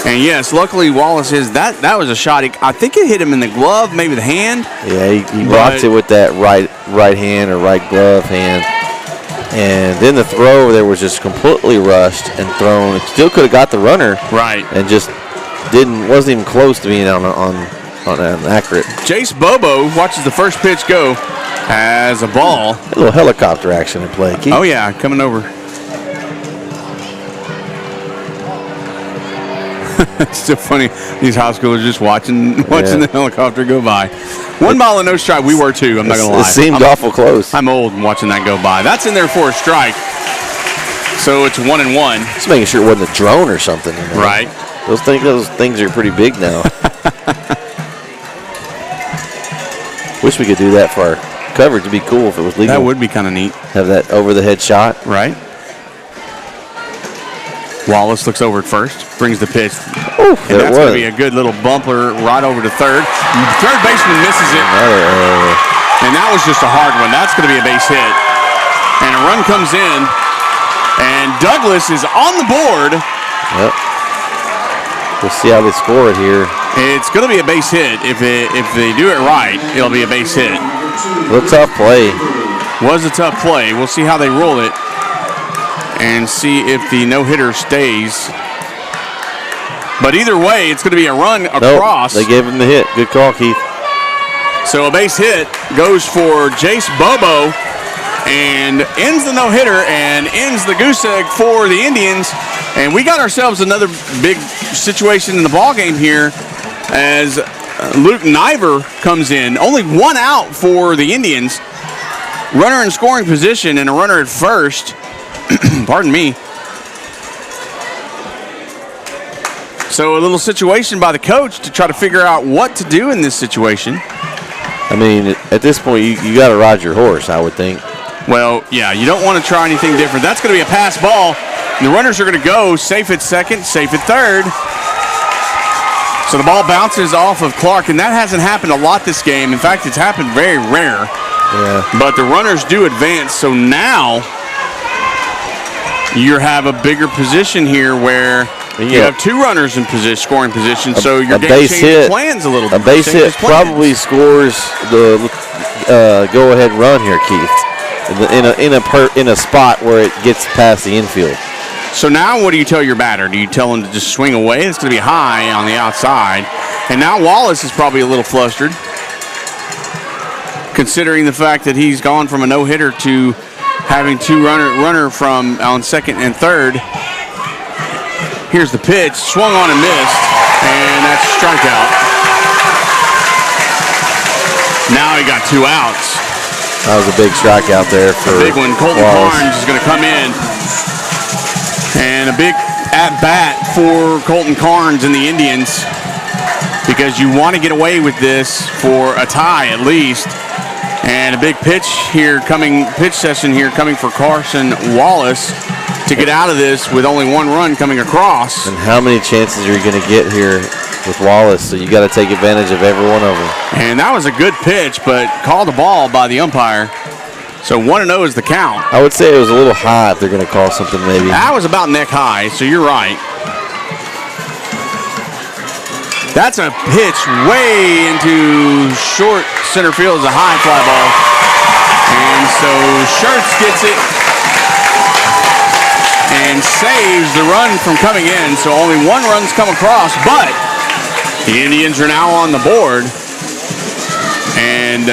B: And yes, luckily Wallace that was a shot. I think it hit him in the glove, maybe the hand.
C: Yeah, he rocks it with that right hand or right glove hand. And then the throw there was just completely rushed and thrown. It still could have got the runner.
B: Right.
C: And just wasn't even close to being on accurate.
B: Jace Bobo watches the first pitch go as a ball.
C: A little helicopter action in play, Keith.
B: Oh yeah, coming over. It's still funny. These high schoolers just watching the helicopter go by. 1 ball and no strike. We were too. I'm not gonna lie.
C: It seemed awful close.
B: I'm old and watching that go by. That's in there for a strike. So it's 1-1.
C: Just making sure it wasn't a drone or something.
B: Right.
C: Those things are pretty big now. Wish we could do that for our coverage. It'd be cool if it was legal.
B: That would be kind of neat.
C: Have that over-the-head shot.
B: Right. Wallace looks over at first, brings the pitch.
C: Ooh,
B: and that's going to be a good little bumper right over to third. Third baseman misses it. And that was just a hard one. That's going to be a base hit. And a run comes in. And Douglas is on the board.
C: Yep. We'll see how they score it here.
B: It's going to be a base hit. If they do it right, it'll be a base hit.
C: A tough play.
B: Was a tough play. We'll see how they roll it and see if the no-hitter stays. But either way, it's going to be a run across.
C: Nope, they gave him the hit. Good call, Keith.
B: So a base hit goes for Jace Bobo and ends the no-hitter and ends the goose egg for the Indians. And we got ourselves another big situation in the ballgame here as Luke Niver comes in. Only 1 out for the Indians. Runner in scoring position and a runner at first. Pardon me. So a little situation by the coach to try to figure out what to do in this situation.
C: I mean, at this point, you got to ride your horse, I would think.
B: Well, yeah, you don't want to try anything different. That's going to be a pass ball. The runners are going to go safe at second, safe at third. So the ball bounces off of Clark, and that hasn't happened a lot this game. In fact, it's happened very rare.
C: Yeah.
B: But the runners do advance. So now you have a bigger position here where you have 2 runners in scoring position. So your game changes plans a little bit.
C: A base hit probably scores the go-ahead run here, Keith, in a spot where it gets past the infield.
B: So now what do you tell your batter? Do you tell him to just swing away? It's going to be high on the outside. And now Wallace is probably a little flustered, considering the fact that he's gone from a no-hitter to having 2 runner from on second and third. Here's the pitch, swung on and missed, and that's a strikeout. Now he got 2 outs.
C: That was a big strikeout there for
B: a big one. Colton Carnes is going to come in. And a big at-bat for Colton Carnes and the Indians because you want to get away with this for a tie at least. And a big pitch session here coming for Carson Wallace to get out of this with only 1 run coming across.
C: And how many chances are you going to get here with Wallace? So you got to take advantage of every one of them.
B: And that was a good pitch, but called the ball by the umpire. So 1-0 is the count.
C: I would say it was a little high if they're going to call something maybe.
B: That was about neck high, so you're right. That's a pitch way into short center field. It's a high fly ball. And so Schertz gets it and saves the run from coming in. So only 1 run's come across, but the Indians are now on the board. And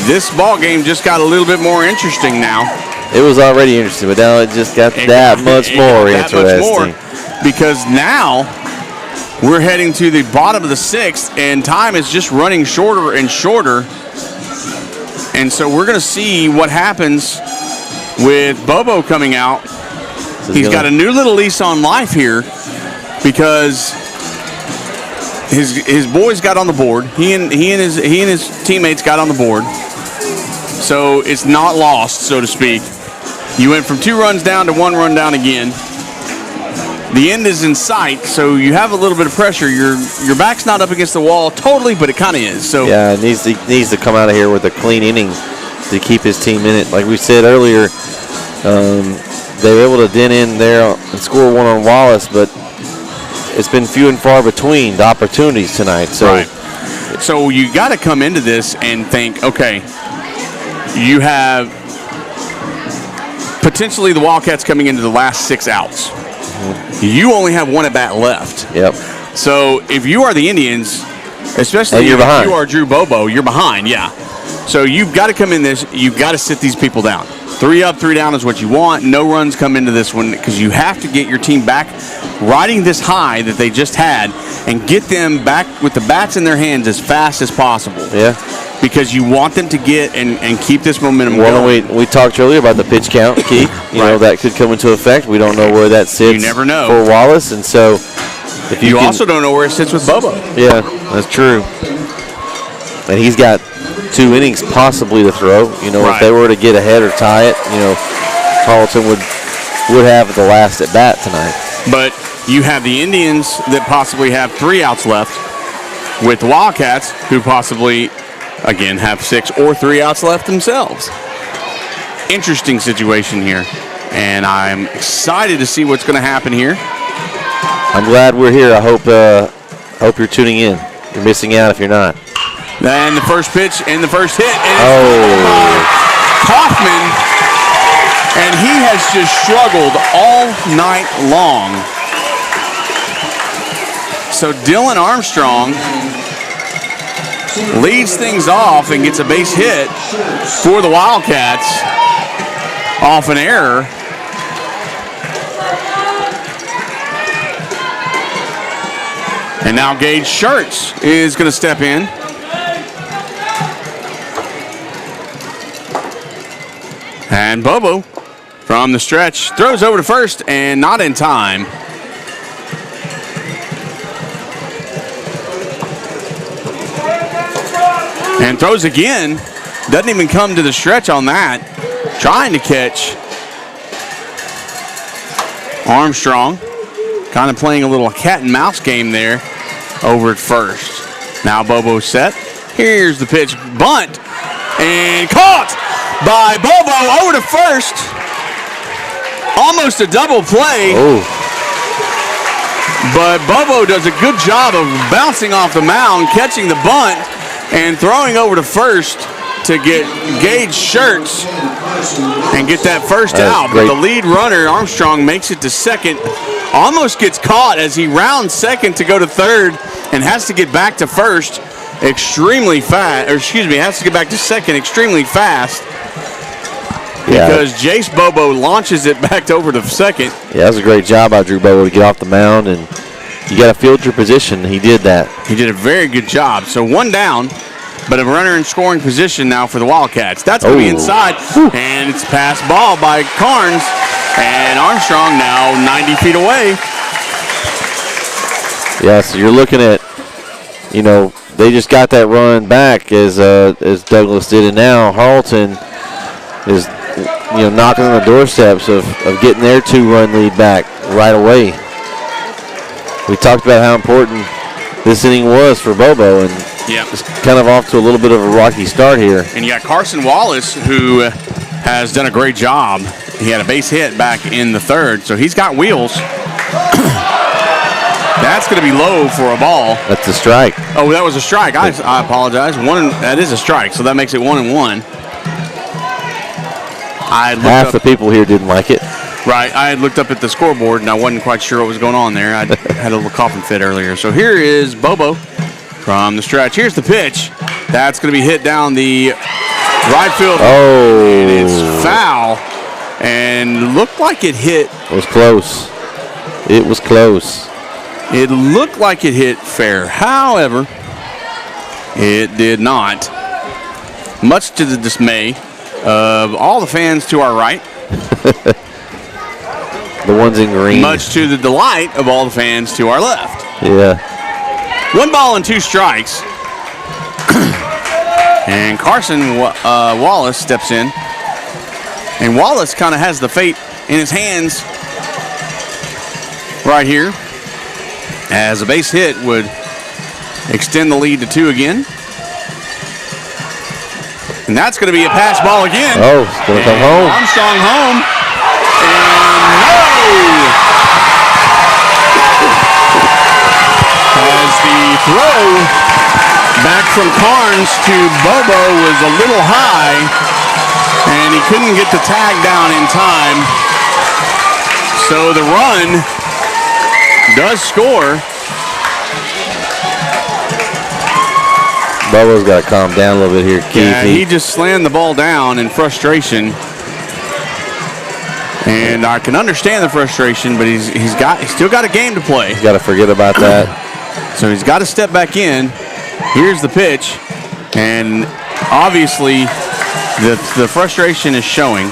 B: this ball game just got a little bit more interesting now.
C: It was already interesting, but now it just got that much more interesting.
B: Because now we're heading to the bottom of the 6th, and time is just running shorter and shorter. And so we're going to see what happens with Bobo coming out. He's got a new little lease on life here because his boys got on the board. He and his teammates got on the board. So it's not lost, so to speak. You went from 2 runs down to 1 run down again. The end is in sight, so you have a little bit of pressure. Your back's not up against the wall totally, but it kind of is. So
C: yeah, he needs to come out of here with a clean inning to keep his team in it. Like we said earlier, they were able to dent in there and score one on Wallace, but it's been few and far between the opportunities tonight. So,
B: right. So you got to come into this and think, okay, you have potentially the Wildcats coming into the last 6 outs. You only have 1 at bat left.
C: Yep.
B: So if you are the Indians, especially if you are Drew Bobo, you're behind, yeah. So you've got to come in this, you've got to sit these people down. 3 up, 3 down is what you want. No runs come into this one because you have to get your team back riding this high that they just had and get them back with the bats in their hands as fast as possible.
C: Yeah.
B: Because you want them to get and keep this momentum
C: well,
B: going.
C: We talked earlier about the pitch count, Keith. You know, that could come into effect. We don't know where that sits.
B: You never know.
C: For Wallace, and so if you
B: also don't know where it sits with Bobo.
C: Yeah, that's true. And he's got 2 innings possibly to throw. You know, if they were to get ahead or tie it, you know, Harleton would have the last at bat tonight.
B: But you have the Indians that possibly have 3 outs left with the Wildcats who possibly, again, have 6 or 3 outs left themselves. Interesting situation here, and I'm excited to see what's going to happen here.
C: I'm glad we're here. I hope you're tuning in. You're missing out if you're not.
B: And the first pitch and the first hit. Kaufman, and he has just struggled all night long. So Dylan Armstrong leads things off and gets a base hit for the Wildcats off an error. And now Gage Schertz is going to step in. And Bobo from the stretch throws over to first and not in time. And throws again. Doesn't even come to the stretch on that. Trying to catch Armstrong. Kind of playing a little cat and mouse game there over at first. Now Bobo's set. Here's the pitch. Bunt. And caught by Bobo over to first. Almost a double play.
C: Oh.
B: But Bobo does a good job of bouncing off the mound, catching the bunt, and throwing over to first to get Gage Schertz and get that first out. But the lead runner, Armstrong, makes it to second. Almost gets caught as he rounds second to go to third and has to get back to first extremely fast. Or excuse me, has to get back to second extremely fast. Because Jace Bobo launches it back over to second.
C: Yeah, that was a great job by Drew Bobo to get off the mound, and you got to field your position. He did that.
B: He did a very good job. So 1 down, but a runner in scoring position now for the Wildcats. That's going to be inside, and it's passed ball by Carnes, and Armstrong now 90 feet away.
C: Yeah, so you're looking at, you know, they just got that run back as Douglas did, and now Harleton is, you know, knocking on the doorsteps of getting their 2-run lead back right away. We talked about how important this inning was for Bobo, and it's kind of off to a little bit of a rocky start here.
B: And you got Carson Wallace, who has done a great job. He had a base hit back in the third, so he's got wheels. That's going to be low for a ball.
C: That's a strike.
B: Oh, that was a strike. I apologize. That is a strike, so that makes it 1-1.
C: Half the people here didn't like it.
B: Right. I had looked up at the scoreboard, and I wasn't quite sure what was going on there. I had a little coughing fit earlier. So here is Bobo from the stretch. Here's the pitch. That's going to be hit down the right field.
C: Oh.
B: And it's foul. And looked like it hit.
C: It was close. It was close.
B: It looked like it hit fair. However, it did not. Much to the dismay of all the fans to our right.
C: The ones in green.
B: Much to the delight of all the fans to our left.
C: Yeah.
B: 1 ball and 2 strikes. And Carson Wallace steps in. And Wallace kind of has the fate in his hands right here, as a base hit would extend the lead to 2 again. And that's going to be a pass ball again.
C: Oh, it's going to come home.
B: Armstrong home. And no! As the throw back from Carnes to Bobo was a little high, and he couldn't get the tag down in time. So the run does score.
C: Bobo's got to calm down a little bit here, Keith.
B: Yeah, he just slammed the ball down in frustration. And I can understand the frustration, but he's still got a game to play.
C: He's got to forget about that.
B: So he's got to step back in. Here's the pitch. And obviously the frustration is showing.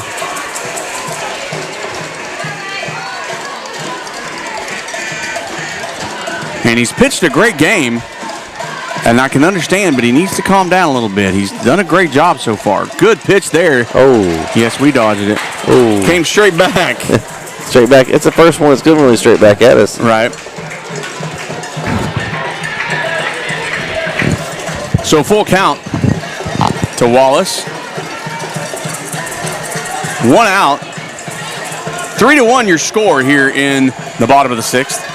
B: And he's pitched a great game. And I can understand, but he needs to calm down a little bit. He's done a great job so far. Good pitch there.
C: Oh.
B: Yes, we dodged it.
C: Oh.
B: Came straight back.
C: Straight back. It's the first one that's good really straight back at us.
B: Right. So full count to Wallace. 1 out. 3-1 your score here in the bottom of the 6th.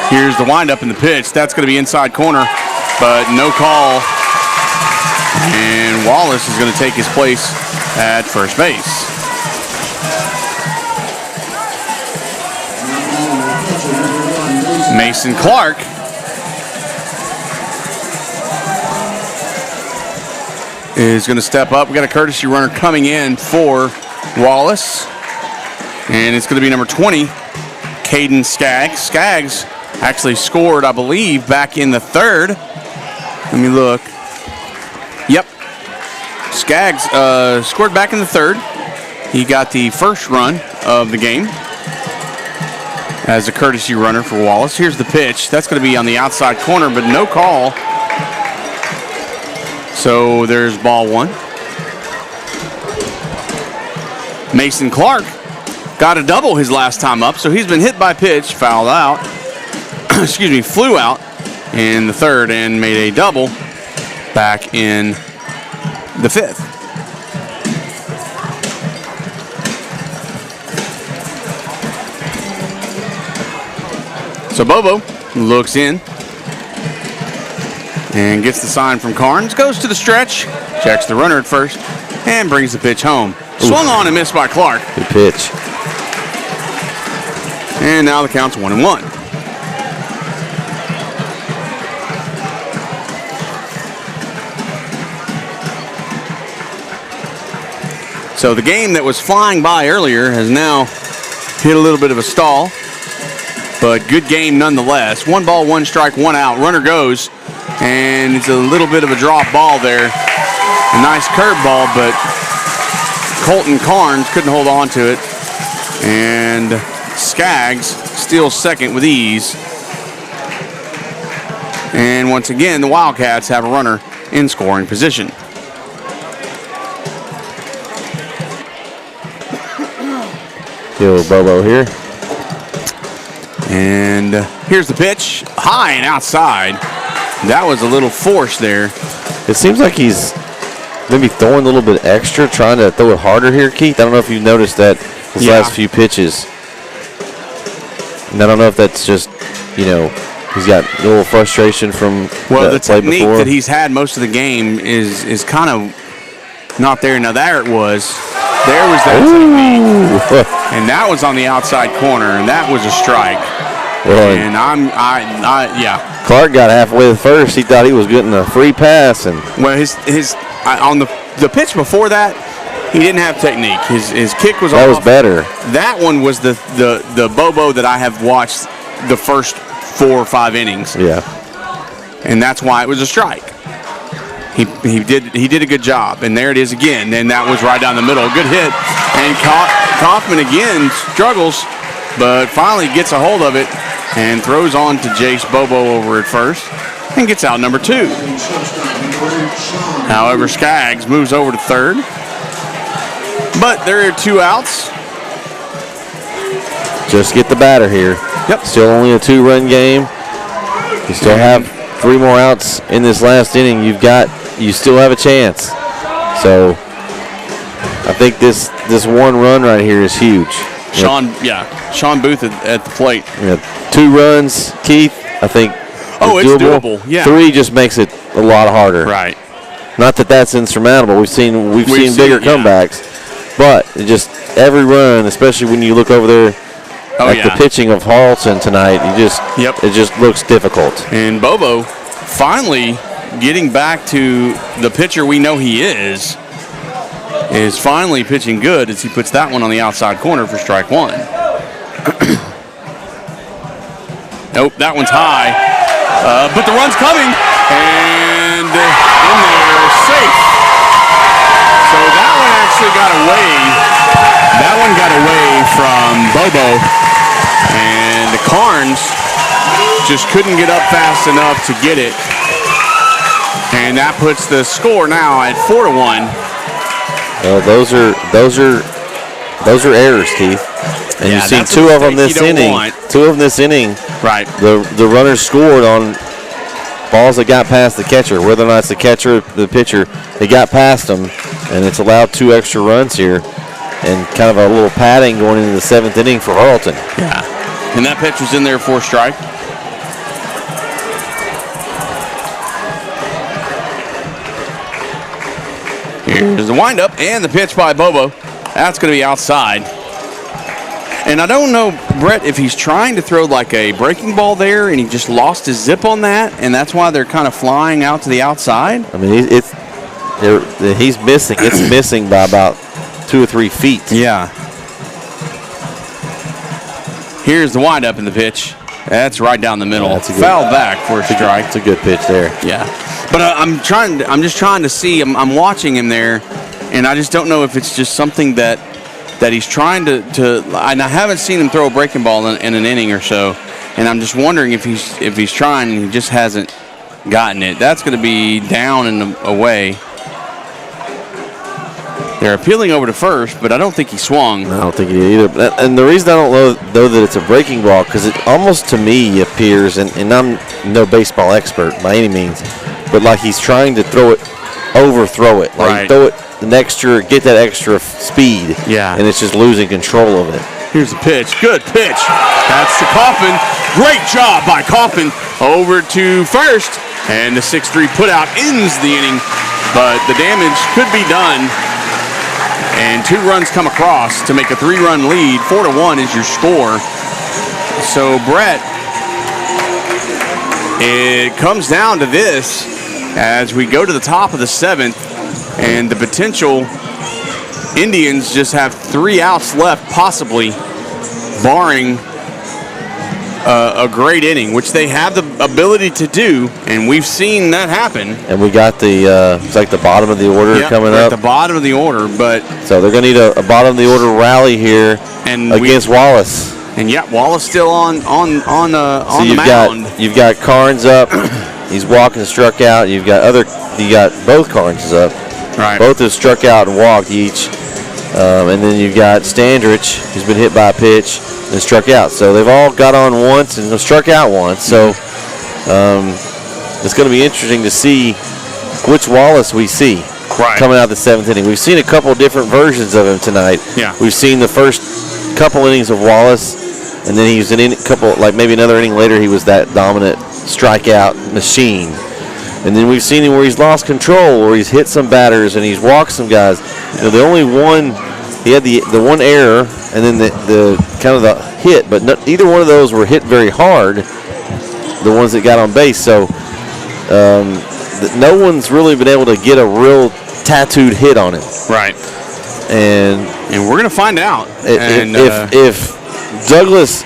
B: Here's the windup in the pitch. That's going to be inside corner, but no call. And Wallace is going to take his place at first base. Mason Clark is going to step up. We got a courtesy runner coming in for Wallace, and it's going to be number 20, Caden Skaggs. Skaggs actually scored, I believe, back in the 3rd. Let me look. Yep. Skaggs scored back in the 3rd. He got the first run of the game as a courtesy runner for Wallace. Here's the pitch. That's going to be on the outside corner, but no call. So there's ball 1. Mason Clark got a double his last time up, so he's been hit by pitch, fouled out. Excuse me, flew out in the 3rd and made a double back in the 5th. So Bobo looks in and gets the sign from Carnes, goes to the stretch, checks the runner at first, and brings the pitch home. Swung on and missed by Clark.
C: Good pitch.
B: And now the count's 1-1. So the game that was flying by earlier has now hit a little bit of a stall, but good game nonetheless. 1 ball, 1 strike, 1 out. Runner goes, and it's a little bit of a drop ball there. A nice curve ball, but Colton Carnes couldn't hold on to it. And Skaggs steals second with ease. And once again, the Wildcats have a runner in scoring position.
C: Yo, Bobo here.
B: And here's the pitch. High and outside. That was a little force there.
C: It seems like he's maybe throwing a little bit extra, trying to throw it harder here, Keith. I don't know if you've noticed that his last few pitches. And I don't know if that's just, you know, he's got a little frustration from
B: the technique that he's had most of the game is kind of not there. Now there it was. There was that technique. And that was on the outside corner, and that was a strike.
C: Well,
B: and yeah.
C: Clark got halfway to first. He thought he was getting a free pass, and
B: well, on the pitch before that, he didn't have technique. His kick was
C: that
B: off.
C: was better.
B: That one was the Bobo that I have watched the first 4 or 5 innings.
C: Yeah.
B: And that's why it was a strike. He did a good job, and there it is again. And that was right down the middle. Good hit. And Kaufman again struggles, but finally gets a hold of it and throws on to Jace Bobo over at first and gets out number 2. However, Skaggs moves over to third. But there are 2 outs,
C: just get the batter here.
B: Yep.
C: Still only a 2-run game. You still have 3 more outs in this last inning. You still have a chance. So I think this 1 run right here is huge.
B: Sean Booth at the plate.
C: 2 runs, Keith, I think.
B: It's doable. Yeah.
C: 3 just makes it a lot harder.
B: Right.
C: Not that that's insurmountable. We've seen bigger comebacks, but it just every run, especially when you look over there at the pitching of Harleton tonight, it just looks difficult.
B: And Bobo finally getting back to the pitcher we know he is finally pitching good as he puts that one on the outside corner for strike 1. Nope, that one's high, but the run's coming, and in there, safe. So that one actually got away. That one got away from Bobo, and the Carnes just couldn't get up fast enough to get it. And that puts the score now at 4-1.
C: Well, those are errors, Keith. And you've seen 2 of them this inning. 2 of them this inning.
B: Right.
C: The runners scored on balls that got past the catcher. Whether or not it's the catcher or the pitcher, they got past them, and it's allowed 2 extra runs here, and kind of a little padding going into the 7th inning for Harleton.
B: Yeah. And that pitch was in there for a strike. Here's the windup and the pitch by Bobo. That's going to be outside. And I don't know, Bret, if he's trying to throw like a breaking ball there and he just lost his zip on that, and that's why they're kind of flying out to the outside.
C: I mean, he's missing. It's missing by about 2 or 3 feet.
B: Yeah. Here's the windup in the pitch. That's right down the middle.
C: Yeah, that's a good,
B: foul back for a strike.
C: It's a good pitch there.
B: Yeah. But I'm just trying to see. I'm watching him there, and I just don't know if it's just something that he's trying to. And I haven't seen him throw a breaking ball in an inning or so, and I'm just wondering if he's trying and he just hasn't gotten it. That's going to be down and away. They're appealing over to first, but I don't think he swung.
C: I don't think he did either. And the reason I don't know that it's a breaking ball, because it almost to me appears, and I'm no baseball expert by any means, but like he's trying to overthrow it. Like throw it get that extra speed.
B: Yeah.
C: And it's just losing control of it.
B: Here's the pitch. Good pitch. That's to Coffin. Great job by Coffin. Over to first. And the 6-3 putout ends the inning, but the damage could be done. And 2 runs come across to make a 3-run lead. 4-1 is your score. So, Bret, it comes down to this as we go to the top of the 7th, and the potential Indians just have 3 outs left, possibly, barring a great inning, which they have the ability to do, and we've seen that happen.
C: And we got it's like the bottom of the order coming up.
B: At the bottom of the order, but
C: so they're going to need a bottom of the order rally here against Wallace.
B: And Wallace still on the mound.
C: You've got Carnes up. He's walking, struck out. You got both Carnes up.
B: Right.
C: Both have struck out and walked each. And then you've got Standrich, who's been hit by a pitch and struck out. So they've all got on once and struck out once. So it's going to be interesting to see which Wallace we see coming out of the 7th inning. We've seen a couple different versions of him tonight.
B: Yeah.
C: We've seen the first couple innings of Wallace, and then he was maybe another inning later, he was that dominant strikeout machine. And then we've seen him where he's lost control, where he's hit some batters and he's walked some guys. The only one, he had the one error and then the kind of the hit, but either one of those were hit very hard, the ones that got on base. So no one's really been able to get a real tattooed hit on him.
B: Right.
C: And
B: we're going to find out.
C: If Douglas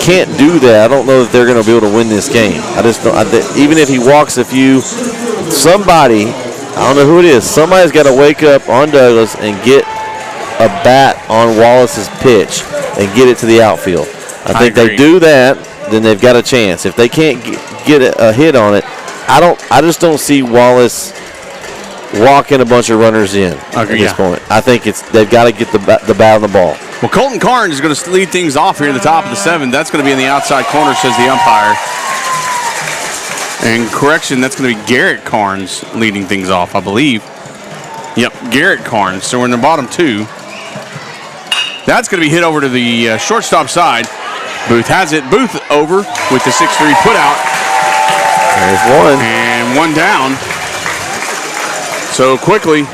C: can't do that, I don't know that they're going to be able to win this game. I just don't. Even if he walks a few, somebody, I don't know who it is, somebody's got to wake up on Douglas and get a bat on Wallace's pitch and get it to the outfield. I think they do that, then they've got a chance. If they can't get a hit on it, I just don't see Wallace walking a bunch of runners in at this point. I think they've got to get the bat on the ball.
B: Well, Colton Carnes is going to lead things off here at the top of the 7th. That's going to be in the outside corner, says the umpire. And correction, that's going to be Garrett Carnes leading things off, I believe. Yep, Garrett Carnes. So we're in the bottom 2. That's going to be hit over to the shortstop side. Booth has it. Booth over with the 6-3 put out.
C: There's one.
B: And one down. So quickly,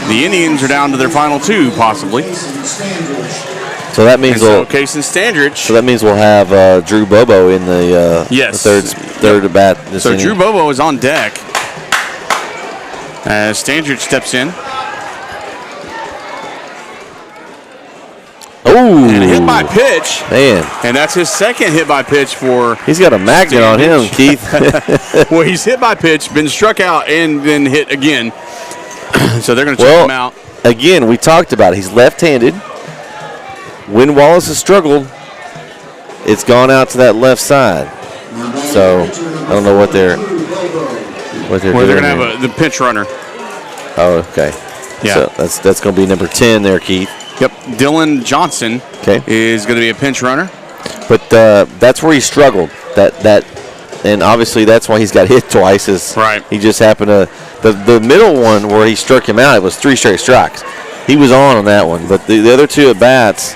B: the Indians are down to their final 2, possibly.
C: So that means
B: Kason Standridge.
C: So that means we'll have Drew Bobo in the,
B: yes.
C: the third at bat. This
B: so
C: inning.
B: Drew Bobo is on deck as Standridge steps in.
C: Oh,
B: and a hit by pitch.
C: Man.
B: And that's his second hit by pitch for
C: He's got a magnet on him, Keith.
B: Well, he's hit by pitch, been struck out, and then hit again. So they're going to check him out.
C: Again, we talked about it. He's left-handed. When Wallace has struggled, it's gone out to that left side. So I don't know what they're doing.
B: They're going to have the pinch runner.
C: Oh, okay.
B: Yeah.
C: So that's going to be number 10 there, Keith.
B: Yep. Dylan Johnson is going to be a pinch runner.
C: But that's where he struggled. And obviously that's why he's got hit twice.
B: Right.
C: He just happened to the middle one where he struck him out. It was 3 straight strikes. He was on that one, but the other 2 at bats,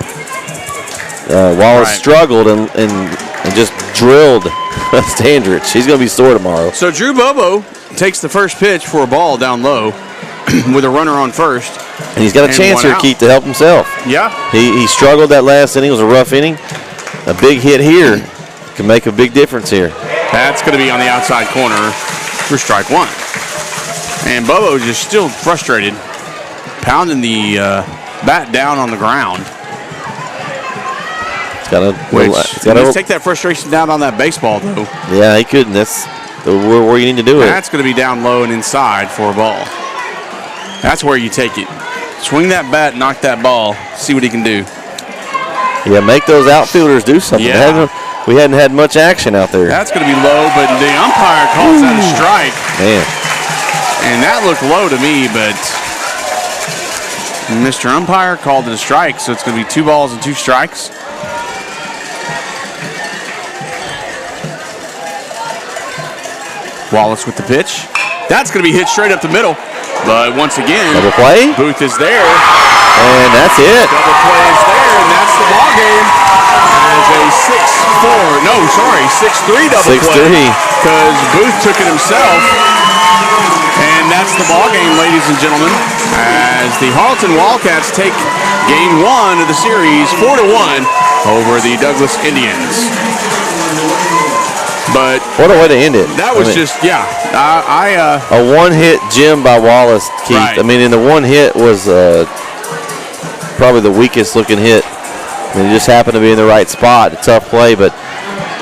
C: Wallace struggled and just drilled Standridge. He's going to be sore tomorrow.
B: So Drew Bobo takes the first pitch for a ball down low with a runner on first.
C: And he's got a chance here, Keith, to help himself.
B: Yeah.
C: He struggled that last inning. It was a rough inning. A big hit here can make a big difference here.
B: That's going to be on the outside corner for strike 1. And Bobo just still frustrated, pounding the bat down on the ground.
C: He's got to
B: take that frustration down on that baseball, though.
C: Yeah, he couldn't. That's where you need to do it.
B: That's going to be down low and inside for a ball. That's where you take it. Swing that bat, knock that ball, see what he can do.
C: Yeah, make those outfielders do something.
B: Yeah.
C: We hadn't had much action out there.
B: That's going to be low, but the umpire calls that a strike.
C: Man.
B: And that looked low to me, but Mr. Umpire called it a strike, so it's going to be 2 balls and 2 strikes. Wallace with the pitch. That's going to be hit straight up the middle. But once again,
C: double play.
B: Booth is there.
C: And that's it.
B: Double play is there, and that's the ball game. As a 6-3 double play. Because Booth took it himself. And that's the ball game, ladies and gentlemen, as the Harleton Wildcats take game 1 of the series 4-1 over the Douglas Indians. But
C: what a way to end it.
B: That was
C: a one-hit gem by Wallace, Keith.
B: Right.
C: I mean, and the one hit was probably the weakest looking hit. I mean, he just happened to be in the right spot. A tough play, but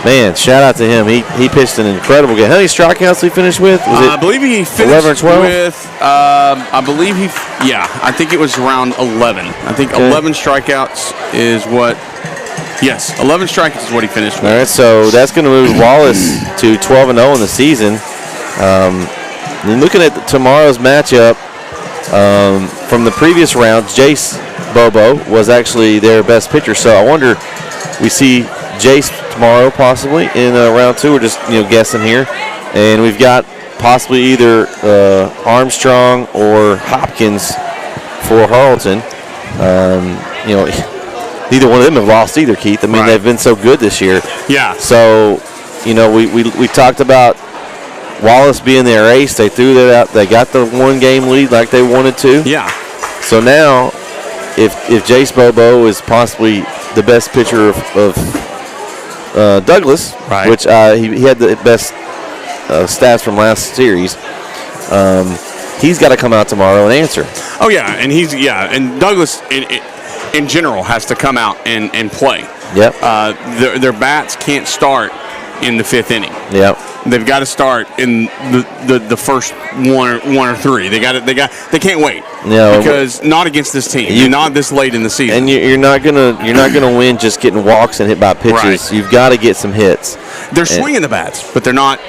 C: man, shout out to him. He pitched an incredible game. How many strikeouts did he finish with?
B: I believe he finished
C: 11 or 12?
B: with, I think it was around 11. I think 11 strikeouts is what, 11 strikeouts is what he finished with.
C: All right, so that's going to move Wallace to 12-0 in the season. And looking at tomorrow's matchup, from the previous rounds, Jace Bobo was actually their best pitcher. So I wonder, we see Jace tomorrow possibly in round 2. We're just guessing here, and we've got possibly either Armstrong or Hopkins for Harleton. Neither one of them have lost either, Keith. I mean, they've been so good this year.
B: Yeah.
C: So we talked about Wallace being their ace. They threw that out. They got the 1-game lead like they wanted to.
B: Yeah.
C: So now, if Jace Bobo is possibly the best pitcher of Douglas, which he had the best stats from last series, he's got to come out tomorrow and answer.
B: Oh yeah, and Douglas in general has to come out and play.
C: Yep.
B: Their bats can't start in the 5th inning.
C: Yep.
B: They've got to start in the first one or 3. They can't wait.
C: No,
B: because not against this team. Not this late in the season.
C: And you're not gonna win just getting walks and hit by pitches.
B: Right.
C: You've got to get some hits.
B: They're swinging the bats, but they're not.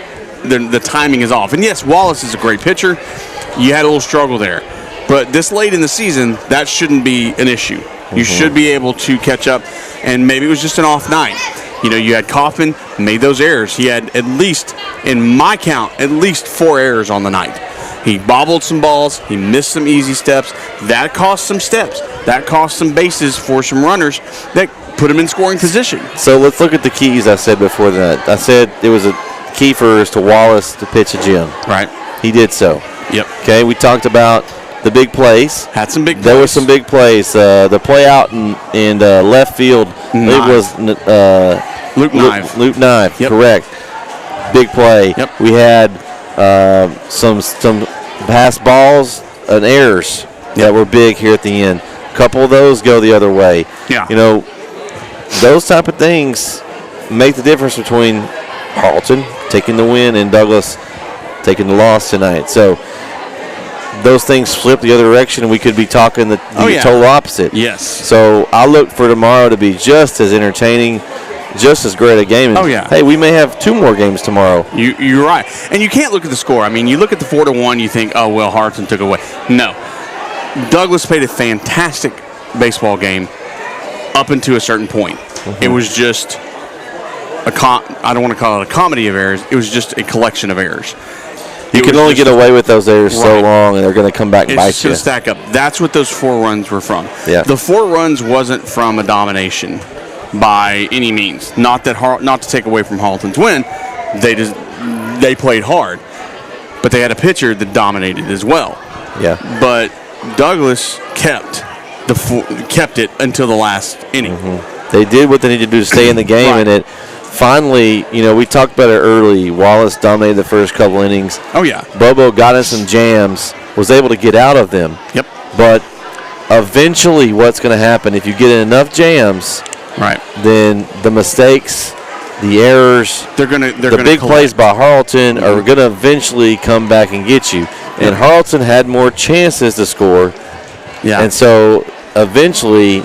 B: The timing is off. And yes, Wallace is a great pitcher. You had a little struggle there, but this late in the season, that shouldn't be an issue. You should be able to catch up, and maybe it was just an off night. You know, you had Kaufman, made those errors. He had at least, in my count, at least 4 errors on the night. He bobbled some balls. He missed some easy steps. That cost some steps. That cost some bases for some runners that put him in scoring position.
C: So let's look at the keys I said before that. I said it was a key for us to Wallace to pitch a gym.
B: Right.
C: He did so.
B: Yep.
C: Okay, we talked about the big plays.
B: Had some big plays.
C: There were some big plays. The play out in left field, it was
B: Luke Knive.
C: Luke Knive,
B: Yep.
C: correct. Big play.
B: Yep.
C: We had some pass balls and errors that were big here at the end. A couple of those go the other way.
B: Yeah.
C: You know, those type of things make the difference between Harleton taking the win and Douglas taking the loss tonight. So those things flip the other direction, and we could be talking the total opposite.
B: Yes.
C: So I look for tomorrow to be just as entertaining, just as great a game. And, hey, we may have 2 more games tomorrow.
B: You're right. And you can't look at the score. I mean, you look at the 4-1, you think, oh, well, Harleton took away. No. Douglas played a fantastic baseball game up until a certain point. It was just I don't want to call it a comedy of errors. It was just a collection of errors.
C: You can only get away with those errors so long, and they're going to come back and bite you.
B: It's going to stack up. That's what those 4 runs were from.
C: Yeah.
B: The 4 runs wasn't from a domination by any means. Not to take away from Harleton's win. They played hard, but they had a pitcher that dominated as well.
C: Yeah.
B: But Douglas kept it until the last inning.
C: They did what they needed to do to stay in the game, and it finally, you know, we talked about it early. Wallace dominated the first couple innings.
B: Oh, yeah.
C: Bobo got in some jams, was able to get out of them.
B: Yep.
C: But eventually what's going to happen, if you get in enough jams,
B: right,
C: then the mistakes, the errors, the big plays by Harleton are going to eventually come back and get you. And Harleton had more chances to score.
B: Yeah.
C: And so eventually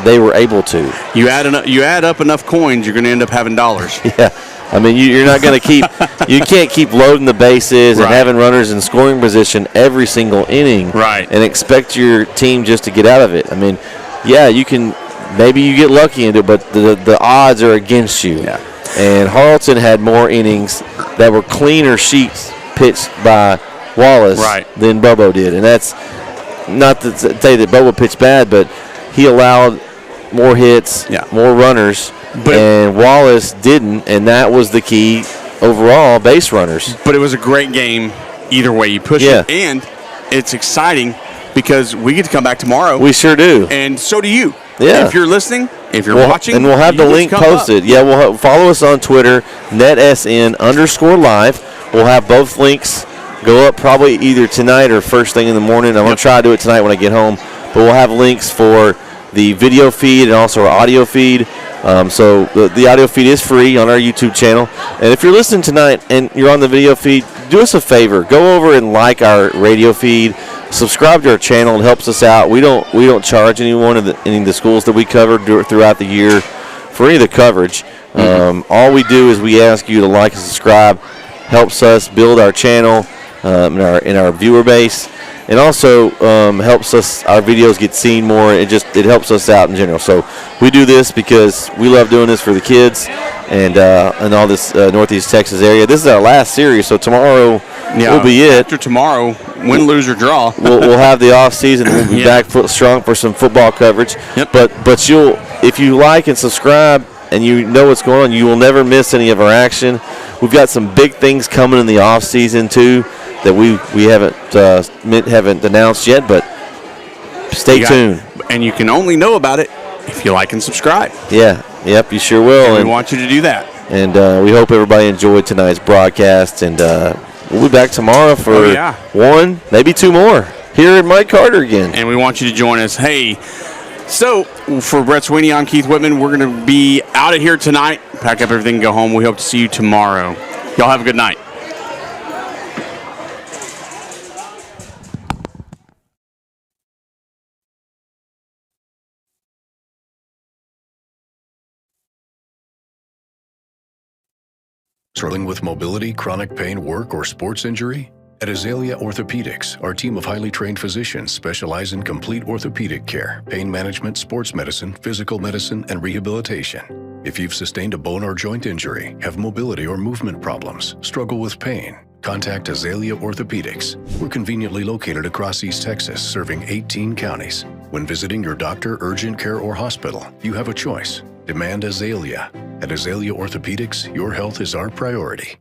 C: they were able to.
B: You add up enough coins, you're going to end up having dollars.
C: Yeah. I mean, you're not going to keep – you can't keep loading the bases and having runners in scoring position every single inning and expect your team just to get out of it. I mean, yeah, you can – maybe you get lucky into it, but the odds are against you.
B: Yeah.
C: And Harleton had more innings that were cleaner sheets pitched by Wallace than Bobo did. And that's not to say that Bobo pitched bad, but he allowed more hits, more runners, and Wallace didn't, and that was the key overall, base runners.
B: But it was a great game either way you push it. And it's exciting because we get to come back tomorrow.
C: We sure do.
B: And so do you.
C: Yeah.
B: If you're listening, if you're watching.
C: And we'll have the link posted. Yeah, we'll follow us on Twitter, NETsn_live. We'll have both links go up probably either tonight or first thing in the morning. I'm going to try to do it tonight when I get home. But we'll have links for the video feed and also our audio feed. So the audio feed is free on our YouTube channel. And if you're listening tonight and you're on the video feed, do us a favor. Go over and like our radio feed. Subscribe to our channel. It helps us out. We don't charge anyone in any of the schools that we cover throughout the year for any of the coverage. All we do is we ask you to like and subscribe. Helps us build our channel in our viewer base. And also helps us, our videos get seen more. It helps us out in general. So we do this because we love doing this for the kids and all this Northeast Texas area. This is our last series, so tomorrow will be it.
B: After tomorrow, win, lose, or draw.
C: we'll have the off season. We'll be back strong for some football coverage.
B: Yep.
C: But if you like and subscribe and you know what's going on, you will never miss any of our action. We've got some big things coming in the off season too that we haven't announced yet, but stay tuned.
B: And you can only know about it if you like and subscribe.
C: Yeah, yep, you sure will.
B: And we want you to do that.
C: And we hope everybody enjoyed tonight's broadcast, and we'll be back tomorrow for one, maybe 2 more here at Mike Carter again.
B: And we want you to join us. Hey, so for Bret Sweeney, I'm Keith Whitman. We're going to be out of here tonight. Pack up everything and go home. We hope to see you tomorrow. Y'all have a good night.
D: Struggling with mobility, chronic pain, work, or sports injury? At Azalea Orthopedics, our team of highly trained physicians specialize in complete orthopedic care, pain management, sports medicine, physical medicine, and rehabilitation. If you've sustained a bone or joint injury, have mobility or movement problems, struggle with pain, contact Azalea Orthopedics. We're conveniently located across East Texas, serving 18 counties. When visiting your doctor, urgent care, or hospital, you have a choice. Demand Azalea. At Azalea Orthopedics, your health is our priority.